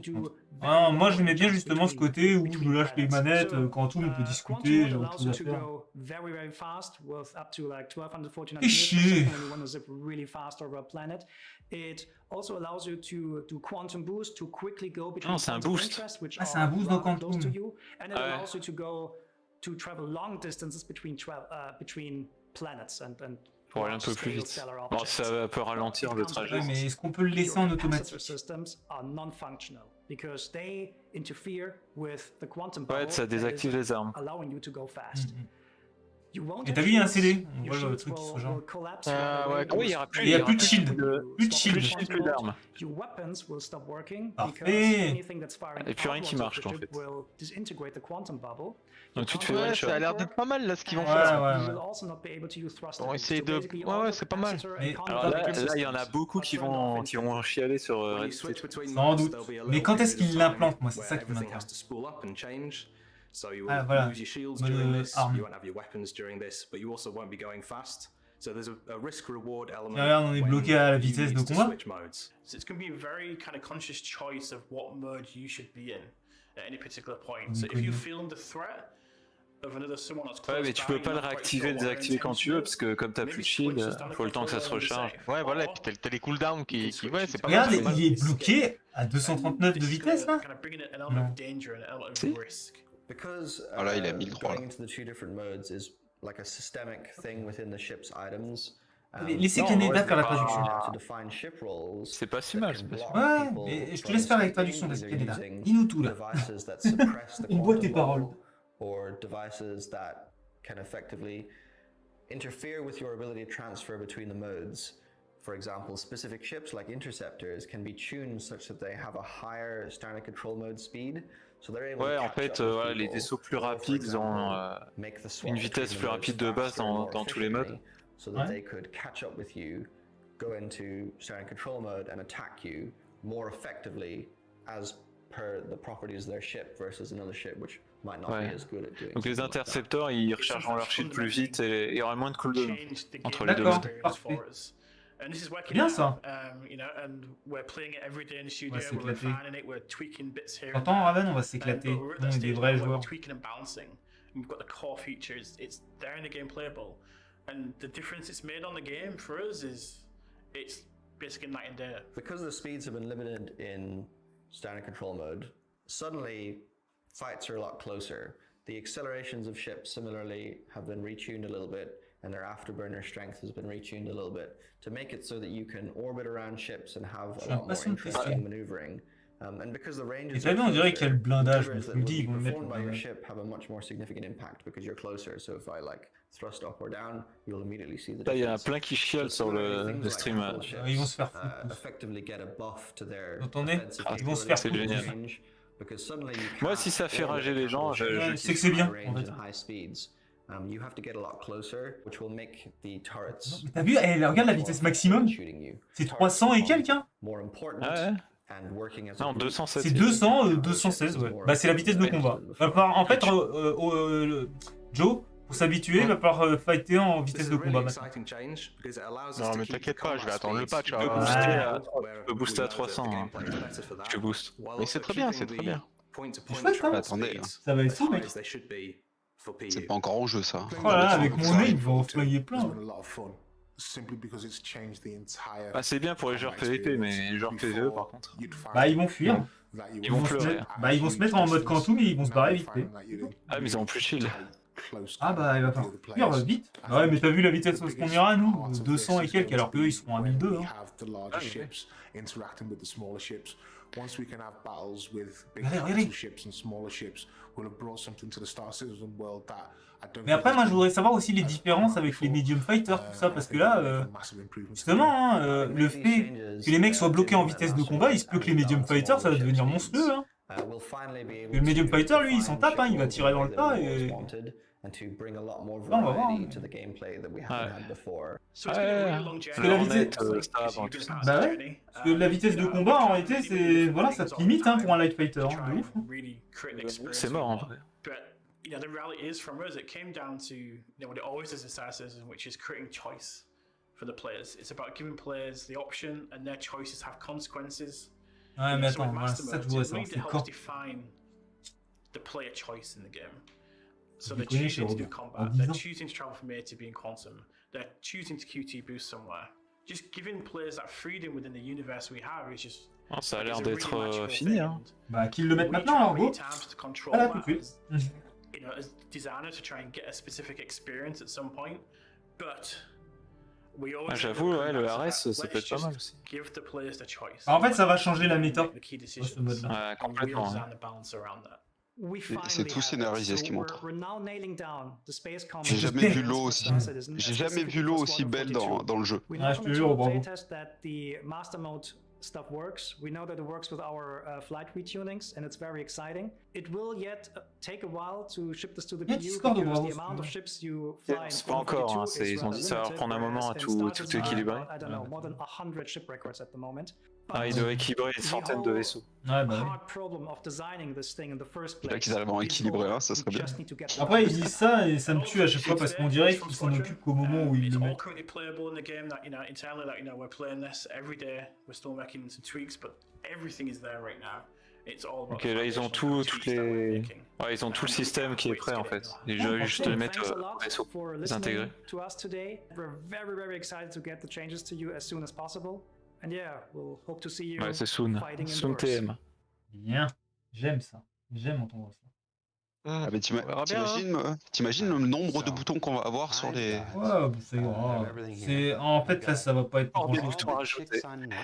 Ah, moi j'aimais bien justement ce côté où je lâche les manettes, quantum on peut discuter, j'ai autre chose à faire. Et chier. Non, c'est un boost. Ah, c'est un boost dans quantum. To travel long distances between planets and pour aller un peu plus vite. Bon, ça peut ralentir le trajet. Ouais, mais est-ce qu'on peut le laisser en automatique? Ouais, ça désactive les armes. Et t'as vu, il y a un CD. On voit le truc qui se rejoint. Oui, il y aura plus. Il n'y a plus de shield. Plus de shield. Plus d'armes. Parfait. Et puis rien qui marche en fait. Donc tu te fais ouais, one shot. ça a l'air d'être pas mal là ce qu'ils vont Ouais, faire. ouais. On va essayer de. Ouais, c'est pas mal. Mais, Alors là, il y en a beaucoup qui vont chialer sur Red State. Sans doute. Mais quand est-ce qu'ils l'implantent, moi, c'est ça qui m'intéresse. So you will Ah, voilà. lose your shields Mode during this, arme. you won't have your weapons during this, but you also won't be going fast. So there's a risk-reward element. Et regarde, on est bloqué à la vitesse de combat. So it's going to be a very kind of conscious choice of what mode you should be in at any particular point. So if you feel under threat of another someone that's close Ouais, mais tu peux pas le réactiver, désactiver quand tu veux, parce que comme t'as plus de shield, faut le temps que ça se recharge. Ouais, voilà, et puis t'as les cooldowns qui. Ouais, c'est pas mal. Regarde, il est bloqué à 239 de vitesse là. Non. Because Voilà, il a 1003 going into the two different modes is like a systemic thing within the ship's items. Laissez Canada faire la traduction. C'est pas si mal. Ouais, mais je te laisse faire la traduction, laissez Canada. Dis-nous tout là. On boit tes paroles. Or devices that can effectively interfere with your ability to transfer between the modes. For example, specific ships like interceptors can be tuned such that they have a higher standard control mode speed. So they're able Ouais, to en catch fait, up with voilà, les people, vaisseaux plus or, for rapides example, ont make the swap une vitesse between plus the rapide modes de base faster and more dans tous les modes. efficiently, so that they could catch up with you, go into standard control mode and attack you more effectively as per the properties of their ship versus another ship which might not Ouais. be as good at doing Donc les something like that. intercepteurs, ils rechargeront leur shield plus vite et il y aura moins de cooldown entre les deux D'accord, modes. parfait. And this is working Bien out, ça. You know, and we're playing it every day in the studio. Ouais, c'est We're éclaté. refining it. We're tweaking bits here. T'entends, Raven, on va s'éclater. But we're at On that est des stage vrais now where joueurs. we're tweaking and balancing. And we've got the core features. It's there in the game playable, and the difference it's made on the game for us is it's basically night and day. Because the speeds have been limited in standard control mode, suddenly fights are a lot closer. The accelerations of ships similarly have been retuned a little bit, and their afterburner strength has been retuned a little bit to make it so that you can orbit around ships and have a lot more interesting maneuvering. And because the ranges Et t'as vu, on dirait qu'il y a le blindage, mais maneuvers je that vous le would dis, be ils vont le mettre. performed by your ship have a much more significant impact because you're closer. So if I like thrust up or down, you'll immediately see the Là, il y en a difference. plein qui chialent sur le stream. Ils vont se faire foutre. Effectively get a buff to their Vous entendez? offensive Ils vont se faire C'est foutre. génial. because suddenly you Moi, can't si ça fait orbit rager les gens, je C'est que c'est bien, high en range fait. and high speeds. You have to get a lot closer, which will make the turrets T'as vu, regarde la vitesse maximum. C'est 300 et quelques, hein. more important. Ah ouais. And working as Non, a group. 207. C'est 200, 216, ouais. Bah, c'est la vitesse de combat. En fait, Joe, pour s'habituer, il va falloir fighter en vitesse de combat maintenant. Non, mais t'inquiète pas, je vais attendre le patch. Tu peux booster à 300. Hein. Je te booste. Mais c'est très bien, c'est très bien. C'est chouette, hein. Attendez, hein. Ça va être fou, mec. C'est pas encore au jeu ça. Oh là là, avec mon nez, il va en flinguer plein. Ah, c'est bien pour les joueurs PVP, mais les joueurs PVE par contre. Bah, ils vont fuir. Ils vont pleurer. Bah, ils vont se mettre en mode quantum et ils vont se barrer vite fait. Ah, mais ils ont plus de shield. Ah bah, il va falloir fuir vite. Ouais, mais t'as vu la vitesse qu'on ira, nous 200 et quelques, alors qu'eux, ils seront à 1002. Hein. Once we can have battles with big Regardez. capital ships and smaller ships, we'll have brought something to the Star Citizen world that I don't. Mais après, moi, je voudrais savoir aussi les différences avec les medium fighters, tout ça, parce que là, justement, hein, le fait que les mecs soient bloqués en vitesse de combat, il se peut que les medium fighters, ça va devenir monstrueux. Hein. Le medium fighter, lui, il s'en tape, hein, il va tirer dans le tas et... And to bring a lot more on va voir. variety to the gameplay that we haven't had before. So it's been a really long Parce journey. que la vitesse... Bah ouais, parce que la vitesse de combat, en réalité, c'est... Voilà, ça te limite hein, pour un light fighter, hein, de ouf. Hein. C'est mort en vrai. But you know, the reality is, from us, it came down to what it always is in Star Citizen, which is creating choice for the players. It's about giving players the option, and their choices have consequences. Ouais, mais attends, voilà, c'est ça que je voudrais savoir, c'est quand... define the player choice in the game. So Je they're connais choosing to chez do Robert. combat. En 10 They're ans. choosing to travel from A to B in quantum. They're choosing to QT boost somewhere. Just giving players that freedom within the universe we have is just. Oh, ça a l'air is a d'être really magical fini. thing. Hein. Bah, qu'ils le mettent We maintenant, try alors, many go. times to control Voilà, tout that de suite. as, you know, as designers to try and get a specific experience at some point, but we always. Ah, j'avoue, ouais, le RS, ça Let's peut être pas just mal aussi. Give the players the choice. En fait, ça va changer la méta, The key ce decisions, mode-là. Ouais, and we'll complètement. design Hein. the balance around that. C'est tout scénarisé ce qu'ils montrent. J'ai jamais vu l'eau aussi. J'ai jamais vu l'eau aussi belle dans le jeu. Ah, je te jure, bravo. Stuff works. We know that it works with our flight retunings, and it's very exciting. It will yet take a while to ship this to the PU because the amount of ships you fly C'est pas encore, hein, ils ont dit ça va prendre un moment à tout équilibrer. I don't know, more than 100 ship records at the moment. Ah, ils doivent équilibrer des centaines de vaisseaux. Ouais, bah oui. Là qu'ils arrivent à en équilibrer un, ça serait bien. Après, ils disent ça et ça me tue à chaque fois parce qu'on dirait qu'ils s'en occupent qu'au moment où ils le mettent. Ok, là ils ont tout le système qui est prêt en fait. Ils doivent juste le mettre au vaisseau, les intégrer. Ouais, c'est Soon. Soon TM. Bien. J'aime ça. J'aime entendre ça. Ah, mais t'imagines le nombre de boutons qu'on va avoir sur les... Ouais, c'est grave. En fait, là, ça va pas être grand chose.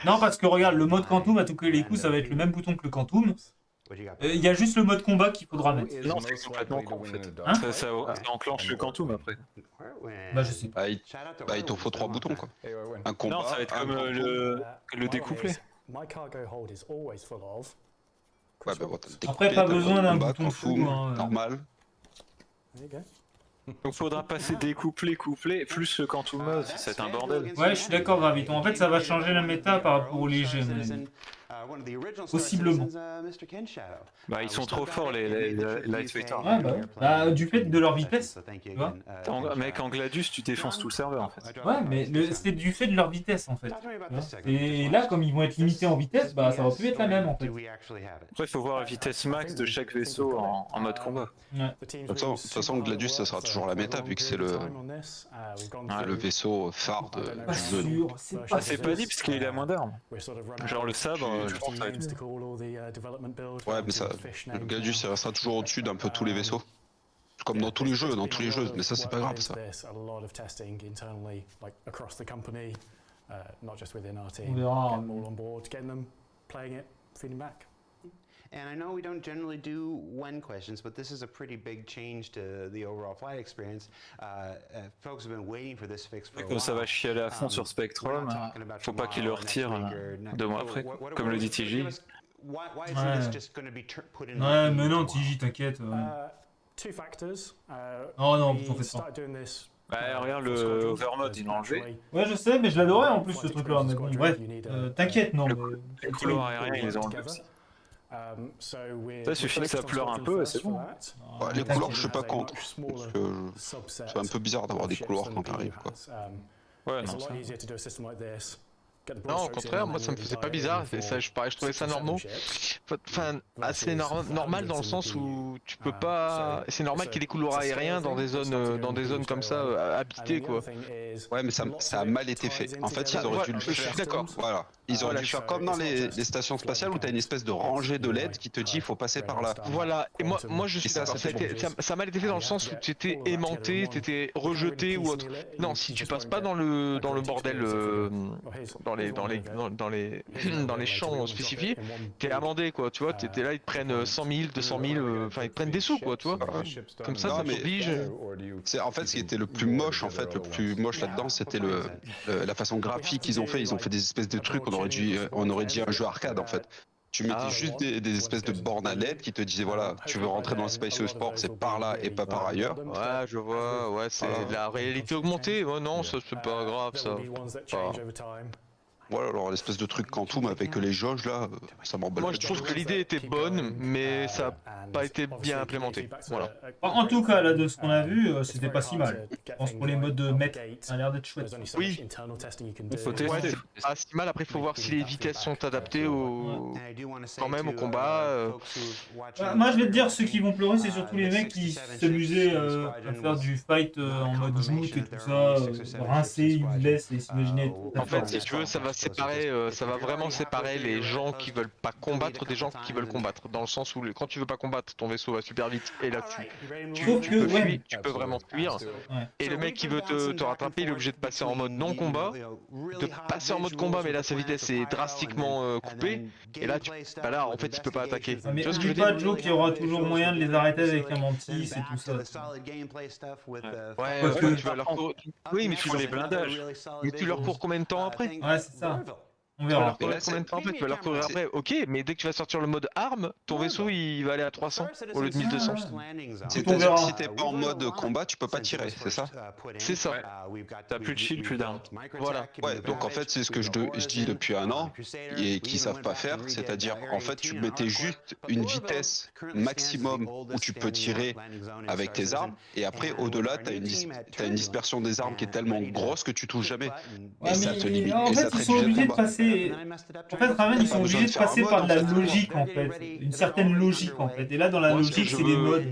Non, parce que regarde, le mode Quantum, à tout cas les coups, ça va être le même bouton que le Quantum. Il y a juste le mode combat qu'il faudra mettre. Non, c'est complètement con en fait. Hein ça enclenche le Quantum après. Bah, je sais pas. Il t'en faut 3 boutons quoi. Un combat. Non, ça va être comme le découplé. Ouais, bah, bon, après, pas besoin d'un combat, bouton fou. Normal. Donc faudra passer découplé, couplé, plus le Quantum Mode, c'est un bordel. Ouais, je suis d'accord, Graviton. En fait, ça va changer la méta par rapport aux légers. Possiblement. Bah, ils sont trop forts, les Lightweighters. Ouais, bah, du fait de leur vitesse. Tu vois mec, en Gladius, tu défonces tout le serveur en fait. Ouais, mais c'est du fait de leur vitesse en fait. Et là, comme ils vont être limités en vitesse, bah, ça va plus être la même en fait. Après, il faut voir la vitesse max de chaque vaisseau en mode combat. Ouais. De toute façon, Gladius, ça sera toujours la méta vu que c'est le vaisseau phare du jeu. C'est pas dit parce qu'il a moins d'armes. Genre le sabre, je pense que ça va être... Ouais, mais ça, le Gladius, ça restera toujours au-dessus d'un peu tous les vaisseaux. Comme dans tous les jeux, mais ça c'est pas grave ça. On verra. And I know we don't generally do when questions, but this is a pretty big change to the overall flight experience. Folks have been waiting for this fix for a while. Comme ça va chialer à fond sur Spectrum, faut pas qu'il le retire 2 mois après, comme le dit TJ. Ouais, mais non, TJ, t'inquiète. Oh non, t'en fais pas. Bah, regarde le Overmode, ils l'ont enlevé. Ouais, je sais, mais je l'adorais en plus ce truc-là. Mais bon, bref, t'inquiète, non. Les couloirs aériens, ils les ont enlevés aussi. Ça suffit que ça pleure un peu, c'est bon. Ouais, les couloirs, je suis pas contre. Parce que c'est un peu bizarre d'avoir des couloirs quand t'arrives, quoi. Ouais, non, Non, au contraire, moi ça me faisait pas bizarre, je trouvais ça normal. Enfin, assez normal dans le sens où tu peux pas. C'est normal qu'il y ait des couloirs aériens dans des zones comme ça habitées quoi. Ouais, mais ça a mal été fait. En fait, ils auraient dû le faire. Je suis d'accord. Voilà. Ils auraient dû faire comme dans les stations spatiales où t'as une espèce de rangée de LED qui te dit il faut passer par là. Voilà. Et moi je suis d'accord. Ça a mal été fait dans le sens où tu étais aimanté, tu étais rejeté ou autre. Non, si tu passes pas dans le bordel, dans les champs spécifiés, t'es amendé quoi, tu vois, t'es là, ils te prennent 100 000, 200 000, enfin ils te prennent des sous quoi, tu vois. Comme ça t'oblige. En fait, ce qui était le plus moche là-dedans, c'était la façon graphique qu'ils ont fait. Ils ont fait des espèces de trucs, on aurait dit un jeu arcade en fait. Tu mettais juste des espèces de bornes à LED qui te disaient voilà, tu veux rentrer dans le Space Sport, c'est par là et pas par ailleurs. Ouais, je vois, ouais, c'est la réalité augmentée. Ouais, non, ça c'est pas grave ça. Voilà, alors l'espèce de truc Quantum avec les jauges là, ça m'emballe. Moi je trouve que l'idée était bonne, mais ça n'a pas été bien implémenté. Voilà. En tout cas, là, de ce qu'on a vu, c'était pas si mal. Je pense pour les modes de mec, ça a l'air d'être chouette. Oui, il faut tester. Ouais, c'est pas si mal, après il faut voir si les vitesses sont adaptées quand même au combat. Moi je vais te dire, ceux qui vont pleurer, c'est surtout les mecs qui s'amusaient à faire du fight en mode joute et tout ça, rincer, useless et s'imaginer. En fait, si tu veux, ça va séparer, ça va vraiment séparer les gens qui veulent pas combattre des gens qui veulent combattre. Dans le sens où quand tu veux pas combattre, ton vaisseau va super vite et là tu peux vraiment fuir. Et le mec qui veut te rattraper, il est obligé de passer en mode non combat, de passer en mode combat, mais là sa vitesse est drastiquement coupée. Et là, là en fait, il peut pas attaquer. Mais n'oublie pas, Joe, qu'il y aura toujours moyen de les arrêter avec un mantis et tout ça. Ouais, tu vas leur cours... Oui, mais tu veux les blindages. Mais tu leur cours combien de temps après? Ouais, c'est ça. On verra. Combien de temps après? Tu vas leur courir après. Ok, mais dès que tu vas sortir le mode arme, ton vaisseau il va aller à 300 au lieu de 1200. C'est-à-dire que si t'es pas en mode combat, tu peux pas tirer, c'est ça? C'est ça. T'as plus de shield, plus d'armes. Voilà. Ouais, donc en fait c'est ce que je dis depuis un an et qui savent pas faire, c'est-à-dire en fait tu mettais juste une vitesse maximum où tu peux tirer avec tes armes et après au-delà t'as une dispersion des armes qui est tellement grosse que tu touches jamais. Et ça te limite. En fait, ils sont obligés de passer. En fait, Raven, ils sont obligés de passer par de la logique en fait, une certaine logique en fait. Et là, dans la logique, c'est des modes.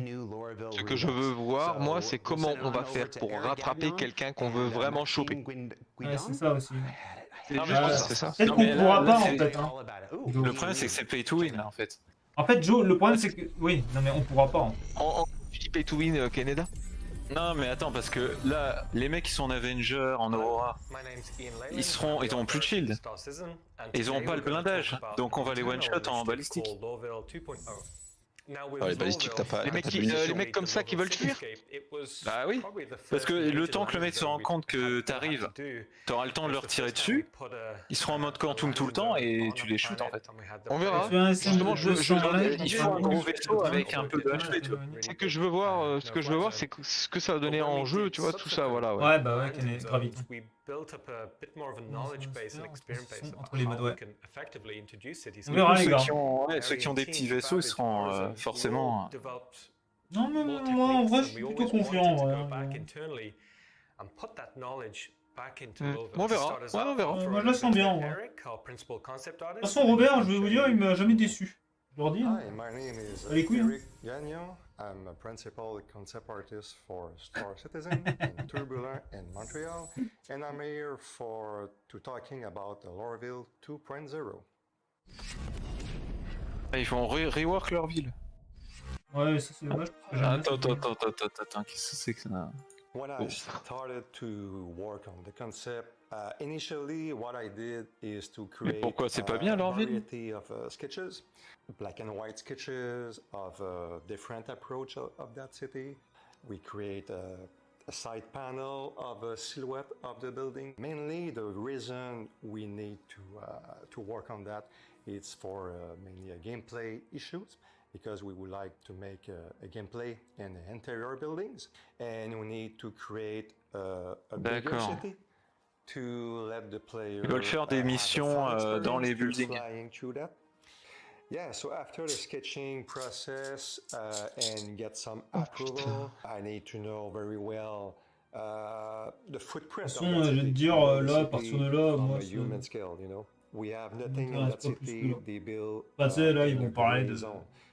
Ce que je veux voir, moi, c'est comment on va faire pour rattraper quelqu'un qu'on veut vraiment choper. Ouais, c'est ça aussi. C'est juste ça. Peut-être qu'on pourra pas en fait. Hein. Le problème, c'est que c'est pay to win là en fait. En fait, Joe, le problème c'est que. Oui, non mais on pourra pas. Tu dis pay to win, Canada? Non mais attends, parce que là, les mecs qui sont en Avenger, en Aurora, ils auront plus de shield. Et ils auront pas le blindage, donc on va les one-shot en balistique. Les balistiques, t'as pas. Les mecs comme ça qui veulent fuir? Bah oui, parce que le temps que le mec se rend compte que t'arrives, t'auras le temps de leur tirer dessus, ils seront en mode quantum tout le temps et tu les shootes en fait. On verra. Justement, il faut un gros vaisseau avec un peu de HP, tu vois. Ce que je veux voir, c'est ce que ça va donner en jeu, tu vois, tout ça, voilà. Ouais, bah ouais, gravite. Entre les modes, ouais. Ceux qui ont des petits vaisseaux, ils seront forcément. Non, mais moi, en vrai, je suis plutôt confiant. On verra. Ouais, on verra. Moi, je la sens bien. De toute façon, Robert, je vais vous dire, il m'a jamais déçu. Je leur dis. Hein. Allez, couilles. Hein. I'm a principal concept artist for Star Citizen in Turbulent in Montreal, and I'm here to talking about the Lorville 2.0. Ils vont rework leur ville. Ouais, ça c'est dommage. Attends, qu'est-ce que c'est que ça? When I started to work on the concept, initially what I did is to create a variety of sketches, black and white sketches of different approach of that city. We create a side panel of a silhouette of the building. Mainly the reason we need to work on that is for mainly gameplay issues. Because we would like to make a gameplay in the interior buildings, and we need to create a bigger city to let the player. Ils veulent faire des missions dans les buildings. Yeah, so after the sketching process and get some approval, I need to know very well the footprint. De toute façon, je vais te dire là, à partir de là, moi, human scale, you know, we have nothing in that city. They build. Bah, tu sais, là, ils vont parler de.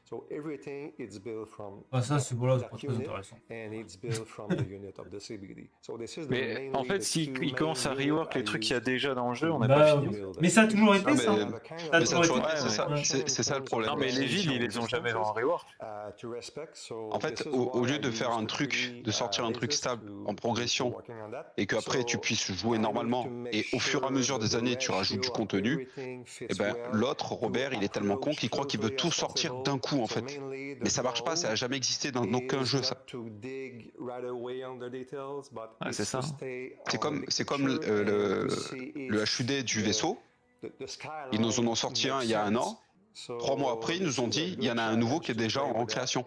So everything is built from ça c'est voilà, c'est pas très intéressant. And it's built from the unit of the CBD. So this is mais en fait, s'ils commencent à rework les trucs qu'il y a déjà dans le jeu, on n'a pas fini. Mais ça a toujours été ça. C'est ça le problème. Non, mais les villes, ils les ont jamais en rework. En fait, au lieu de faire un truc, de sortir un truc stable en progression et qu'après tu puisses jouer normalement et au fur et à mesure des années tu rajoutes du contenu, et ben l'autre, Robert, il est tellement con qu'il croit qu'il veut tout sortir d'un coup. En fait, mais ça marche pas, ça a jamais existé dans aucun jeu ça. Ouais, c'est ça. C'est comme le HUD du vaisseau. Ils nous en ont sorti un il y a un an. 3 mois après, ils nous ont dit il y en a un nouveau qui est déjà en création.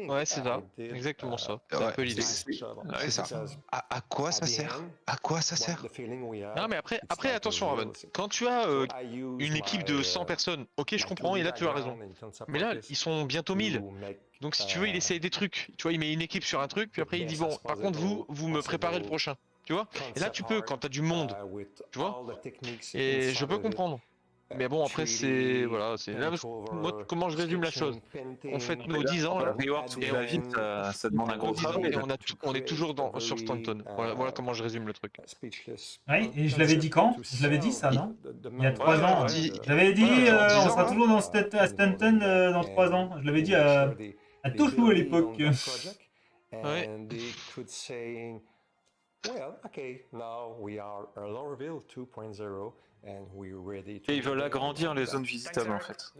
Ouais, c'est ça, exactement ça. C'est un peu l'idée. C'est ça. À quoi ça sert? À quoi ça sert? Non, mais après attention, Raven. Quand tu as une équipe de 100 personnes, ok, je comprends, et là tu as raison. Mais là, ils sont bientôt 1000. Donc si tu veux, il essaye des trucs. Tu vois, il met une équipe sur un truc, puis après il dit bon, par contre vous me préparez le prochain. Tu vois? Et là tu peux, quand tu as du monde. Tu vois? Et je peux comprendre. Mais bon, après, c'est. Voilà, c'est. Là, moi, comment je résume la chose? On fête nos 10 ans, là. Reward toute la vie, ça demande un gros travail. Et on est toujours sur Stanton. Voilà comment je résume le truc. Ouais, et je l'avais dit quand? Je l'avais dit ça, non? Il y a 3 ans. Je l'avais dit, on sera toujours à Stanton dans 3 ans. Je l'avais dit à Touchou à l'époque. Ouais. Well, okay, now we are a Laurelville 2.0 and we're ready to. Et ils veulent agrandir les zones visitables en fait.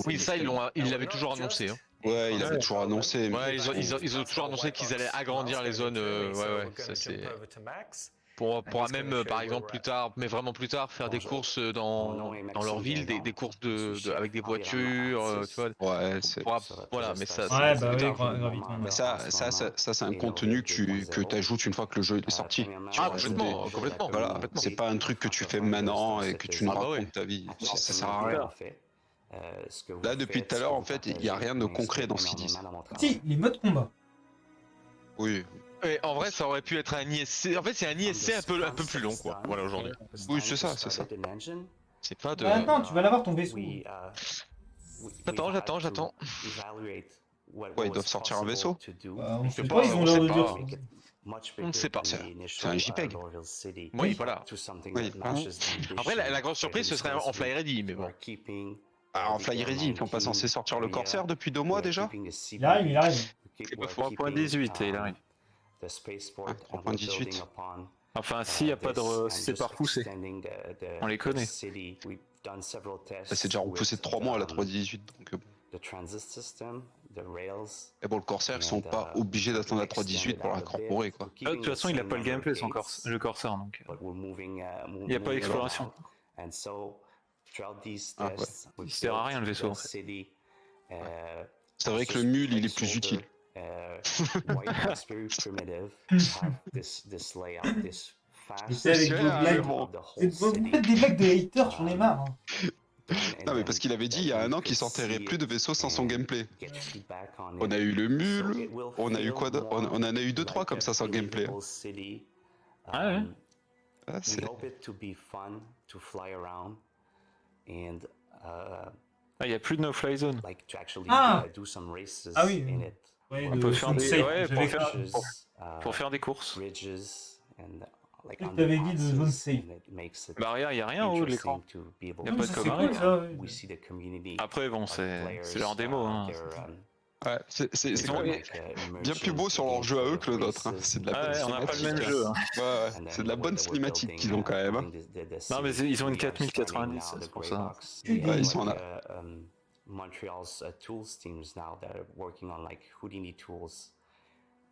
Oui, ça ils l'avaient toujours annoncé. Hein. Ouais, il avait toujours annoncé. Ouais, ils ont toujours annoncé qu'ils allaient agrandir les zones. Ouais, ça c'est. Pourra même, par exemple, plus tard, mais vraiment plus tard, faire des courses dans leur ville, des courses avec des voitures, tu vois. Ouais, c'est. Voilà, mais ça. Ouais, bah oui, gravitement. Mais ça c'est un contenu que tu ajoutes une fois que le jeu est sorti. Ah, complètement. Voilà, c'est pas un truc que tu fais maintenant et que tu nous racontes ta vie. Ça sert à rien. Là, depuis tout à l'heure, en fait, il n'y a rien de concret dans ce qu'ils disent. Si, les modes combat. Oui. Et en vrai, ça aurait pu être un ISC. En fait, c'est un ISC un peu plus long, quoi. Voilà, aujourd'hui. Oui, c'est ça. C'est pas de. Bah, attends, tu vas l'avoir ton vaisseau. J'attends. Ouais, ils doivent sortir un vaisseau. Bah, on sait pas, ils ont l'air de dire. On ne sait pas. C'est un JPEG. Oui, voilà. Oui. Après, la grosse surprise, ce serait en Fly Ready, mais bon. Alors, en Fly Ready, ils sont pas censés sortir le Corsair depuis 2 mois déjà? Il arrive. 3.18 il arrive. 3.18. Enfin, si c'est pas repoussé. On les connaît. C'est déjà repoussé de 3 mois à la 3.18, donc et bon, le Corsair, ils sont pas obligés d'attendre la 3.18 pour l'incorporer, quoi. De toute façon, il a pas le gameplay, le Corsair, donc il n'y a pas d'exploration. Il sert à rien le vaisseau, en fait. C'est vrai que le mule, il est plus utile. C'est avec vos blagues. Vous faites des blagues de haters, j'en ai marre. Non, mais parce qu'il avait dit il y a 1 an qu'il s'enterrait plus de vaisseaux sans son gameplay. On a eu le mule, on a eu quoi d'autre? On en a eu 2-3 comme ça sans gameplay. Ah ouais. Il n'y a plus de no-fly zone. Ah oui. On peut faire pour faire des courses. T'avais dit de zone safe. Barrière, il n'y a rien en haut de l'écran. Il n'y a pas de commande. Après, bon, c'est leur démo. Hein. Ouais, c'est bien plus beau sur leur jeu à eux que le nôtre. Hein. C'est de la bonne on n'a pas le même jeu. Hein. Ouais, c'est de la bonne cinématique qu'ils ont quand même. Hein. Non, mais ils ont une 4090, c'est pour ça. Ouais, ils sont en a. Montreal's tools teams now that are working on like Houdini tools,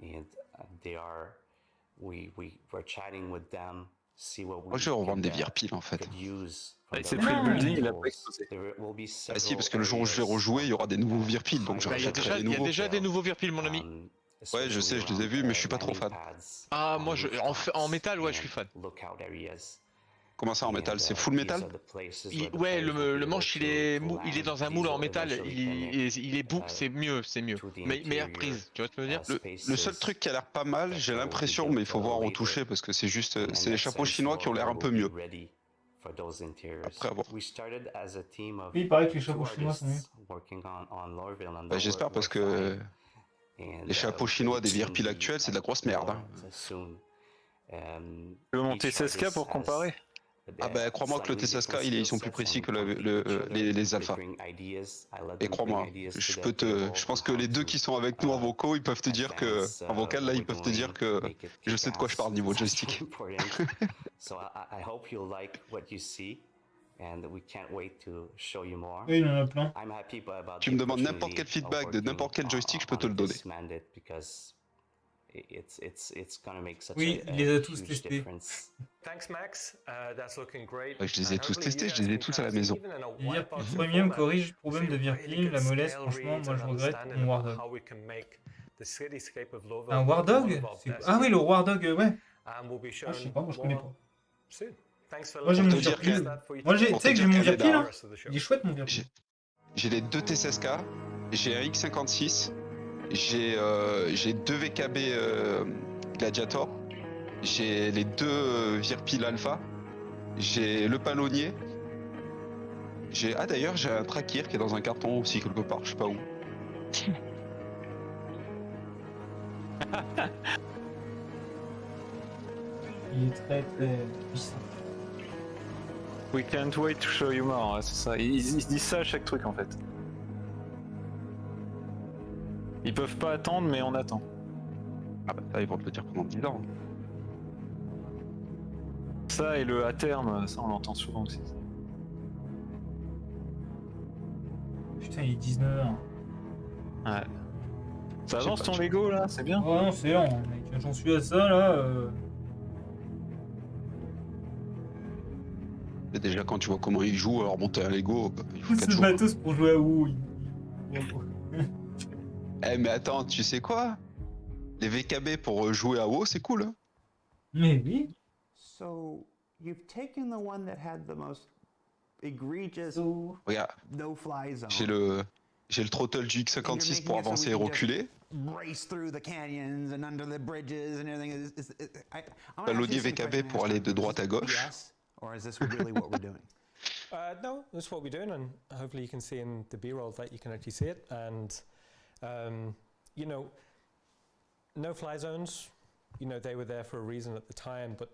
and we're chatting with them, see what we. Moi, je vais revendre des virpiles en fait. C'est plus le building, il a pas explosé. Ah si, parce que le jour où je vais rejouer, il y aura des nouveaux virpiles, donc je rachèterai des nouveaux. Il y a déjà des nouveaux virpiles, mon ami. Ouais, je sais, je les ai vus, mais je suis pas trop fan. Ah, moi, en métal, ouais, je suis fan. Comment ça en métal? C'est full métal? Ouais, le manche il est dans un moule en métal, il est bout, c'est mieux. Meilleure prise, tu vois ce que je veux dire? Le seul truc qui a l'air pas mal, j'ai l'impression, mais il faut voir au toucher parce que c'est les chapeaux chinois qui ont l'air un peu mieux. Après avoir. Oui, il paraît que les chapeaux chinois sont mieux. Bah, j'espère parce que les chapeaux chinois des virpiles actuels, c'est de la grosse merde. Hein. Tu veux monter 16K pour comparer? Ah bah crois-moi que le T16K ils sont plus précis que les alphas. Et crois-moi, je pense que les deux qui sont avec nous en vocaux, ils peuvent te dire que en vocal là, ils peuvent te dire que je sais de quoi je parle niveau joystick. Oui, il en a plein. Tu me demandes n'importe quel feedback de n'importe quel joystick, je peux te le donner. Oui, il les a tous testés. Je les ai tous testés, je les ai tous à la maison. Hier, le premium corrige problème de virpile, la mollesse, franchement, moi je regrette mon War Dog. Un War Dog? Ah oui, le War Dog, ouais. Ah, je sais pas, moi je connais pas. Moi j'ai mon virpile. Moi tu sais que j'ai mon virpile, hein. Il est chouette mon virpile. J'ai les 2 T16K, j'ai un X56. J'ai 2 VKB Gladiator, j'ai les 2 Virpil Alpha J'ai le palonnier. Ah d'ailleurs, j'ai un Trakir qui est dans un carton aussi quelque part, je sais pas où. Il est très très puissant. We can't wait to show you more, c'est ça. Ils disent ça à chaque truc en fait. Ils peuvent pas attendre, mais on attend. Ah bah ça, ils vont te le dire pendant 10 ans. Ça et le à terme, ça on l'entend souvent aussi. Putain, il est 19h. Ouais. Ça avance ton Lego là, c'est bien. Ouais, non, c'est lent, mec. J'en suis à ça là. Et déjà, quand tu vois comment il joue, alors monter un Lego, il faut 4 Ce jours. matos pour jouer à WoW. Eh, mais attends, tu sais quoi? Les VKB pour jouer à WoW, c'est cool. Hein. Mais oui. So, you've taken the one that had the most egregious Regarde, no-fly zone. j'ai le throttle du X56 pour avancer et reculer. Race through the canyons and under the bridges and everything. Palonnier VKB pour aller de droite à gauche. Yes, or is this really what we're doing? No, that's what we're doing, and hopefully you can see in the B-roll that you can actually see it. And you know, no-fly zones, you know, they were there for a reason at the time. But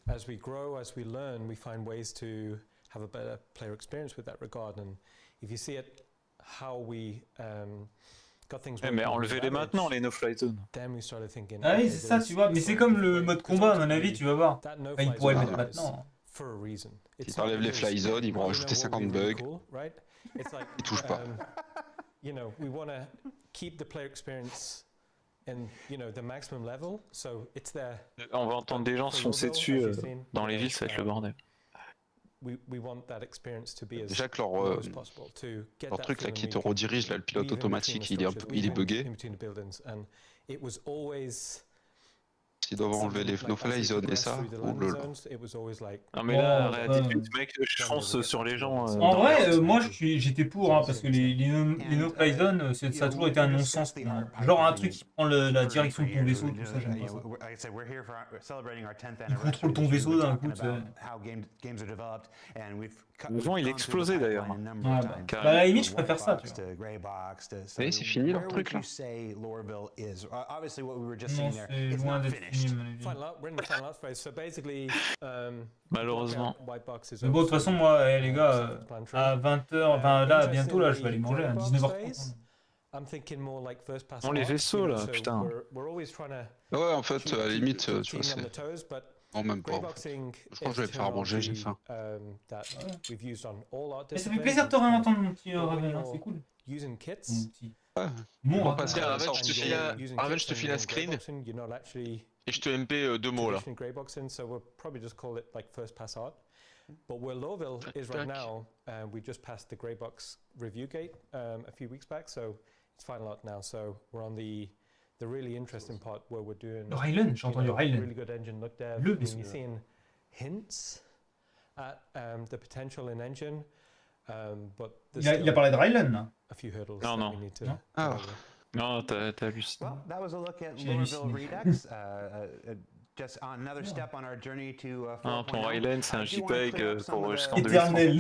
as we grow, as we learn, we find ways to have a better player experience with that regard. And if you see it, how we got things. Mais enlevez-les maintenant les no-fly zones. Then we started thinking. Ah oui, c'est ça, tu vois. Mais c'est comme le mode combat, à mon avis, tu vas voir. Enfin, ils pourraient le mettre maintenant. Si t'enlèves les fly zones, ils vont rajouter 50 bugs. Ils touchent pas. You know, we want to keep the player experience in, you know, the maximum level, so it's there. On va entendre des gens se foncer dessus dans les villes, ça va être le bordel. We want that experience to be as Déjà que leur truc là qui te redirige, là, le pilote automatique, il est buggé. S'ils doivent enlever les no-fly zones et ça, Non mais là, arrête tout de suite, mec, je fonce sur les gens. En vrai, moi j'étais pour, hein, parce que les no-fly zones, ça a toujours été un non-sens. Genre un truc qui prend la direction de ton vaisseau, tout ça, j'aime pas ça. Il contrôle ton vaisseau d'un coup. Le vent il explosait d'ailleurs. Ouais, bah, à la limite, je préfère ça. Tu vois. Et c'est fini leur truc là. Non, c'est loin d'être fini. Malheureusement. Mais bon, de toute façon, moi, les gars, à 20h, enfin là, bientôt, là, je vais aller manger à 19h30. Non, les vaisseaux là, putain. Ouais, en fait, à la limite, tu vois, c'est. Non, même pas. En fait. Je crois que je vais me faire à manger, j'ai faim. Mais ça fait plaisir de te réentendre, mon petit Raven, hein, c'est cool. Ouais. Bon, Raven, je te file un screen et je te MP 2 mots là. But where Lowville is right now, we just passed the grey box review gate a few weeks back, so it's final out now. So we're on the really interesting part where we're doing le Rylan, j'ai entendu Rylan. really good engine look dev. Le We're seeing hints at the potential in engine, but il a parlé de Rylan là. A few hurdles non, that non. we need to. Ah. Non, t'as halluciné. Well, that was a look at Lorville Redux. Just another step on our journey to 4.0. Ah, ton Rylan, c'est un JPEG pour jusqu'en éternel.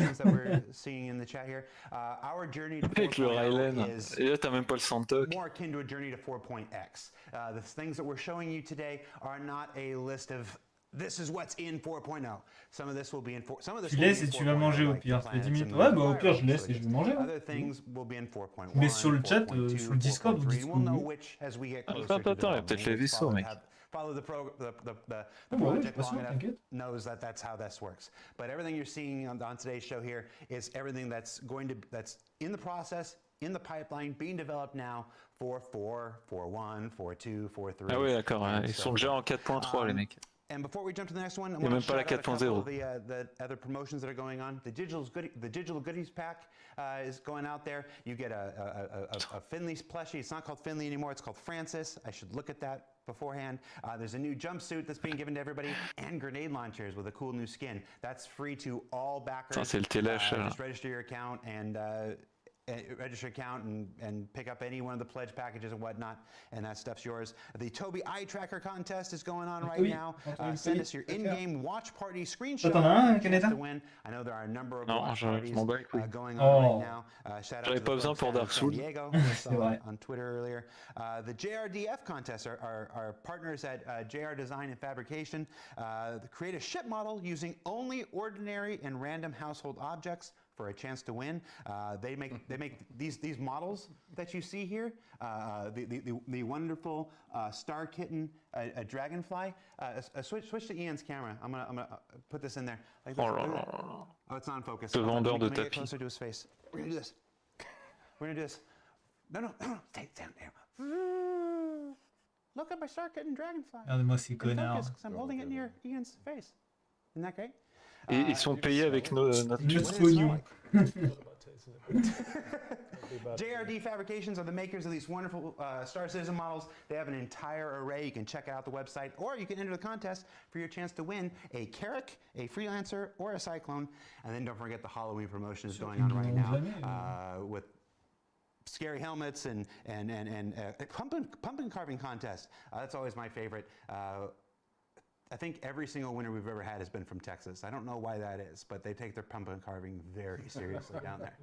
Avec le Rylan. Et là, t'as même pas le Santok. More akin to a journey to 4.x. The things that we're showing you today are not a list of this is what's in 4.0. Some of this will be in 4. Some of this. Tu laisses et tu vas manger au pire. Ça fait 10 minutes. Ouais, bah au pire, je laisse et je vais manger. Other things will be in 4.1. Mais sur le chat, sur le Discord, vous dites. Attends, il y a peut-être les vaisseaux, mec. Follow the project long enough knows that that's how this works. But everything you're seeing on today's show here is everything that's in the process, in the pipeline, being developed now for 4, 4.1, 4.2, 4.3. Ah ouais, d'accord, ils sont déjà en 4.3 les mecs. And before we jump to the next one, I want to shout out a couple of the other promotions that are going on. The digital goodies pack is going out there. You get a Finley plushie. It's not called Finley anymore. It's called Francis. I should look at that beforehand. There's a new jumpsuit that's being given to everybody, and grenade launchers with a cool new skin. That's free to all backers. C'est le télèche. Just register your account and register account and pick up any one of the pledge packages and whatnot, and that stuff's yours. The Toby Eye Tracker contest is going on right now. Send us your in-game watch party screenshot to win. I know there are a number of watch parties going on right now. Shout out to the folks out in San Diego on Twitter earlier. The JRDF contests are partners at JR Design and Fabrication. Create a ship model using only ordinary and random household objects for a chance to win. They make these models that you see here. The wonderful star kitten, a dragonfly. Switch to Ian's camera. I'm gonna put this in there. Like this. Oh, it's on focus. Let me get closer to his face. We're gonna do this. We're gonna do this. No, stay down there. Look at my star kitten dragonfly. Regardez-moi ces connards. I'm holding it near Ian's face. Isn't that great? Et ils sont payés avec notre pognon. JRD Fabrications are the makers of these wonderful Star Citizen models. They have an entire array. You can check out the website, or you can enter the contest for your chance to win a Carrack, a Freelancer, or a Cyclone. And then don't forget the Halloween promotions going on right now with scary helmets and pumpkin carving contest. That's always my favorite. I think every single winner we've ever had has been from Texas. I don't know why that is, but they take their pumpkin carving very seriously down there.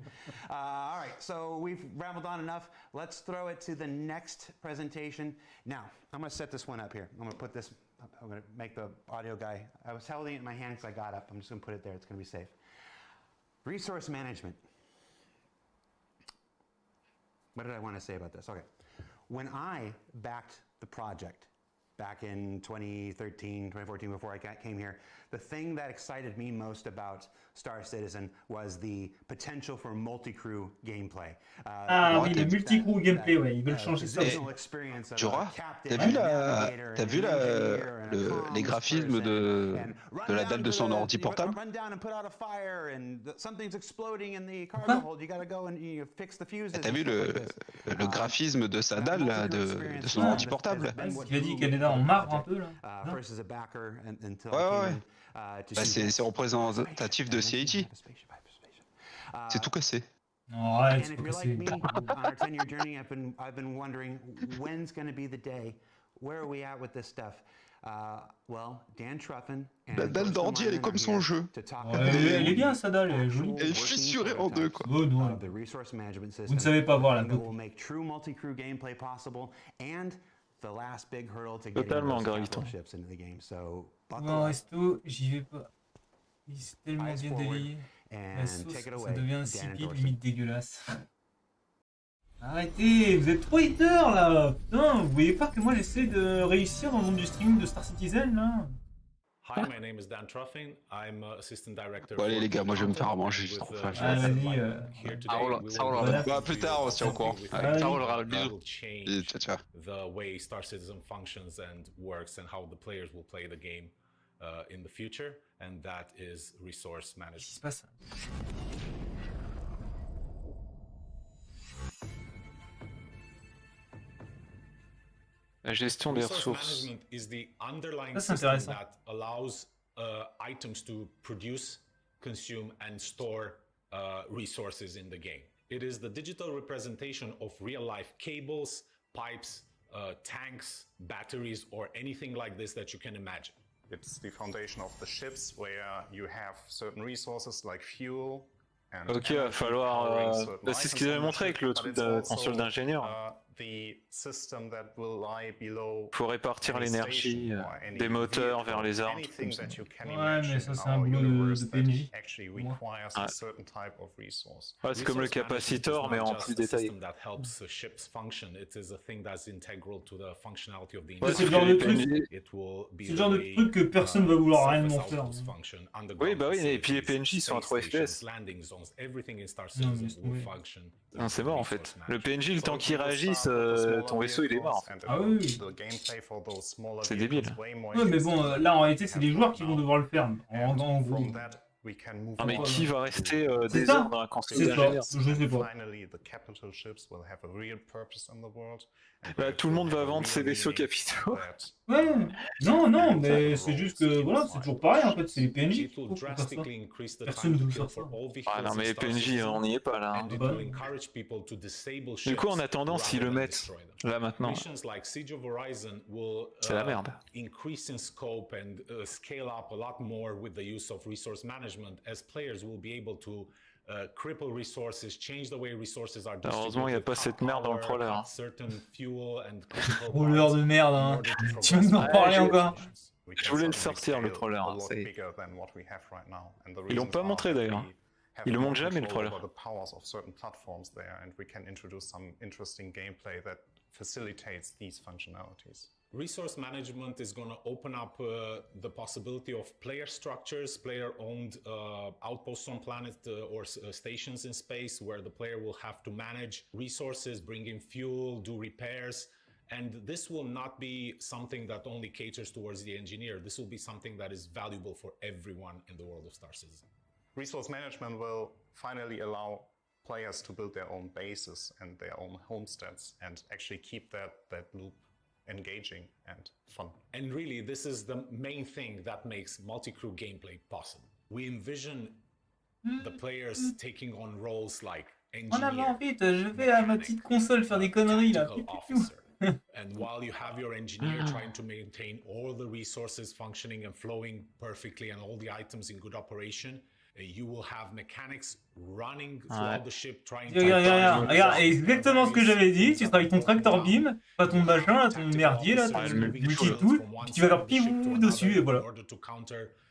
All right, so we've rambled on enough. Let's throw it to the next presentation. Now, I'm gonna set this one up here. I'm gonna put this, I'm gonna make the audio guy, I was holding it in my hand because I got up. I'm just gonna put it there, it's gonna be safe. Resource management. What did I want to say about this? Okay, when I backed the project, back in 2013, 2014, before I came here, the thing that excited me most about Star Citizen was the potential for multi-crew gameplay. Oui, le multi-crew gameplay, ouais, ils veulent changer ça. Jura, t'as vu les graphismes de la dalle de son ordi portable? T'as vu le graphisme de sa dalle là, de son ordi portable? Il a dit qu'elle est là en marbre un peu là. Ouais. Bah, c'est représentatif de CIG. C'est tout cassé. Non, ouais, c'est tout cassé. La dalle d'ordi, elle est comme son jeu. Elle est bien sa dalle, elle est jolie. Elle est fissurée en deux, quoi. Oh non. Vous ne savez pas voir la copie. Totalement, Graviton. Non, Resto, j'y vais pas. C'est tellement bien délayé. La sauce, ça devient insipide, limite dégueulasse. Arrêtez, vous êtes trop haters là. Putain, vous voyez pas que moi j'essaie de réussir dans le monde du streaming de Star Citizen là. Hi, my name is Dan Truffin. I'm assistant director. Bon, allez les gars, moi je vais me faire à manger juste. Bah, plus tard, on se tient au courant. Ça roulera, bisous. Ciao. The way Star Citizen functions and works and how the players will play the game in the future, and that is resource management. La gestion des ressources. Is the underlying system that allows items to produce, consume, and store resources in the game. It is the digital representation of real-life cables, pipes, tanks, batteries, or anything like this that you can imagine. It's the foundation of the ships where you have certain resources like fuel. Ok, il va falloir... c'est ce qu'ils avaient montré avec le truc de console d'ingénieur. Faut répartir l'énergie des moteurs vers les armes. Ouais, mais ça c'est un boulot de PNJ. Ouais, c'est comme le capacitor, mais en plus détaillé. Ouais, c'est le genre de truc que personne va vouloir réellement faire. Oui, bah oui, et puis les PNJ sont à 3 FPS. Non, c'est mort en fait. Le PNJ, le temps qu'il réagisse, ton vaisseau il est mort. Ah oui. C'est débile. Ouais, mais bon, là en réalité, c'est les joueurs qui vont devoir le faire. En gros. Non mais qui va rester des ça. heures dans la console C'est ça, d'ingénieur? je sais pas. Bah, tout le monde va vendre ses vaisseaux capitaux. Ouais, non, mais c'est juste que voilà, c'est toujours pareil en fait, c'est les PNJ qui font faire ça. Personne ne veut faire ça. Ah non mais les PNJ, on n'y est pas là. Hein. Bah. Du coup, en attendant, s'ils le mettent là maintenant, c'est la merde. Increase in scope and scale up a lot more with the use of resource management as players will be able to cripple resources, change the way resources are distributed. Heureusement, il n'y a pas cette merde dans le troller. Hein. Troller de merde, hein. Tu veux m'en parler encore? Je voulais le sortir, le troller. Hein. Ils l'ont pas montré d'ailleurs. Ils le montrent jamais, le troller. Resource management is going to open up the possibility of player structures, player-owned outposts on planet or stations in space where the player will have to manage resources, bring in fuel, do repairs. And this will not be something that only caters towards the engineer. This will be something that is valuable for everyone in the world of Star Citizen. Resource management will finally allow players to build their own bases and their own homesteads and actually keep that loop engaging and fun. And really, this is the main thing that makes multi-crew gameplay possible. We envision the players taking on roles like engineer, en avant, vite, je vais à ma petite console faire des conneries là. And while you have your engineer trying to maintain all the resources functioning and flowing perfectly and all the items in good operation, you will have mechanics running throughout the ship trying to... Regarde, exactement ce que j'avais dit, tu seras avec ton tractor beam, pas ton machin, là, ton merdier, là, ton multi-tool, puis tu vas faire pivou dessus, et voilà.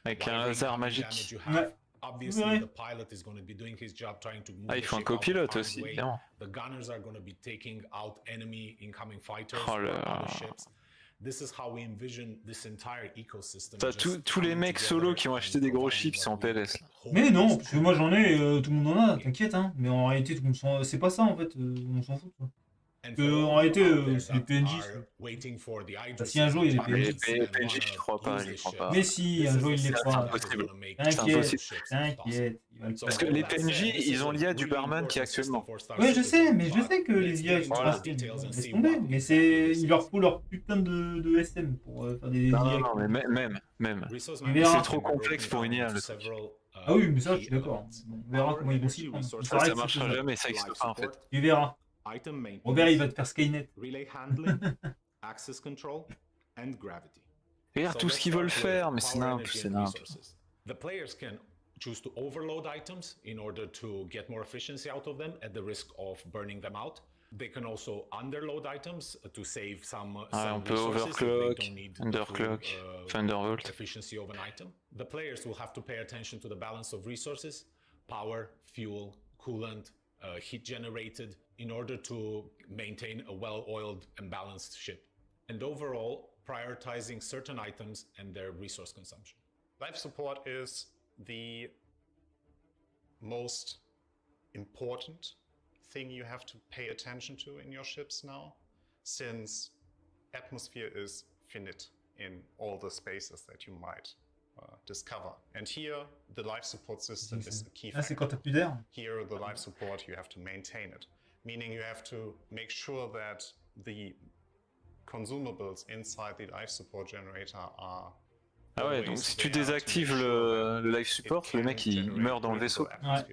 Avec un laser magique. Ouais. Obviously, the pilot is going to be doing his job trying to move il faut un copilote aussi, évidemment. The gunners are going to be taking out enemy incoming fighters or other ships. This is how we envision this entire ecosystem. Tous les mecs solo qui ont acheté des gros chips sont en PLS. Là. Mais non, parce que moi j'en ai, tout le monde en a, t'inquiète, hein. Mais en réalité, c'est pas ça en fait, on s'en fout. Quoi. En réalité, c'est les PNJ. Si un jour il y a des PNJ. Les PNJ, je crois pas. Mais si, un jour il les fera. T'inquiète. Parce que les PNJ, ils ont l'IA du barman qui est actuellement. Ouais, je sais, mais je sais que les IA sont pas laisse tomber. Mais il leur faut leur putain de SM pour faire des IA. Non, mais même. C'est trop complexe pour une IA, le truc. Ah oui, mais ça, je suis d'accord. On verra comment ils vont s'y prendre. Ça marchera jamais, ça existe pas en fait. Tu verras. Robert, il va te faire Skynet. Access control and gravity. Regarde tout ce qu'ils veulent faire, mais c'est nimp. The players can choose to overload items in order to get more efficiency out of them at the risk of burning them out. They can also underload items to save some on peut overclock, underclock, thunderbolt. Efficiency of an item. The players will have to pay attention to the balance of resources, power, fuel, coolant, heat generated, in order to maintain a well-oiled and balanced ship. And overall, prioritizing certain items and their resource consumption. Life support is the most important thing you have to pay attention to in your ships now, since atmosphere is finite in all the spaces that you might discover. And here, the life support system is a key factor. Here, the life support, you have to maintain it. Meaning you have to make sure that the consumables inside the life support generator are... Ah ouais, donc si tu désactives le life support, le mec il meurt dans le vaisseau. Ouais.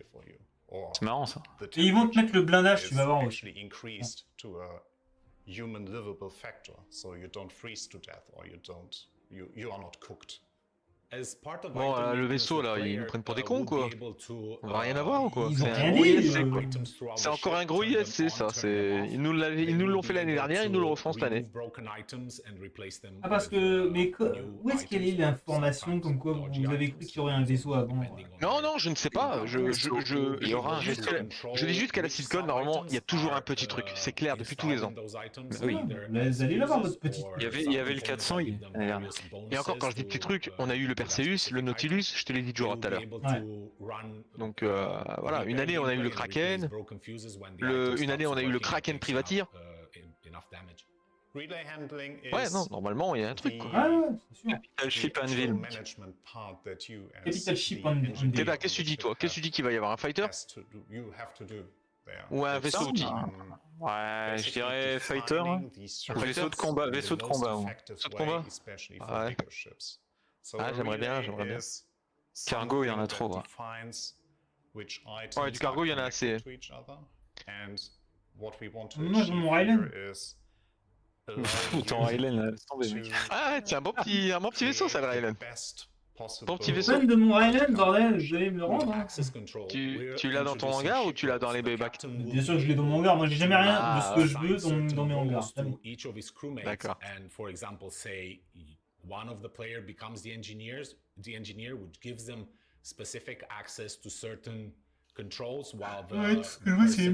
C'est marrant ça. Et ils vont te mettre le blindage, tu vas voir. Increased to a human livable factor, so you don't freeze to death or you are not cooked. Bon, le vaisseau là, ils nous prennent pour des cons quoi. On va rien avoir ou quoi. C'est un gros ISC quoi. C'est encore un gros ISC ça. Ils nous l'ont fait l'année dernière, ils nous le refont cette année. Ah parce que, mais où est-ce qu'elle est l'information comme quoi vous avez cru qu'il y aurait un vaisseau avant? Non, je ne sais pas. Il y aura un vaisseau. Je dis juste qu'à la Citizen, normalement, il y a toujours un petit truc. C'est clair depuis tous les ans. Oui. Vous allez l'avoir votre petit. Il y avait le 400 l'année dernière. Et encore quand je dis petit truc, on a eu le Perseus, le Nautilus, je te l'ai dit Joe tout à l'heure. Ouais. Donc voilà, une année on a eu le Kraken, une année on a eu le Kraken Privateer. Ouais, non, normalement, il y a un truc, quoi. Ah ouais, c'est sûr. Capital Ship Anvil. Capital Ship Anvil. Théba, qu'est-ce que tu dis, toi? Qu'est-ce que tu dis qu'il va y avoir un fighter? Ou un vaisseau outil? Ouais, je dirais fighter. Hein. Vaisseau de combat, vaisseau de combat. Ouais. Vaisseau de combat? Ouais. Ah, j'aimerais bien, j'aimerais bien. Cargo, il y en a trop. Ouais, du cargo, il y en a assez. Moi, je mon Rylan. Ton Rylan, laisse tomber, mec. Ah, c'est un bon petit vaisseau, ça, le Rylan. Bon petit vaisseau. De mon Rylan, bordel, vous allez me le rendre. Hein. Tu l'as dans ton hangar ou tu l'as dans les baybacks? Bien sûr que je l'ai dans mon hangar. Moi, j'ai jamais rien de ce que je veux dans mes hangars. D'accord. One of the player becomes the engineer, which gives them specific access to certain controls, while the person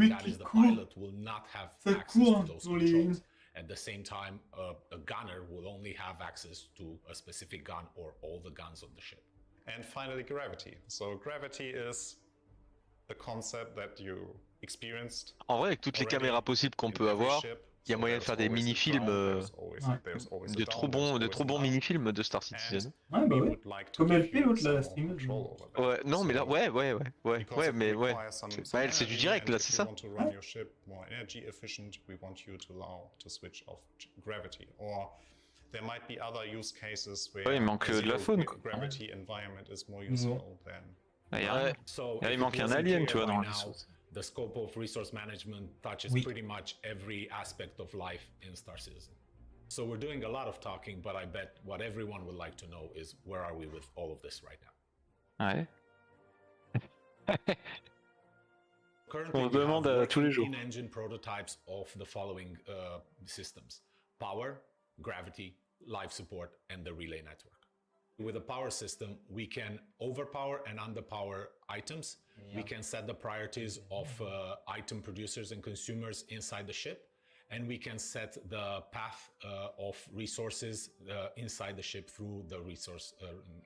that is the pilot will not have access to those controls. At the same time, a gunner will only have access to a specific gun or all the guns on the ship. And finally, gravity. So gravity is a concept that you experienced. En vrai, avec toutes les caméras possibles qu'on peut avoir, il y a moyen de faire des mini-films, de trop bons mini-films de Star Citizen. Ouais, bah ouais. Comme elle fait l'autre, la streamer. Ouais, non, mais là, ouais, mais ouais. Bah, elle, c'est du direct, là, c'est ça? Ouais, il manque de la faune, quoi. Il manque un alien, tu vois, dans le vaisseau. The scope of resource management touches pretty much every aspect of life in Star Citizen. So we're doing a lot of talking, but I bet what everyone would like to know is where are we with all of this right now? Ouais. Currently, on demande à tous les jours. In-engine prototypes of the following systems: power, gravity, life support, and the relay network. With a power system, we can overpower and underpower items. We can set the priorities of item producers and consumers inside the ship, and we can set the path of resources inside the ship through the resource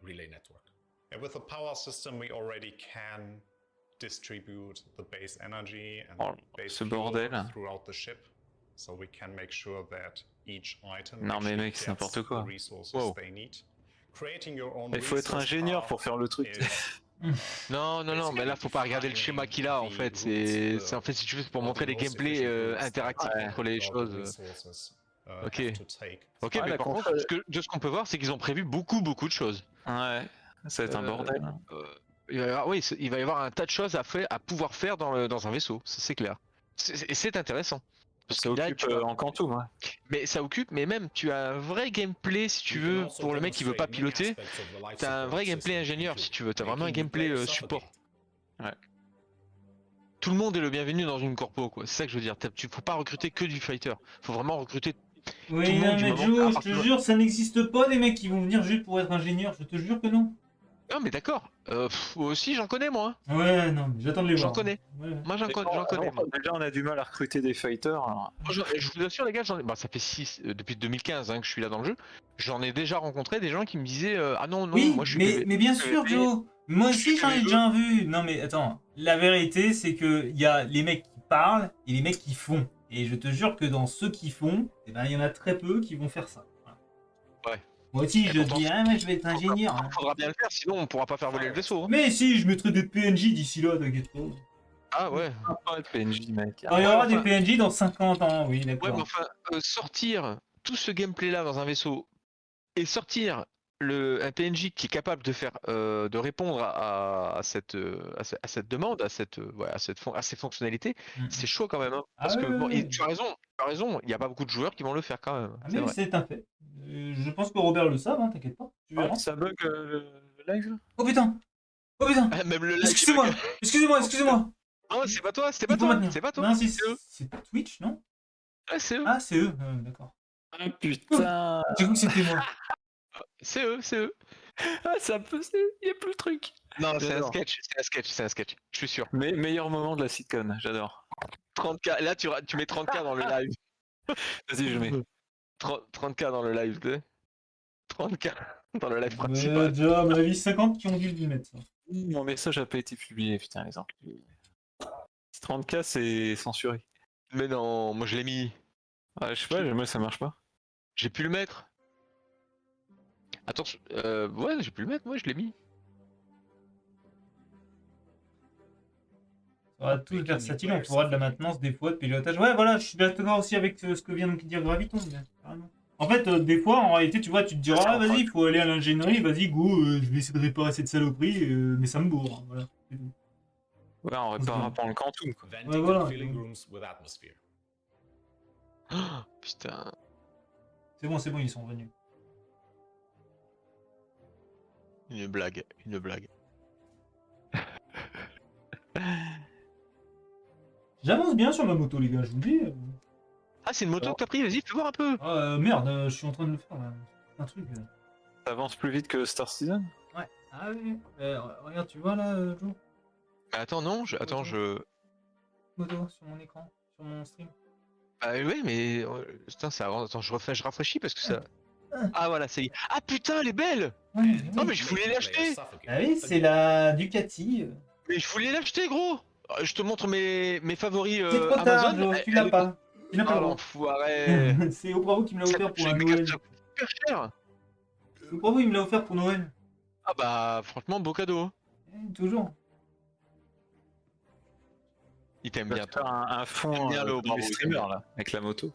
relay network. And with a power system, we already can distribute the base energy and base fuel throughout the ship, so we can make sure that each item gets the resources they need. Il faut être ingénieur pour faire le truc. Non, mais là faut pas regarder le schéma qu'il a en fait. C'est en fait si tu veux c'est pour montrer des gameplays interactifs entre les choses. Ok, mais par contre, de ce qu'on peut voir, c'est qu'ils ont prévu beaucoup de choses. Ouais, ça va être un bordel. Il va y avoir un tas de choses à pouvoir faire dans un vaisseau, c'est clair. Et c'est intéressant. Parce que là, en quantum, ouais. Mais ça occupe, mais même tu as un vrai gameplay si tu veux, pour le mec qui veut pas piloter, t'as un vrai gameplay ingénieur si tu veux, t'as vraiment un gameplay support. Ouais. Tout le monde est le bienvenu dans une corpo, quoi. C'est ça que je veux dire. Tu faut pas recruter que du fighter, faut vraiment recruter tout le monde. Mais Joe, je te jure, ça n'existe pas des mecs qui vont venir juste pour être ingénieur, je te jure que non. Non mais d'accord, aussi j'en connais moi. Ouais, non, mais j'attends de les voir. J'en connais. Ouais. Moi j'en connais. Déjà on a du mal à recruter des fighters. Alors... Je vous assure les gars, ça fait depuis 2015 que je suis là dans le jeu. J'en ai déjà rencontré des gens qui me disaient ah non, oui, moi je suis mais bien sûr Joe, moi aussi j'en ai déjà vu. Non mais attends, la vérité c'est que il y a les mecs qui parlent et les mecs qui font. Et je te jure que dans ceux qui font, eh ben, il y en a très peu qui vont faire ça. Ouais. Moi aussi, je dis, mais je vais être ingénieur. Il faudra bien le faire, sinon on pourra pas faire voler le vaisseau. Hein. Mais si, je mettrai des PNJ d'ici là, t'inquiète pas. Ah ouais. Pas de PNJ, mec. Il y aura des PNJ dans 50 ans, oui, d'accord. Ouais, mais enfin, sortir tout ce gameplay là dans un vaisseau et sortir un PNJ qui est capable de faire, de répondre à cette demande, à ces fonctionnalités, c'est chaud quand même. Hein, parce que bon, et tu as raison, il n'y a pas beaucoup de joueurs qui vont le faire quand même. Ah, mais c'est un fait. Je pense que Robert le savent, hein, t'inquiète pas. Tu verras. Ça bug le live. Oh putain. Même le live. Excusez-moi. Non, c'est pas toi. Non, c'est Twitch, non? Ouais, c'est eux. Ah, c'est eux, d'accord. Ah putain. J'ai cru que c'était moi. C'est eux. Ah, ça peut, il y a plus le truc. Non, c'est un sketch, je suis sûr. Mais meilleur moment de la sitcom, j'adore. 30K, là tu mets 30K dans le live. Vas-y, je mets. 30K dans le live, 30K dans le live principal. Déjà, à mon avis, 50 qui ont dû le mettre, ça. Mon message n'a pas été publié, putain, les enculés. 30K, c'est censuré. Mais non, moi je l'ai mis. Ah, je sais pas, moi ça marche pas. J'ai pu le mettre. Attends, ouais, j'ai pu le mettre, moi je l'ai mis. Ça va tout versatile, on fera de la maintenance, des fois, de pilotage. Ouais, voilà, je suis d'accord aussi avec ce que vient de dire Graviton. Carrément. En fait, des fois, en réalité, tu vois, tu te diras, ah, vas-y, il faut aller à l'ingénierie, vas-y, go, je vais essayer de réparer cette saloperie, mais ça me bourre. Voilà. Ouais, on réparera pas le Quantum, quoi. Ouais, voilà. Oh, putain. C'est bon, ils sont revenus. Une blague. J'avance bien sur ma moto, les gars, je vous dis. Ah, c'est une moto que t'as pris, vas-y, fais voir un peu. Merde, je suis en train de le faire, là. Un truc. T'avances plus vite que Star Citizen? Ouais. Ah oui. Regarde, tu vois, là, Joe? Attends, non, je... Moto, sur mon écran, sur mon stream. Ah oui, mais... Putain, ça avance. Attends, je rafraîchis parce que ça... Ah voilà, c'est... Ah putain, elle est belle. Ouais, non mais je voulais l'acheter. Ah oui, c'est la Ducati. Mais je voulais l'acheter, gros. Je te montre mes favoris c'est trop tard, Amazon. Joe, tu l'as pas. Tu l'as pas. L'enfoiré. C'est Bravo qui me l'a offert pour un Noël. Super cher. Bravo, il me l'a offert pour Noël. Ah bah, franchement, beau cadeau. Toujours. Il t'aime bien, toi. Un fond le streamer, là, avec la moto.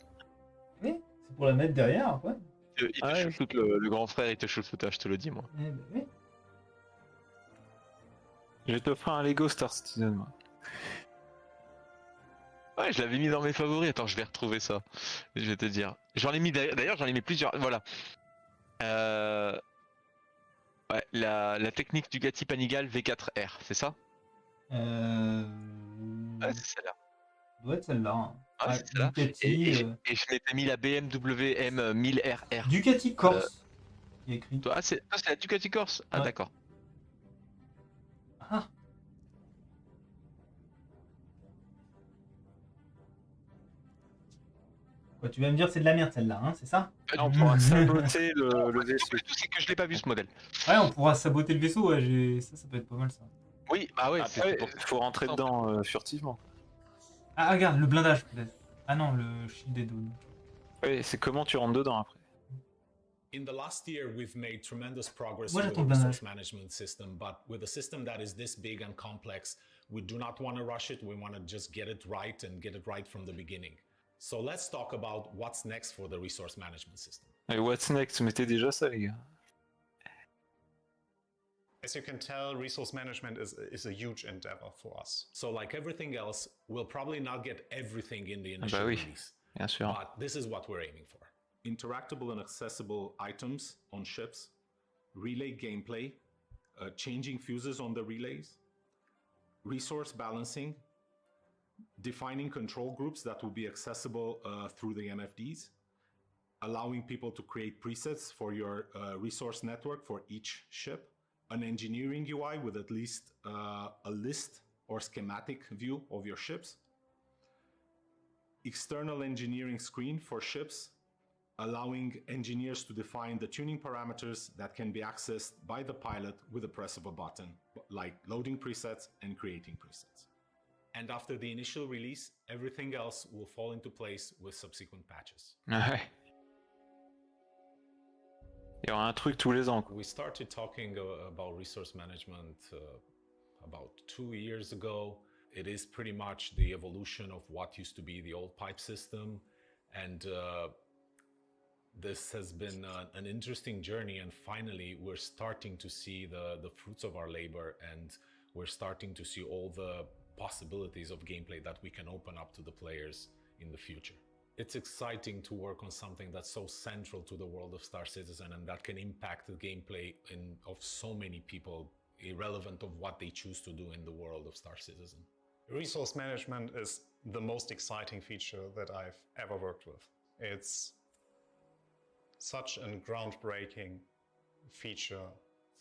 Oui, c'est pour la mettre derrière, quoi. Il te chouchoute, le grand frère, il te chouchoute, je te le dis, moi. Oui. Je vais t'offrir un Lego Star Citizen, moi. Ouais, je l'avais mis dans mes favoris. Attends, je vais retrouver ça. Je vais te dire. J'en ai mis d'ailleurs, j'en ai mis plusieurs. Voilà. Ouais, la technique du Ducati Panigale V4R, c'est ça? Ouais, c'est celle-là. Doit être celle-là. Hein. Ah, c'est celle-là. Ducati, et je m'étais mis la BMW M1000RR. Ducati Corse. Il y a écrit. Ah, c'est la Ducati Corse. Ah, d'accord. Ah. Quoi, tu vas me dire c'est de la merde celle-là, hein, c'est ça? On pourra saboter le vaisseau. C'est que je l'ai pas vu ce modèle. Ouais, on pourra saboter le vaisseau, ouais, ça peut être pas mal ça. Oui, bah ouais, après, faut rentrer dedans furtivement. Ah, regarde, le blindage peut-être. Ah non, le shield des drones. Oui, c'est comment tu rentres dedans après. In the last year, we've made tremendous progress with the resource management system, but with a system that is this big and complex, we do not want to rush it. We want to just get it right and get it right from the beginning. So let's talk about what's next for the resource management system. Et what's next? Mettez déjà ça, les gars. As you can tell, resource management is a huge endeavor for us. So like everything else, we'll probably not get everything in the initial release. Bien sûr. But this is what we're aiming for. Interactable and accessible items on ships, relay gameplay, changing fuses on the relays, resource balancing, defining control groups that will be accessible through the MFDs, allowing people to create presets for your resource network for each ship, an engineering UI with at least a list or schematic view of your ships, external engineering screen for ships, allowing engineers to define the tuning parameters that can be accessed by the pilot with the press of a button, like loading presets and creating presets. And after the initial release, everything else will fall into place with subsequent patches. Ouais. Il y aura un truc tous les ans. We started talking about resource management about 2 years ago. It is pretty much the evolution of what used to be the old pipe system, and this has been an interesting journey, and finally we're starting to see the fruits of our labor, and we're starting to see all the possibilities of gameplay that we can open up to the players in the future. It's exciting to work on something that's so central to the world of Star Citizen and that can impact the gameplay of so many people, irrelevant of what they choose to do in the world of Star Citizen. Resource management is the most exciting feature that I've ever worked with. It's such a groundbreaking feature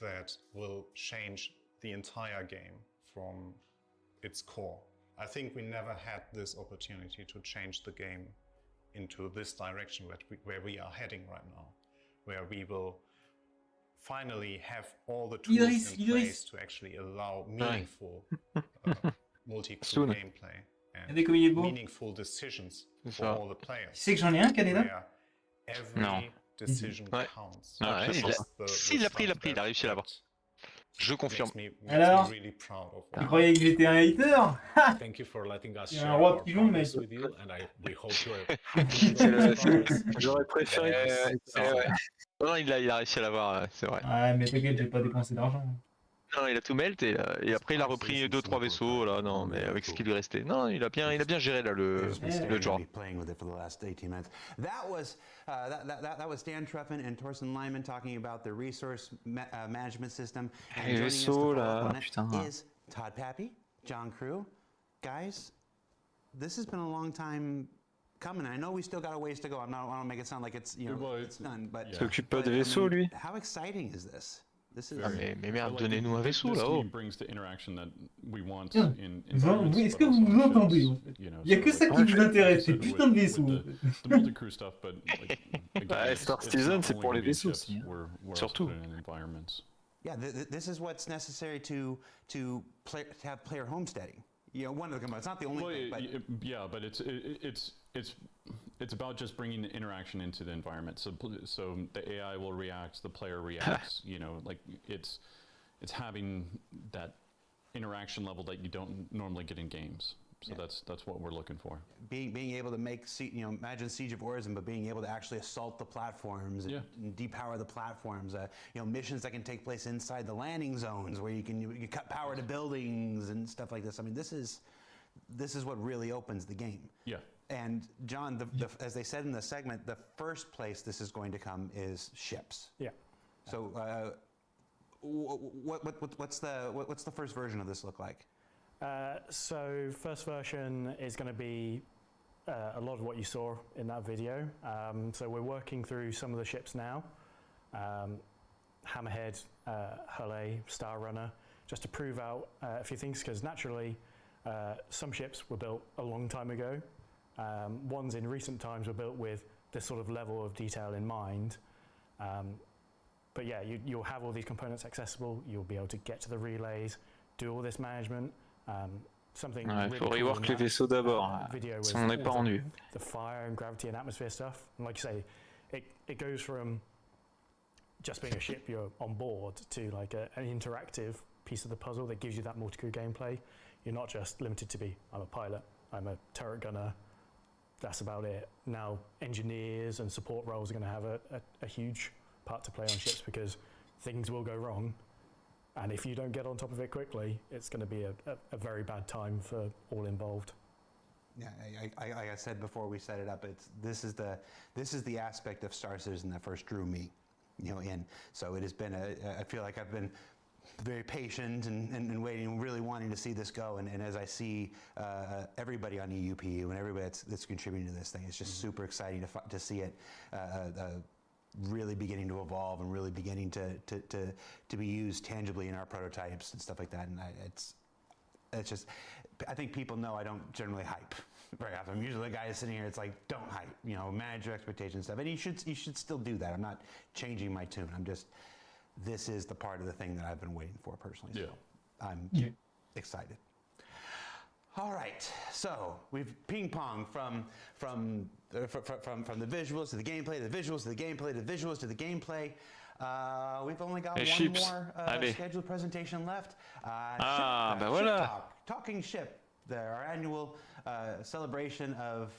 that will change the entire game from its core. I think we never had this opportunity to change the game into this direction where we are heading right now, where we will finally have all the tools in place to actually allow meaningful multi-crew gameplay and meaningful decisions for all the players. Tu sais que j'en ai un, Canada? every decision counts. S'il l'a pris, il a réussi à l'avoir. Je confirme. Alors, tu croyais que j'étais un hater? Il y a un roi pigeon, mec. J'aurais préféré. Non, il a réussi à l'avoir, c'est vrai. Ouais, mais t'inquiète, j'ai pas dépensé d'argent. Non, il a tout melt et après il a repris 2-3 vaisseaux là, non, mais avec ce qui lui restait. Non, il a bien géré là le genre. That was Dan Truffin and Torsten Lyman talking about the resource management system. Les vaisseaux là, putain. Is Todd Pappy, John Crew, guys. This has been a long time coming. I know we still got a ways to go. I don't make it sound like it's it's done, but il s'occupe pas de vaisseaux lui. How exciting is this? Mais merde, donnez-nous un vaisseau là-haut. Est-ce que vous vous entendez en fait? Il n'y a que ça qui vous intéresse, ces putains de vaisseaux. Star Citizen, c'est pour les vaisseaux aussi, surtout. Yeah, this is what's necessary to have player homesteading. One of the it's not the only thing, but yeah, but it's about just bringing the interaction into the environment. So the AI will react, the player reacts. Like it's having that interaction level that you don't normally get in games. So that's what we're looking for. Being able to make imagine Siege of Orison, but being able to actually assault the platforms and depower the platforms. Missions that can take place inside the landing zones where you cut power to buildings and stuff like this. I mean, this is what really opens the game. Yeah. And John, as they said in the segment, the first place this is going to come is ships. Yeah. So, what's the first version of this look like? So first version is going to be a lot of what you saw in that video. So we're working through some of the ships now. Hammerhead, Hulle, Star Runner, just to prove out a few things, because naturally some ships were built a long time ago. Ones in recent times were built with this sort of level of detail in mind. But yeah, you'll have all these components accessible, you'll be able to get to the relays, do all this management. Il faut rework les vaisseaux d'abord, si on n'est pas rendu. The fire and gravity and atmosphere stuff. And like you say, it goes from just being a ship you're on board to like an interactive piece of the puzzle that gives you that multi-crew gameplay. You're not just limited to I'm a pilot, I'm a turret gunner, that's about it. Now engineers and support roles are going to have a huge part to play on ships, because things will go wrong. And if you don't get on top of it quickly, it's going to be a very bad time for all involved. Yeah, like I said before we set it up, this is the aspect of Star Citizen that first drew me, in. So it has been I feel like I've been very patient and waiting, really wanting to see this go. And as I see everybody on EUPU and everybody that's contributing to this thing, it's just super exciting to see it. Really beginning to evolve and really beginning to be used tangibly in our prototypes and stuff like that. And it's just, I think people know I don't generally hype very often. I'm usually the guy sitting here, it's like, don't hype, manage your expectations and stuff. And you should still do that. I'm not changing my tune. This is the part of the thing that I've been waiting for personally. So I'm excited. All right, so we've ping-ponged from the visuals to the gameplay, the visuals to the gameplay, the visuals to the gameplay. We've only got one more scheduled presentation left. Bah voilà. Talking Ship, our annual celebration of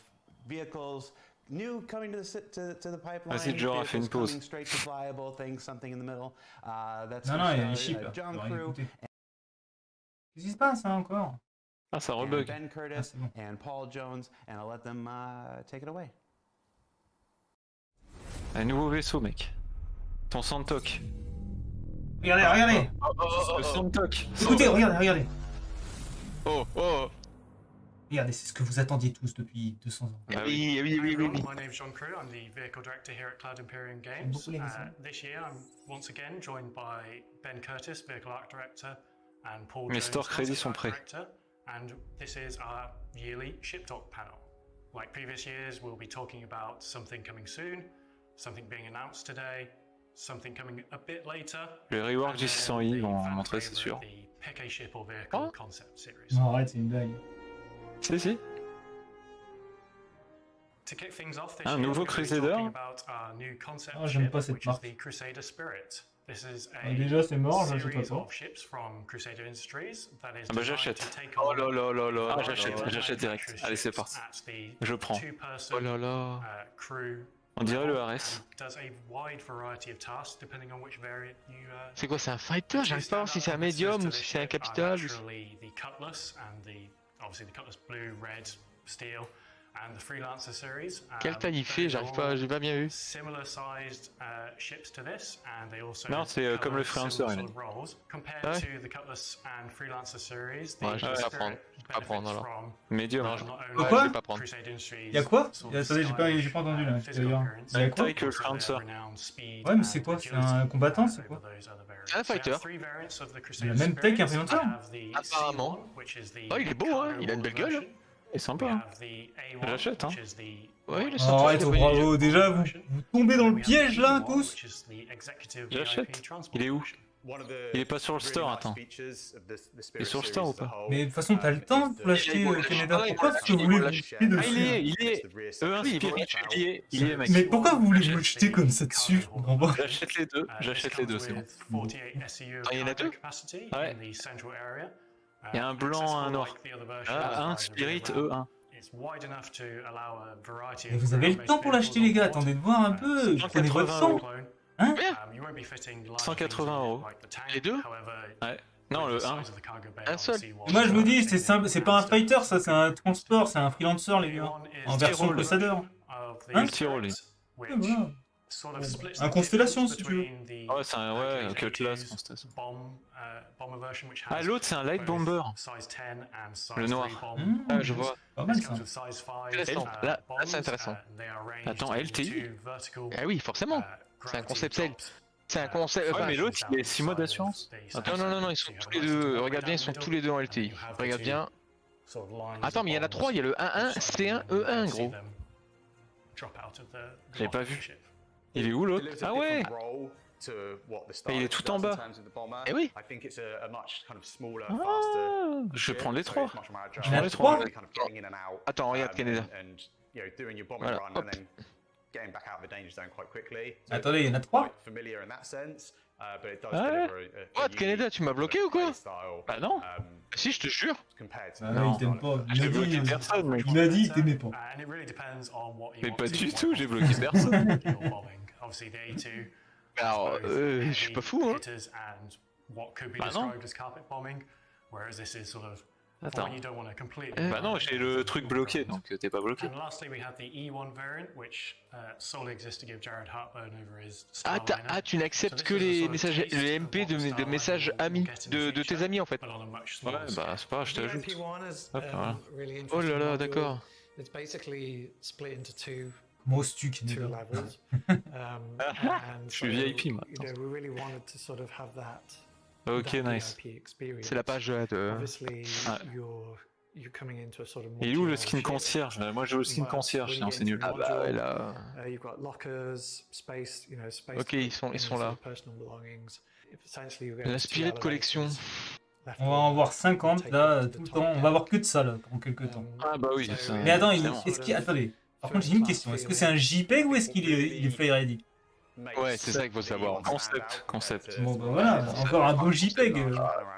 vehicles, new coming to the pipeline. Vas-y, Joe a fait une pause. Coming straight to viable things, something in the middle. That's non, il y a un chip là. John Crew. Qu'est-ce qui se passe encore? Ah, ça rebug. Ben Curtis and Paul Jones, and I'll let them take it away. Un nouveau vaisseau, mec. Ton Santok. Regardez. Le Santok. Écoutez, regardez. Oh. Regardez, c'est ce que vous attendiez tous depuis 200 ans. Oui. My name is John Crew. I'm the vehicle director here at Cloud Imperium Games. This year, I'm once again joined by Ben Curtis, vehicle art director, and Paul Jones, store crédits sont prêts. director. And this is our yearly Ship Talk panel. Like previous years, we'll be talking about something coming soon, something being announced today, something coming a bit later. Le rework du 600i vont montrer, c'est sûr. The pick a ship or vehicle concept series. Non, arrête, c'est une blague. Si. Un nouveau Crusader? Ah, j'aime pas cette marque. Déjà, c'est mort, j'achète pas ça. Ah bah j'achète. Oh là là là là. Ah j'achète direct. Allez c'est parti. Je prends. Oh là là. On dirait le RS. C'est quoi, c'est un fighter? J'arrive pas à voir si c'est un médium ou si c'est un capital. Quelle taille il fait? J'arrive pas, j'ai pas bien vu. Non, c'est comme le freelancer. Ouais, je vais pas prendre. Je vais pas prendre alors. Medium. Non, Quoi? je vais pas prendre. Y'a quoi? Attendez, j'ai pas entendu là. Même taille que le freelancer. Ouais, mais c'est quoi? C'est un combattant, c'est quoi? C'est un fighter. Il a la même taille qu'un freelancer? Apparemment. Oh, il est beau, hein. Il a une belle gueule. Il est sympa. J'achète, hein. Ouais, il est Oh, sympa. arrête, bravo. Déjà, vous tombez dans le piège là, tous. J'achète. Il est où? Il est pas sur le store, attends. Il est sur le store ou pas? Mais de toute façon, t'as le temps pour l'acheter au Canada. Pourquoi est-ce que vous voulez vous jeter dessus? Ah, il est E1 Spirit, il est mec. Mais pourquoi vous voulez vous le jeter comme ça dessus? Je comprends pas. J'achète les deux, c'est bon. Ah, il y en a deux? Ouais. Il y a un blanc, un noir. Ah, un Spirit, E1. Mais vous avez le temps pour l'acheter, les gars. Attendez de voir un peu. Prenez votre temps. Hein? 180 €. Les deux? Ouais. Non, le 1. Un seul. Moi, je vous dis, c'est simple. C'est pas un fighter, ça. C'est un transport. C'est un freelancer, les gars. En version Crusader. Hein? Multi-rôle. Ouais, voilà. Un constellation, si tu veux. Ouais, c'est un Cutlass, constellation. Ah, l'autre, c'est un Light Bomber. Le noir. Ah, je vois. Pas mal, ça. Intéressant. Là, c'est intéressant. Attends, LTI? Ah oui, forcément. C'est un concept cell. C'est un concept. Ouais, mais l'autre, il est 6 mois d'assurance. Non, ils sont tous les deux. Regarde bien, ils sont tous les deux en LTI. Regarde bien. Attends, mais il y en a trois. Il y a le 1-1, C1, E1, gros. J'avais pas vu. Il est où l'autre? Ah ouais! Et il est tout en bas. Eh oui! Ah, je vais prendre les trois. Je prends les trois. Attends, regarde Canada. Voilà, hop. Attendez, il y en a trois? What, Canada, tu m'as bloqué ou quoi? Bah non. Si, je te jure. Ah non, il t'aime pas. J'ai bloqué personne, mec. Il m'a dit, il t'aimait pas. Mais pas du tout, j'ai bloqué personne. Alors, je suis pas fou, hein. Bah non. Attends. Bah non, j'ai le truc bloqué, donc t'es pas bloqué. Ah, tu n'acceptes que les messages, les MP de messages amis, de tes amis en fait. Ouais, bah c'est pas grave, je t'ajoute. Hop, voilà. Oh là là, d'accord. Comment oses-tu qu'il n'est Je suis VIP, moi. Ok, nice. C'est la page de... Il est où le skin concierge? Moi je veux le skin concierge, sinon c'est nul. Ah bah ouais, là... Ok, ils sont là. La Spirit Collection. On va en voir 50 là, tout le temps. On va avoir que de ça là, pendant quelques temps. Ah bah oui. Mais attends, est-ce qu'il... Attendez. Par contre, j'ai une question. Est-ce que c'est un JPEG ou est-ce qu'il est Fly Ready? Ouais, c'est ça qu'il faut savoir. Concept. Bon bah voilà, encore un beau JPEG.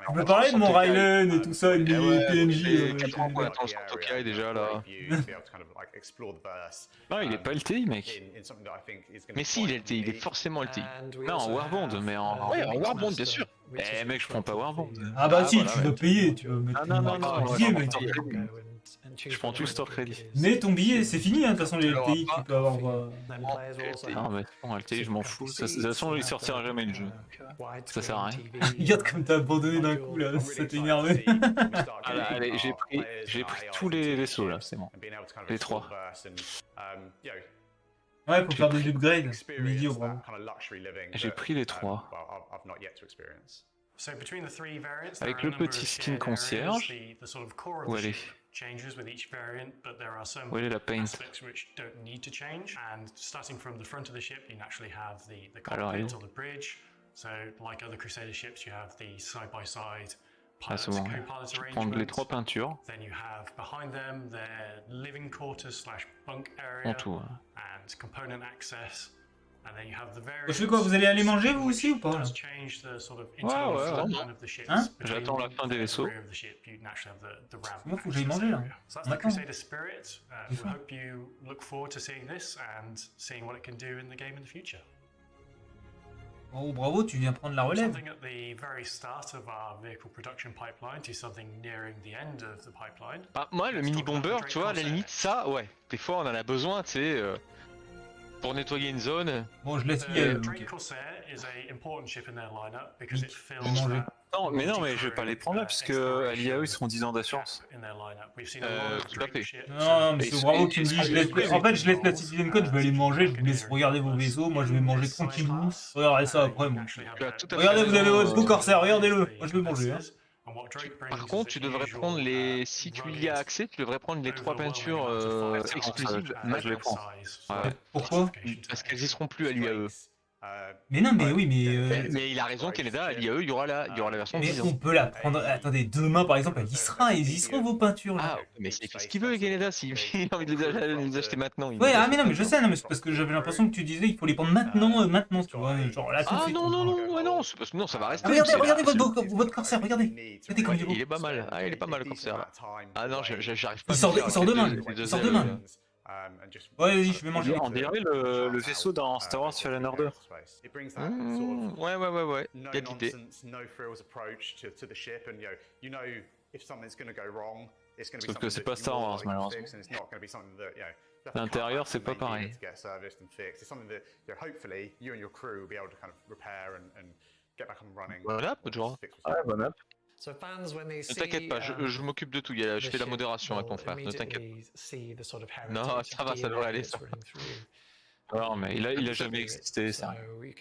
On peut parler de mon Rylan et tout ça, une PNJ. 4 ans qu'on attend sur Tokai déjà là. Non, il est pas LTI, mec. Mais si, il est LTI, il est forcément LTI. Non, en Warbond, mais en... Ouais, en Warbond, bien sûr. Eh mec, je prends pas Warbond. Ah bah si, tu dois payer, tu vas mettre non, billet, mec. Je prends tout le store crédit. Mais ton billet, c'est fini, hein, de toute façon, les LTI, tu peux avoir... Non, mais bon, LTI, je m'en fous. De toute façon, il sortira jamais le jeu. Ça sert à rien. Regarde comme t'as abandonné d'un coup, là, ça t'a énervé. Allez, j'ai pris tous les vaisseaux, là, c'est bon. Les 3. Ouais, pour faire des upgrades. Idiot, bravo. J'ai pris les 3. Avec le petit skin concierge. Où elle est? Où est la paint? Alors elle est où? Ah, c'est bon, ouais. Je vais prendre les 3 peintures. En tout. Je fais quoi, vous allez aller manger vous aussi ou pas là? Ouais. Hein? J'attends la fin des vaisseaux. Moi faut que j'aille manger là. Maintenant. Oh bravo, tu viens prendre la relève. Bah, moi, le mini bomber, tu vois, à la limite, ça, ouais. Des fois, on en a besoin, tu sais, pour nettoyer une zone. Bon, je laisse filer. Non, mais je vais pas les prendre là, puisque à l'IAE, ils seront 10 ans d'assurance. Tout à fait. Non, mais c'est bravo qui me dit, en fait, je laisse la CitizenCon, je vais aller manger, je vous laisse regarder vos vaisseaux, moi je vais manger tranquillement. Regardez ça après, moi. Regardez, vous avez votre beau corsaire, regardez-le. Moi je vais manger, hein. Par contre, tu devrais prendre les... Si tu y as accès, tu devrais prendre les 3 peintures exclusives. Je les prends. Ouais. Pourquoi? Parce qu'elles y seront plus à l'IAE. Mais non, mais oui, mais... Mais il a raison, Canada, à l'IAE, il y aura la version 10 ans. Mais on peut la prendre... Attendez, demain par exemple, ils y seront vos peintures là. Ah, mais c'est ce qu'il veut, Canada, s'il a envie de les acheter maintenant. Ouais, ah mais non, mais je sais, non, mais c'est parce que j'avais l'impression que tu disais il faut les prendre maintenant, tu vois, genre là tout de suite. Non, c'est parce que non, ça va rester. Regardez votre corsaire, regardez. Il est pas mal, il est pas mal le corsaire là. Ah non, j'arrive pas. Il sort demain, Ouais, vas-y, je vais manger. On dirait le vaisseau dans Star Wars Fallen Order. Ouais, il y a de l'idée. Sauf que c'est pas Star Wars, malheureusement. L'intérieur, c'est pas pareil. Bonne app, genre. Ouais, bonne app. Ne t'inquiète pas, je m'occupe de tout, je fais la modération avec mon frère, ne t'inquiète pas. Non, ça va, ça devrait aller ça. Non, mais il a jamais existé, ça. Ouais,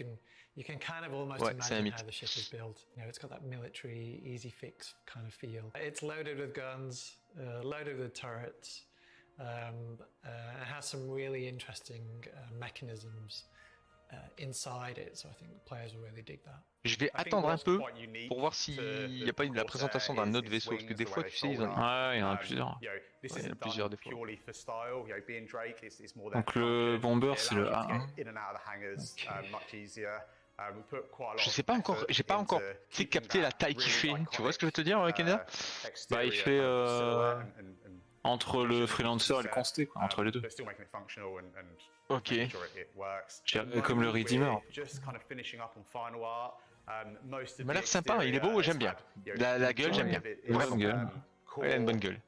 c'est un mythe. It's got that military, easy fix kind of feel. It's loaded with guns, loaded with turrets. It has some really interesting mechanisms inside it, so I think players will really dig that. Je vais attendre un peu pour voir s'il n'y a pas la présentation d'un autre vaisseau, parce que des fois, tu sais, ils en... Ouais, il y en a plusieurs. Il y en a plusieurs des fois. Donc le bomber, c'est le A1. Je sais pas encore, j'ai pas encore capté la taille qu'il fait, tu vois ce que je veux te dire, Canada? Bah, il fait entre le freelancer et le consté, quoi, entre les deux. Ok. Comme le Redeemer. Il m'a l'air sympa, il est beau, j'aime bien. La gueule, j'aime bien. Il a une gueule. Il a une bonne gueule.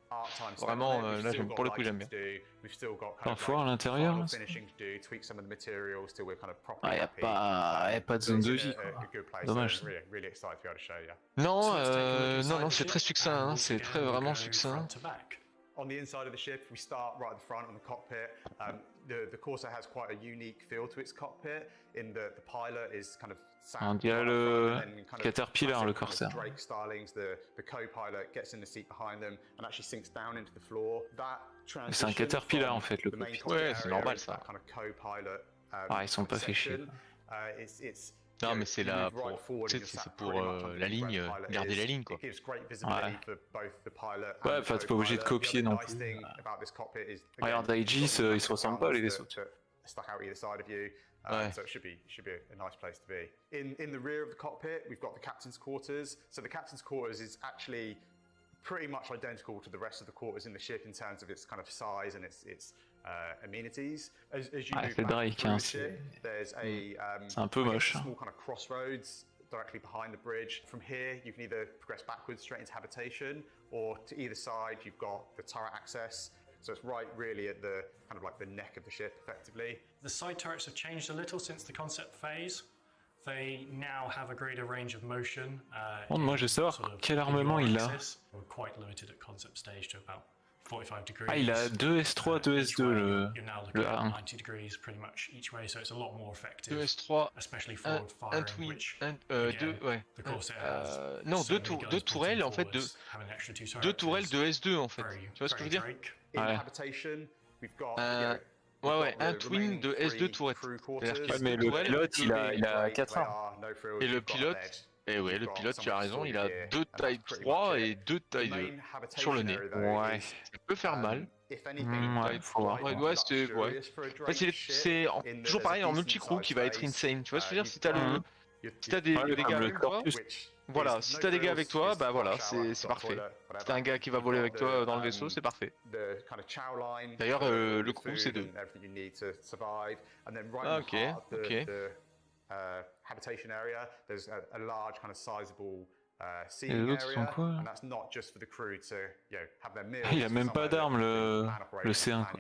Vraiment, là, pour le coup, j'aime bien. Parfois, à l'intérieur, il n'y a pas de zone de vie, quoi. Dommage. Non, c'est très succinct, hein, c'est vraiment succinct. On the inside of the ship, we start right at the front on the cockpit. The Corsair has quite a unique feel to its cockpit in the pilot is kind of on dirait le Caterpillar, le Corsair. Drake stylings, the co-pilot gets in the seat behind them and actually sinks down into the floor. C'est un Caterpillar en fait, le cockpit. Ouais, c'est normal ça. Ils sont pas fait chier. Non, mais c'est là pour, la ligne, garder la ligne quoi. Ouais, enfin t'es pas obligé de copier non plus. Regarde, Aegis, ils se ressemblent pas les vaisseaux. So it should be a nice place to be. In the rear of the cockpit, we've got the captain's quarters. So the captain's quarters is actually pretty much identical to the rest of the quarters in the ship in terms of its kind of size and its amenities. As you move back through the ship, there's c'est un peu moche. Small kind of crossroads directly behind the bridge. From here, you can either progress backwards straight into habitation, or to either side, you've got the turret access. So it's right really at the kind of like the neck of the ship, effectively. The side turrets have changed a little since the concept phase. They now have a greater range of motion. Moi, je veux savoir quel armement il a. We're quite limited at concept stage to about 45 degrees. Ah, il a 2 S3, 2 S2 le A1. 90 degrees pretty much each way, so it's a lot more effective. 2 S3, especially forward firing, non, deux tourelles en fait, deux tourelles de S2 en fait. Tu vois ce que je veux dire? Ouais, un twin de S2 tourette. Mais le pilote, il a 4 armes. Et le pilote, Et ouais, le pilote, tu as raison, il a 2 tailles 3 et 2 tailles 2 sur le nez. Ouais, ça peut faire mal. Ouais, il faut voir. Ouais, c'est... Ouais. En fait, c'est toujours pareil en multi-crew qui va être insane. Tu vois ce que je veux dire? Si t'as des gars avec toi, voilà, si t'as des gars avec toi, bah voilà, c'est parfait. Si t'as un gars qui va voler avec toi dans le vaisseau, c'est parfait. D'ailleurs, le crew, c'est 2. Ah, ok, ok. Habitation area, there's a large kind of sizable Et seating les autres sont area, quoi? and that's not just for the crew to, you know, have their meals. Il a même pas d'armes le C1 quoi.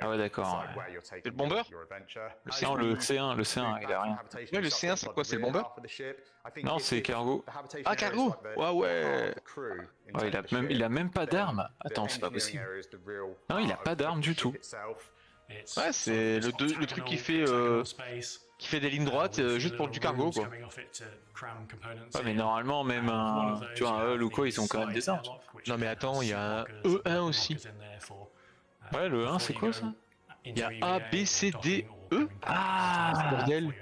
Ah ouais d'accord. C'est le bomber? Non le C1 il a rien. Ouais le C1 c'est quoi? C'est le bomber? Non c'est cargo. Ah cargo? Ouais ouais. Ouais, il a même pas d'armes. Attends c'est pas possible. Non il a pas d'armes du tout. Ouais c'est le truc qui fait des lignes droites juste pour du cargo quoi. Ouais mais normalement même tu vois un Hull ou quoi ils ont quand même des armes. Non mais attends il y a un E1 aussi. Ouais le 1 c'est quoi ça? Il y a A, B, C, D, E. Ah bordel.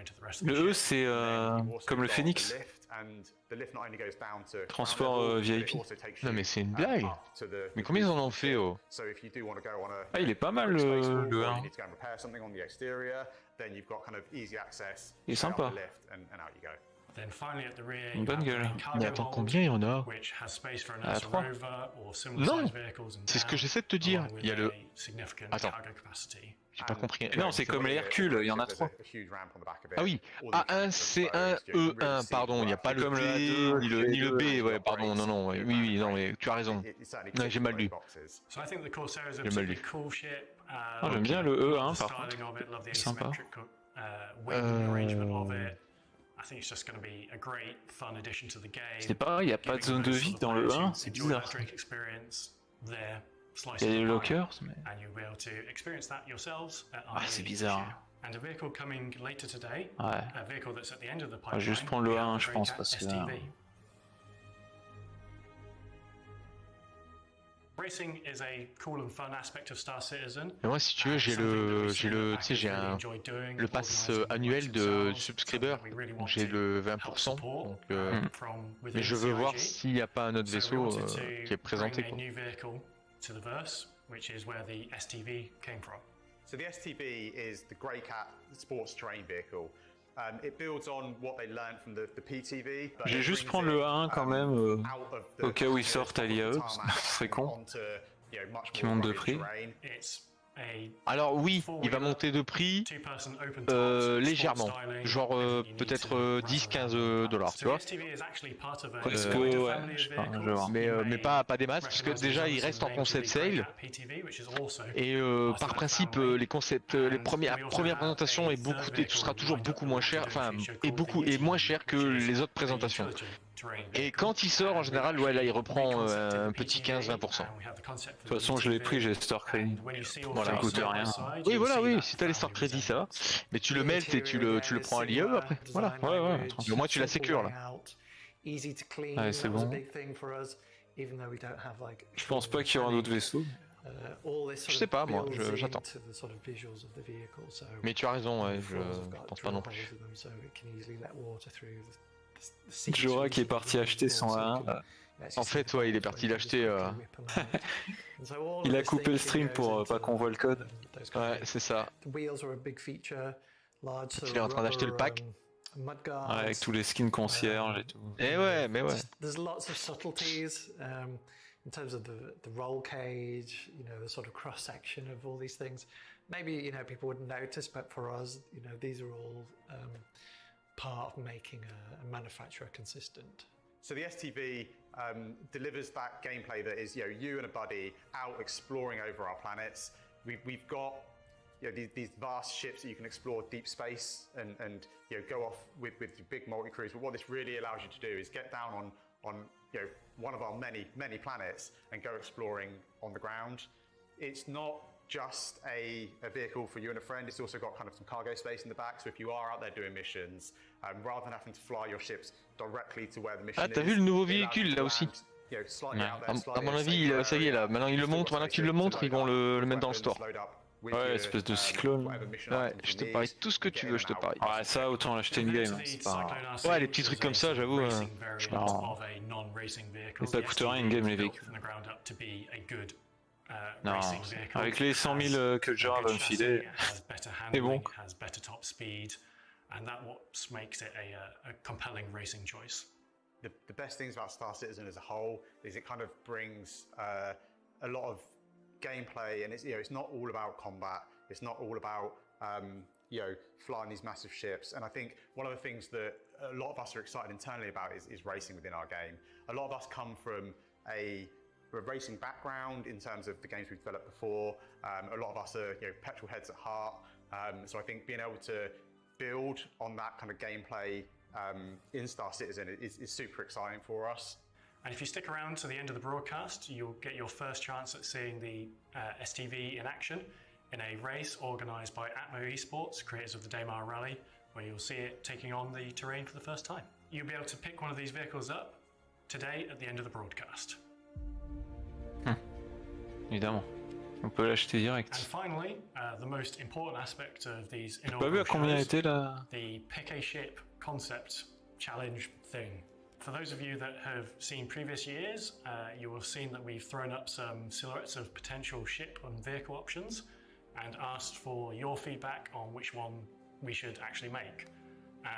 Le E c'est comme le Phoenix. Transport VIP. Non mais c'est une blague. Mais combien ils en ont fait oh? Ah il est pas mal le 1. Il est sympa. Une bonne gueule. Mais attends, combien il y en a? À 3. Non! C'est ce que j'essaie de te dire. Il y a le... Attends. J'ai pas compris. Non, c'est comme les Hercules, il y en a 3. Ah oui, A1, C1, E1, pardon, il n'y a pas le D, ni le B, ouais, pardon, non, oui, non, mais tu as raison. Non, j'ai mal lu. J'ai mal lu. J'aime bien le E1 par contre, c'est sympa. C'est pareil, il n'y a pas de zone de vie dans le 1, c'est bizarre. Il y a des lockers, mais... Ah, c'est bizarre. Ouais. On va juste prendre le 1, je pense, parce que... Et moi, si tu veux, j'ai le pass annuel de subscriber, donc j'ai le 20%, donc, mais je veux voir s'il n'y a pas un autre vaisseau qui est présenté, quoi. To the verse, which is where the STV came from. So the STV is the Grey Cat sports terrain vehicle. It builds on what they learned from the PTV. Je vais juste prendre le A1 quand même, au cas où ils sortent à l'IAE, ce serait con, qui monte de prix. Alors oui, il va monter de prix légèrement, genre peut-être 10-15 $, tu vois. Presque, ouais, je sais pas, je vais voir. Mais pas des masses, parce que déjà il reste en concept sale, et par principe les concepts, la première présentation est tout sera toujours beaucoup moins cher, enfin est moins cher que les autres présentations. Et quand il sort en général, ouais là il reprend un petit 15-20%. De toute façon je l'ai pris, j'ai Store Credit. Voilà, ça coûte rien. Oui voilà, oui, si t'as les Store Credit ça va. Mais tu le meltes et tu le prends à l'IAE après. Voilà. Ouais. Au moins tu la sécures là. Ouais c'est bon. Je pense pas qu'il y aura d'autres vaisseaux. Je sais pas moi, j'attends. Mais tu as raison, ouais, je pense pas non plus. Jora qui est parti acheter son A1. En fait, ouais, il est parti l'acheter. Il a coupé le stream pour pas qu'on voit le code. Ouais, c'est ça. Il est en train d'acheter le pack. Ouais, avec tous les skins concierges et tout. Et ouais, mais ouais. There's lots of subtleties in terms of the roll cage, you know, the sort of cross section of all these things. Maybe, you know, people wouldn't notice, but for us, you know, these are all part of making a manufacturer consistent. So the STV delivers that gameplay that is, you and a buddy out exploring over our planets. We've got these vast ships that you can explore deep space and go off with your big multi-crews. But what this really allows you to do is get down on one of our many planets and go exploring on the ground. It's not just a vehicle for you and a friend, it's also got kind of some cargo space in the back, so if you are out there doing missions, rather than having to fly your ships directly to where the mission is... Ah, t'as vu le nouveau véhicule là aussi? À mon avis, ça y est là, maintenant ils le montrent, maintenant qu'ils le montrent, ils vont le mettre dans le store. with Ouais, your, espèce de cyclone. whatever mission Ouais, items je you te need, parie tout ce que tu veux, je te parie. Ouais, ça, autant l'acheter une game. Hein, c'est pas... Ouais, les petits trucs comme ça, j'avoue, c'est marrant. Et ça coûte rien une game, les véhicules. Non, avec les 100 000 que Jura va me filer, c'est bon. And that's what makes it a compelling racing choice. The best things about Star Citizen as a whole is it kind of brings a lot of gameplay, and it's not all about combat. It's not all about flying these massive ships. And I think one of the things that a lot of us are excited internally about is racing within our game. A lot of us come from a racing background in terms of the games we've developed before. A lot of us are petrol heads at heart. So I think being able to build on that kind of gameplay in Star Citizen is super exciting for us. And if you stick around to the end of the broadcast, you'll get your first chance at seeing the STV in action in a race organised by Atmo Esports, creators of the Daymar Rally, where you'll see it taking on the terrain for the first time. You'll be able to pick one of these vehicles up today at the end of the broadcast. Évidemment. On peut l'acheter direct. And finally, the most important aspect of these Pas vu à combien était la... the pick a ship concept challenge thing. For those of you that have seen previous years, you will have seen that we've thrown up some silhouettes of potential ship and vehicle options and asked for your feedback on which one we should actually make.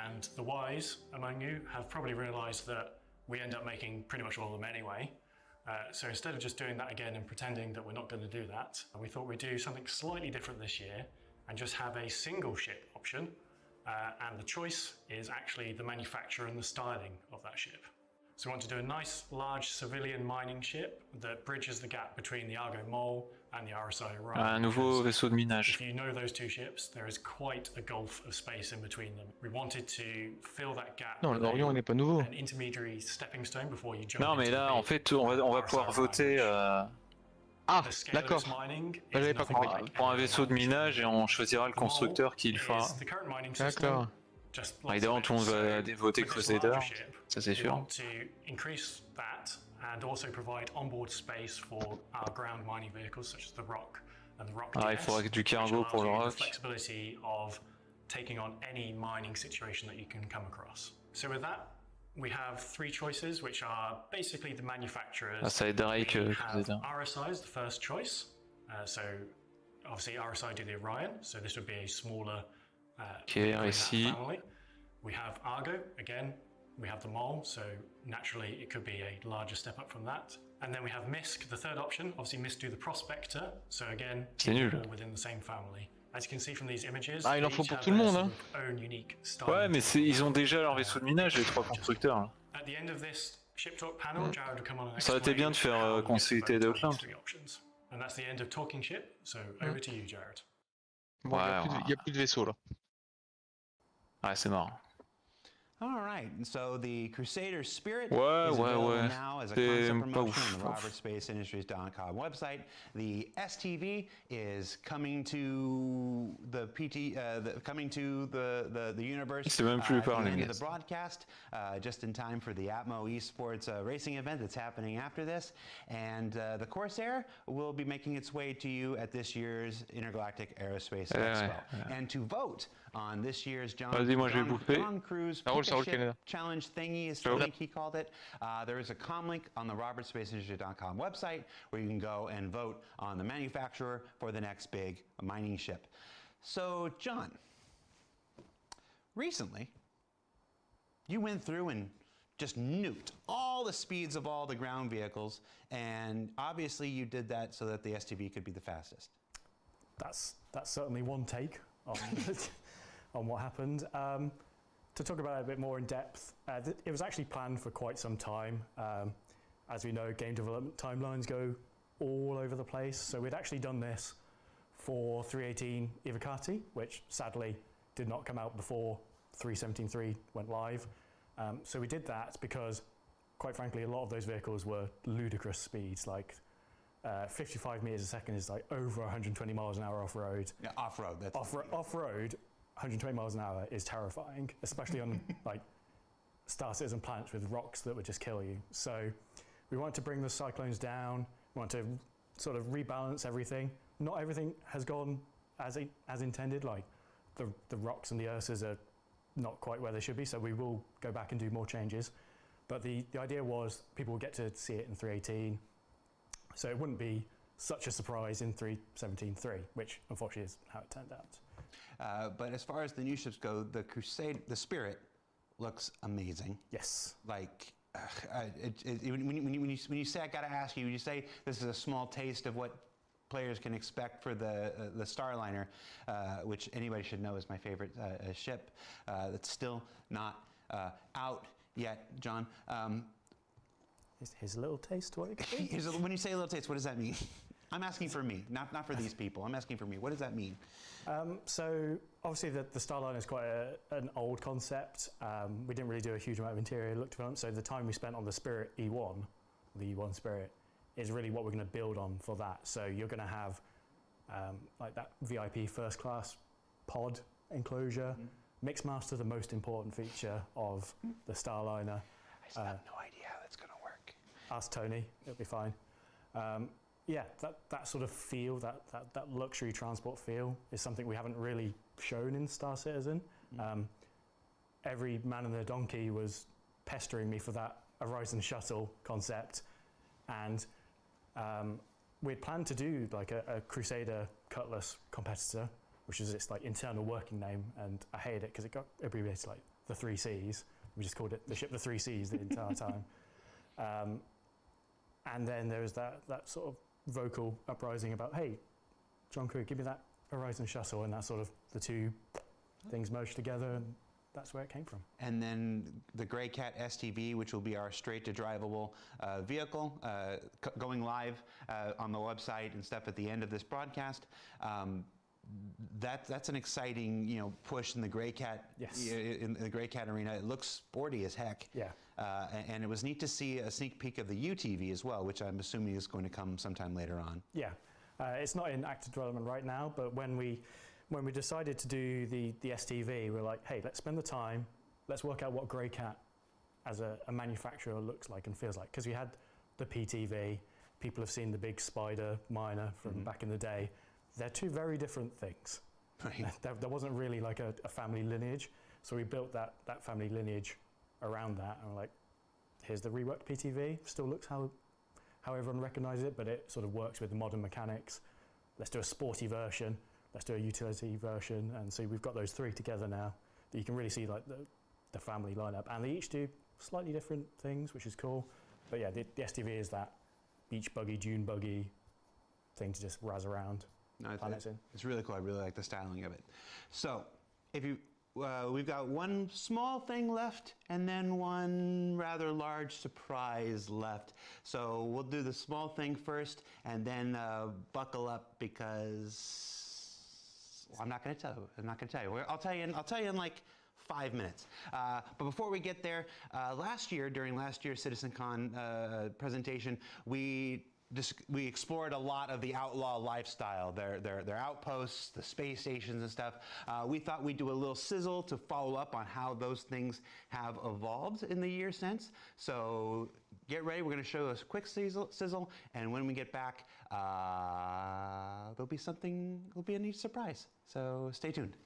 And the wise among you have probably realised that we end up making pretty much all of them anyway. So instead of just doing that again and pretending that we're not going to do that, we thought we'd do something slightly different this year and just have a single ship option. And the choice is actually the manufacturer and the styling of that ship. So we want to do a nice, large civilian mining ship that bridges the gap between the Argo Mole and the RSI Orion. Un nouveau vaisseau de minage. If you know those two ships, there is quite a gulf of space in between them. We wanted to fill that gap. Non, l'Orion n'est pas nouveau. An intermediary stepping stone before you jump. Non, mais là, en fait, on va pouvoir voter. Ah, d'accord. J'avais pas compris. Pour un vaisseau de minage et on choisira le constructeur qui le fera. D'accord. Évidemment, tout le monde va voter Crusader, ça c'est sûr. Ah, il faudra du cargo pour le rock. We have three choices, which are basically the manufacturers. Ah, ça aiderait que Crusader. RSI is the first choice. So obviously RSI do the Orion, so this would be a smaller family. We have Argo, again, we have the Mole, so naturally it could be a larger step up from that. And then we have MISC, the third option. Obviously MISC do the Prospector, so again, all within the same family. As you can see from these images, il en faut pour tout le monde, hein. Ouais, mais ils ont déjà leur vaisseau de minage, les trois constructeurs. Là. Ça aurait été bien de faire consulter de Auckland. Bon, il n'y a plus de vaisseau là. Ouais, c'est marrant. All right, and so the Crusader Spirit is available now as a concept promotion on the RobertSpaceIndustries.com website. The STV is coming to the the universe C'est même plus at the end parler, of the broadcast, just in time for the Atmo Esports racing event that's happening after this. And the Corsair will be making its way to you at this year's Intergalactic Aerospace Expo. And to vote on this year's John Cruise Challenge thingy, is I think he called it. There is a comlink on the RobertSpaceIndustries.com website where you can go and vote on the manufacturer for the next big mining ship. So, John, recently you went through and just nuked all the speeds of all the ground vehicles, and obviously you did that so that the STV could be the fastest. That's certainly one take on on what happened. To talk about it a bit more in depth, it was actually planned for quite some time. As we know, game development timelines go all over the place. So we'd actually done this for 3.18 Ivocati, which sadly did not come out before 3.17.3 went live. So we did that because, quite frankly, a lot of those vehicles were ludicrous speeds, like 55 meters a second is like over 120 miles an hour off-road. Yeah, off-road. Off-road, 120 miles an hour is terrifying, especially on like Star Citizen planets with rocks that would just kill you. So we wanted to bring the cyclones down, we want to sort of rebalance everything. Not everything has gone as intended. Like the rocks and the Ursas are not quite where they should be, so we will go back and do more changes. But the idea was people will get to see it in 3.18, so it wouldn't be such a surprise in 3.17.3, which unfortunately is how it turned out. But as far as the new ships go, the Crusade, the Spirit, looks amazing. Yes. Like, when you say, I gotta ask you, when you say this is a small taste of what players can expect for the Starliner, which anybody should know is my favorite ship, that's still not out yet, John. Here's a little taste. What when you say a little taste, what does that mean? I'm asking for me, not for these people. I'm asking for me. What does that mean? So obviously the Starliner is quite an old concept. We didn't really do a huge amount of interior look development, so the time we spent on the Spirit E1, the E1 Spirit, is really what we're going to build on for that. So you're going to have like that VIP first class pod enclosure. Mixmaster, the most important feature of the Starliner. I still have no idea how that's going to work. Ask Tony, it'll be fine. Yeah, that sort of feel, that luxury transport feel is something we haven't really shown in Star Citizen. Every man and their donkey was pestering me for that Horizon shuttle concept, and we'd planned to do like a Crusader Cutlass competitor, which is its like internal working name, and I hated it because it got abbreviated like the 3 Cs. We just called it the ship the 3 Cs the entire time. And then there was that sort of vocal uprising about, hey, John Crew, give me that Horizon shuttle, and that sort of the two things merged together, and that's where it came from. And then the Grey Cat STV, which will be our straight-to-drivable vehicle, going live on the website and stuff at the end of this broadcast. That's an exciting, push in the Grey Cat. Yes. In the Grey Cat arena. It looks sporty as heck. Yeah. And it was neat to see a sneak peek of the UTV as well, which I'm assuming is going to come sometime later on. Yeah. It's not in active development right now, but when we decided to do the STV, we're like, hey, let's spend the time, let's work out what Grey Cat as a manufacturer looks like and feels like. Because we had the PTV, people have seen the big Spider Minor from back in the day. They're two very different things. Right. There wasn't really like a family lineage, so we built that family lineage around that, and we're like, here's the reworked PTV, still looks how everyone recognizes it, but it sort of works with the modern mechanics. Let's do a sporty version, let's do a utility version, and so we've got those three together now that you can really see like the family lineup, and they each do slightly different things, which is cool. But yeah, the STV is that beach buggy, dune buggy thing to just razz around. No, it's really cool. I really like the styling of it. So, we've got one small thing left, and then one rather large surprise left. So we'll do the small thing first, and then buckle up because I'm not going to tell you. I'm not going to tell you. I'll tell you in like 5 minutes. But before we get there, during last year's CitizenCon presentation, we explored a lot of the outlaw lifestyle, their outposts, the space stations and stuff. We thought we'd do a little sizzle to follow up on how those things have evolved in the year since. So get ready, we're going to show a quick sizzle, and when we get back, there'll be a neat surprise. So stay tuned.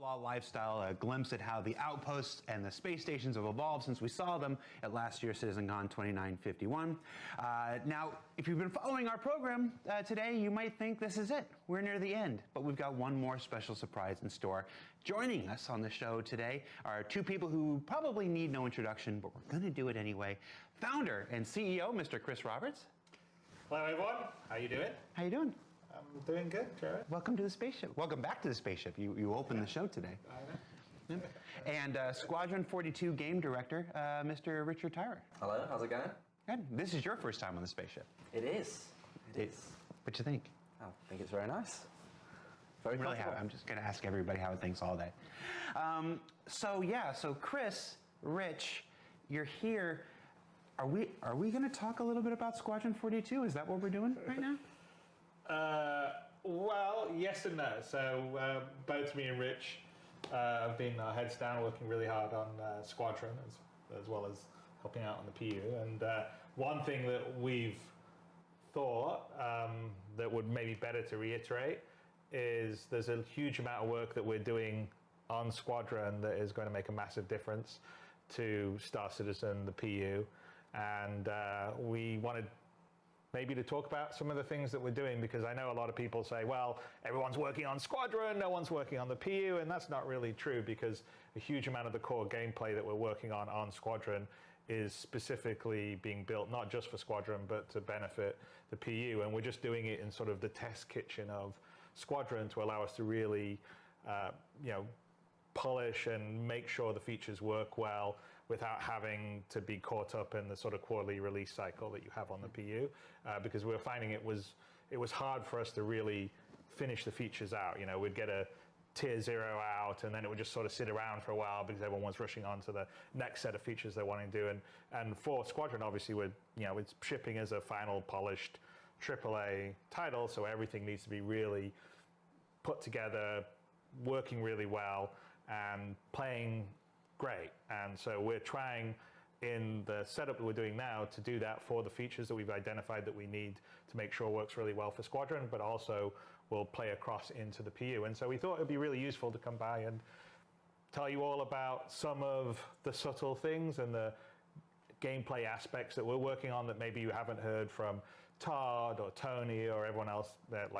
outlaw lifestyle, a glimpse at how the outposts and the space stations have evolved since we saw them at last year's CitizenCon 2951. Now, if you've been following our program today, you might think this is it. We're near the end, but we've got one more special surprise in store. Joining us on the show today are two people who probably need no introduction, but we're going to do it anyway. Founder and CEO, Mr. Chris Roberts. Hello, everyone. How you doing? How you doing? I'm doing good, Jared. Welcome to the spaceship. Welcome back to the spaceship. You opened the show today. I know. And Squadron 42 game director, Mr. Richard Tyrer. Hello, how's it going? Good. This is your first time on the spaceship. It is. It is. What you think? I think it's very nice. Very really happy. I'm just going to ask everybody how it thinks all day. So Chris, Rich, you're here. Are we going to talk a little bit about Squadron 42? Is that what we're doing right now? Well, yes and no. So both me and Rich have been heads down working really hard on Squadron as well as helping out on the PU. And one thing that we've thought that would maybe better to reiterate is there's a huge amount of work that we're doing on Squadron that is going to make a massive difference to Star Citizen, the PU. And we wanted maybe to talk about some of the things that we're doing, because I know a lot of people say, well, everyone's working on Squadron, no one's working on the PU, and that's not really true, because a huge amount of the core gameplay that we're working on Squadron is specifically being built not just for Squadron, but to benefit the PU, and we're just doing it in sort of the test kitchen of Squadron to allow us to really, polish and make sure the features work well without having to be caught up in the sort of quarterly release cycle that you have on the PU, because we were finding it was hard for us to really finish the features out. We'd get a tier 0 out, and then it would just sort of sit around for a while because everyone was rushing on to the next set of features they wanted to do. And for Squadron, obviously, it's shipping as a final polished AAA title, so everything needs to be really put together, working really well, and playing great. And so we're trying in the setup that we're doing now to do that for the features that we've identified that we need to make sure works really well for Squadron, but also will play across into the PU. And so we thought it'd be really useful to come by and tell you all about some of the subtle things and the gameplay aspects that we're working on that maybe you haven't heard from Todd or Tony or everyone else that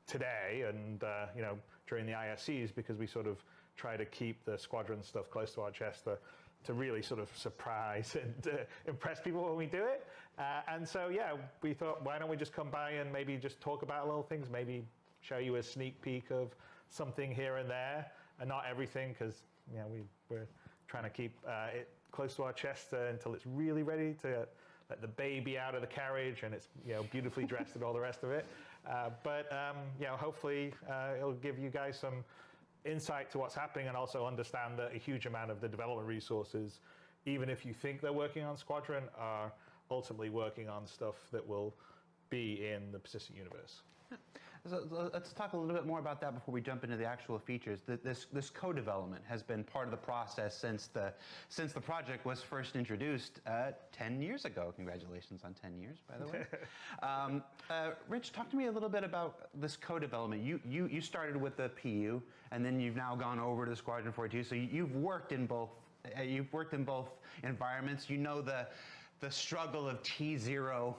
today and during the ISCs, because we sort of try to keep the Squadron stuff close to our chest to really sort of surprise and impress people when we do it. And so, we thought, why don't we just come by and maybe just talk about little things, maybe show you a sneak peek of something here and there, and not everything, because we're trying to keep it close to our chest until it's really ready to let the baby out of the carriage and it's beautifully dressed and all the rest of it. But hopefully it'll give you guys some insight to what's happening, and also understand that a huge amount of the development resources, even if you think they're working on Squadron, are ultimately working on stuff that will be in the Persistent universe. So let's talk a little bit more about that before we jump into the actual features. This co-development has been part of the process since the project was first introduced 10 years ago. Congratulations on 10 years, by the way. Rich, talk to me a little bit about this co-development. You started with the PU, and then you've now gone over to the Squadron 42. So you've worked in both. You've worked in both environments. You know the struggle of T0.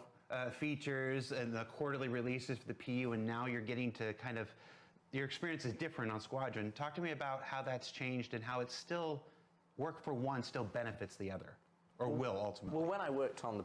Features and the quarterly releases for the PU, and now you're getting to your experience is different on Squadron. Talk to me about how that's changed and how it's still work for one still benefits the other, or will ultimately. Well, when I worked on the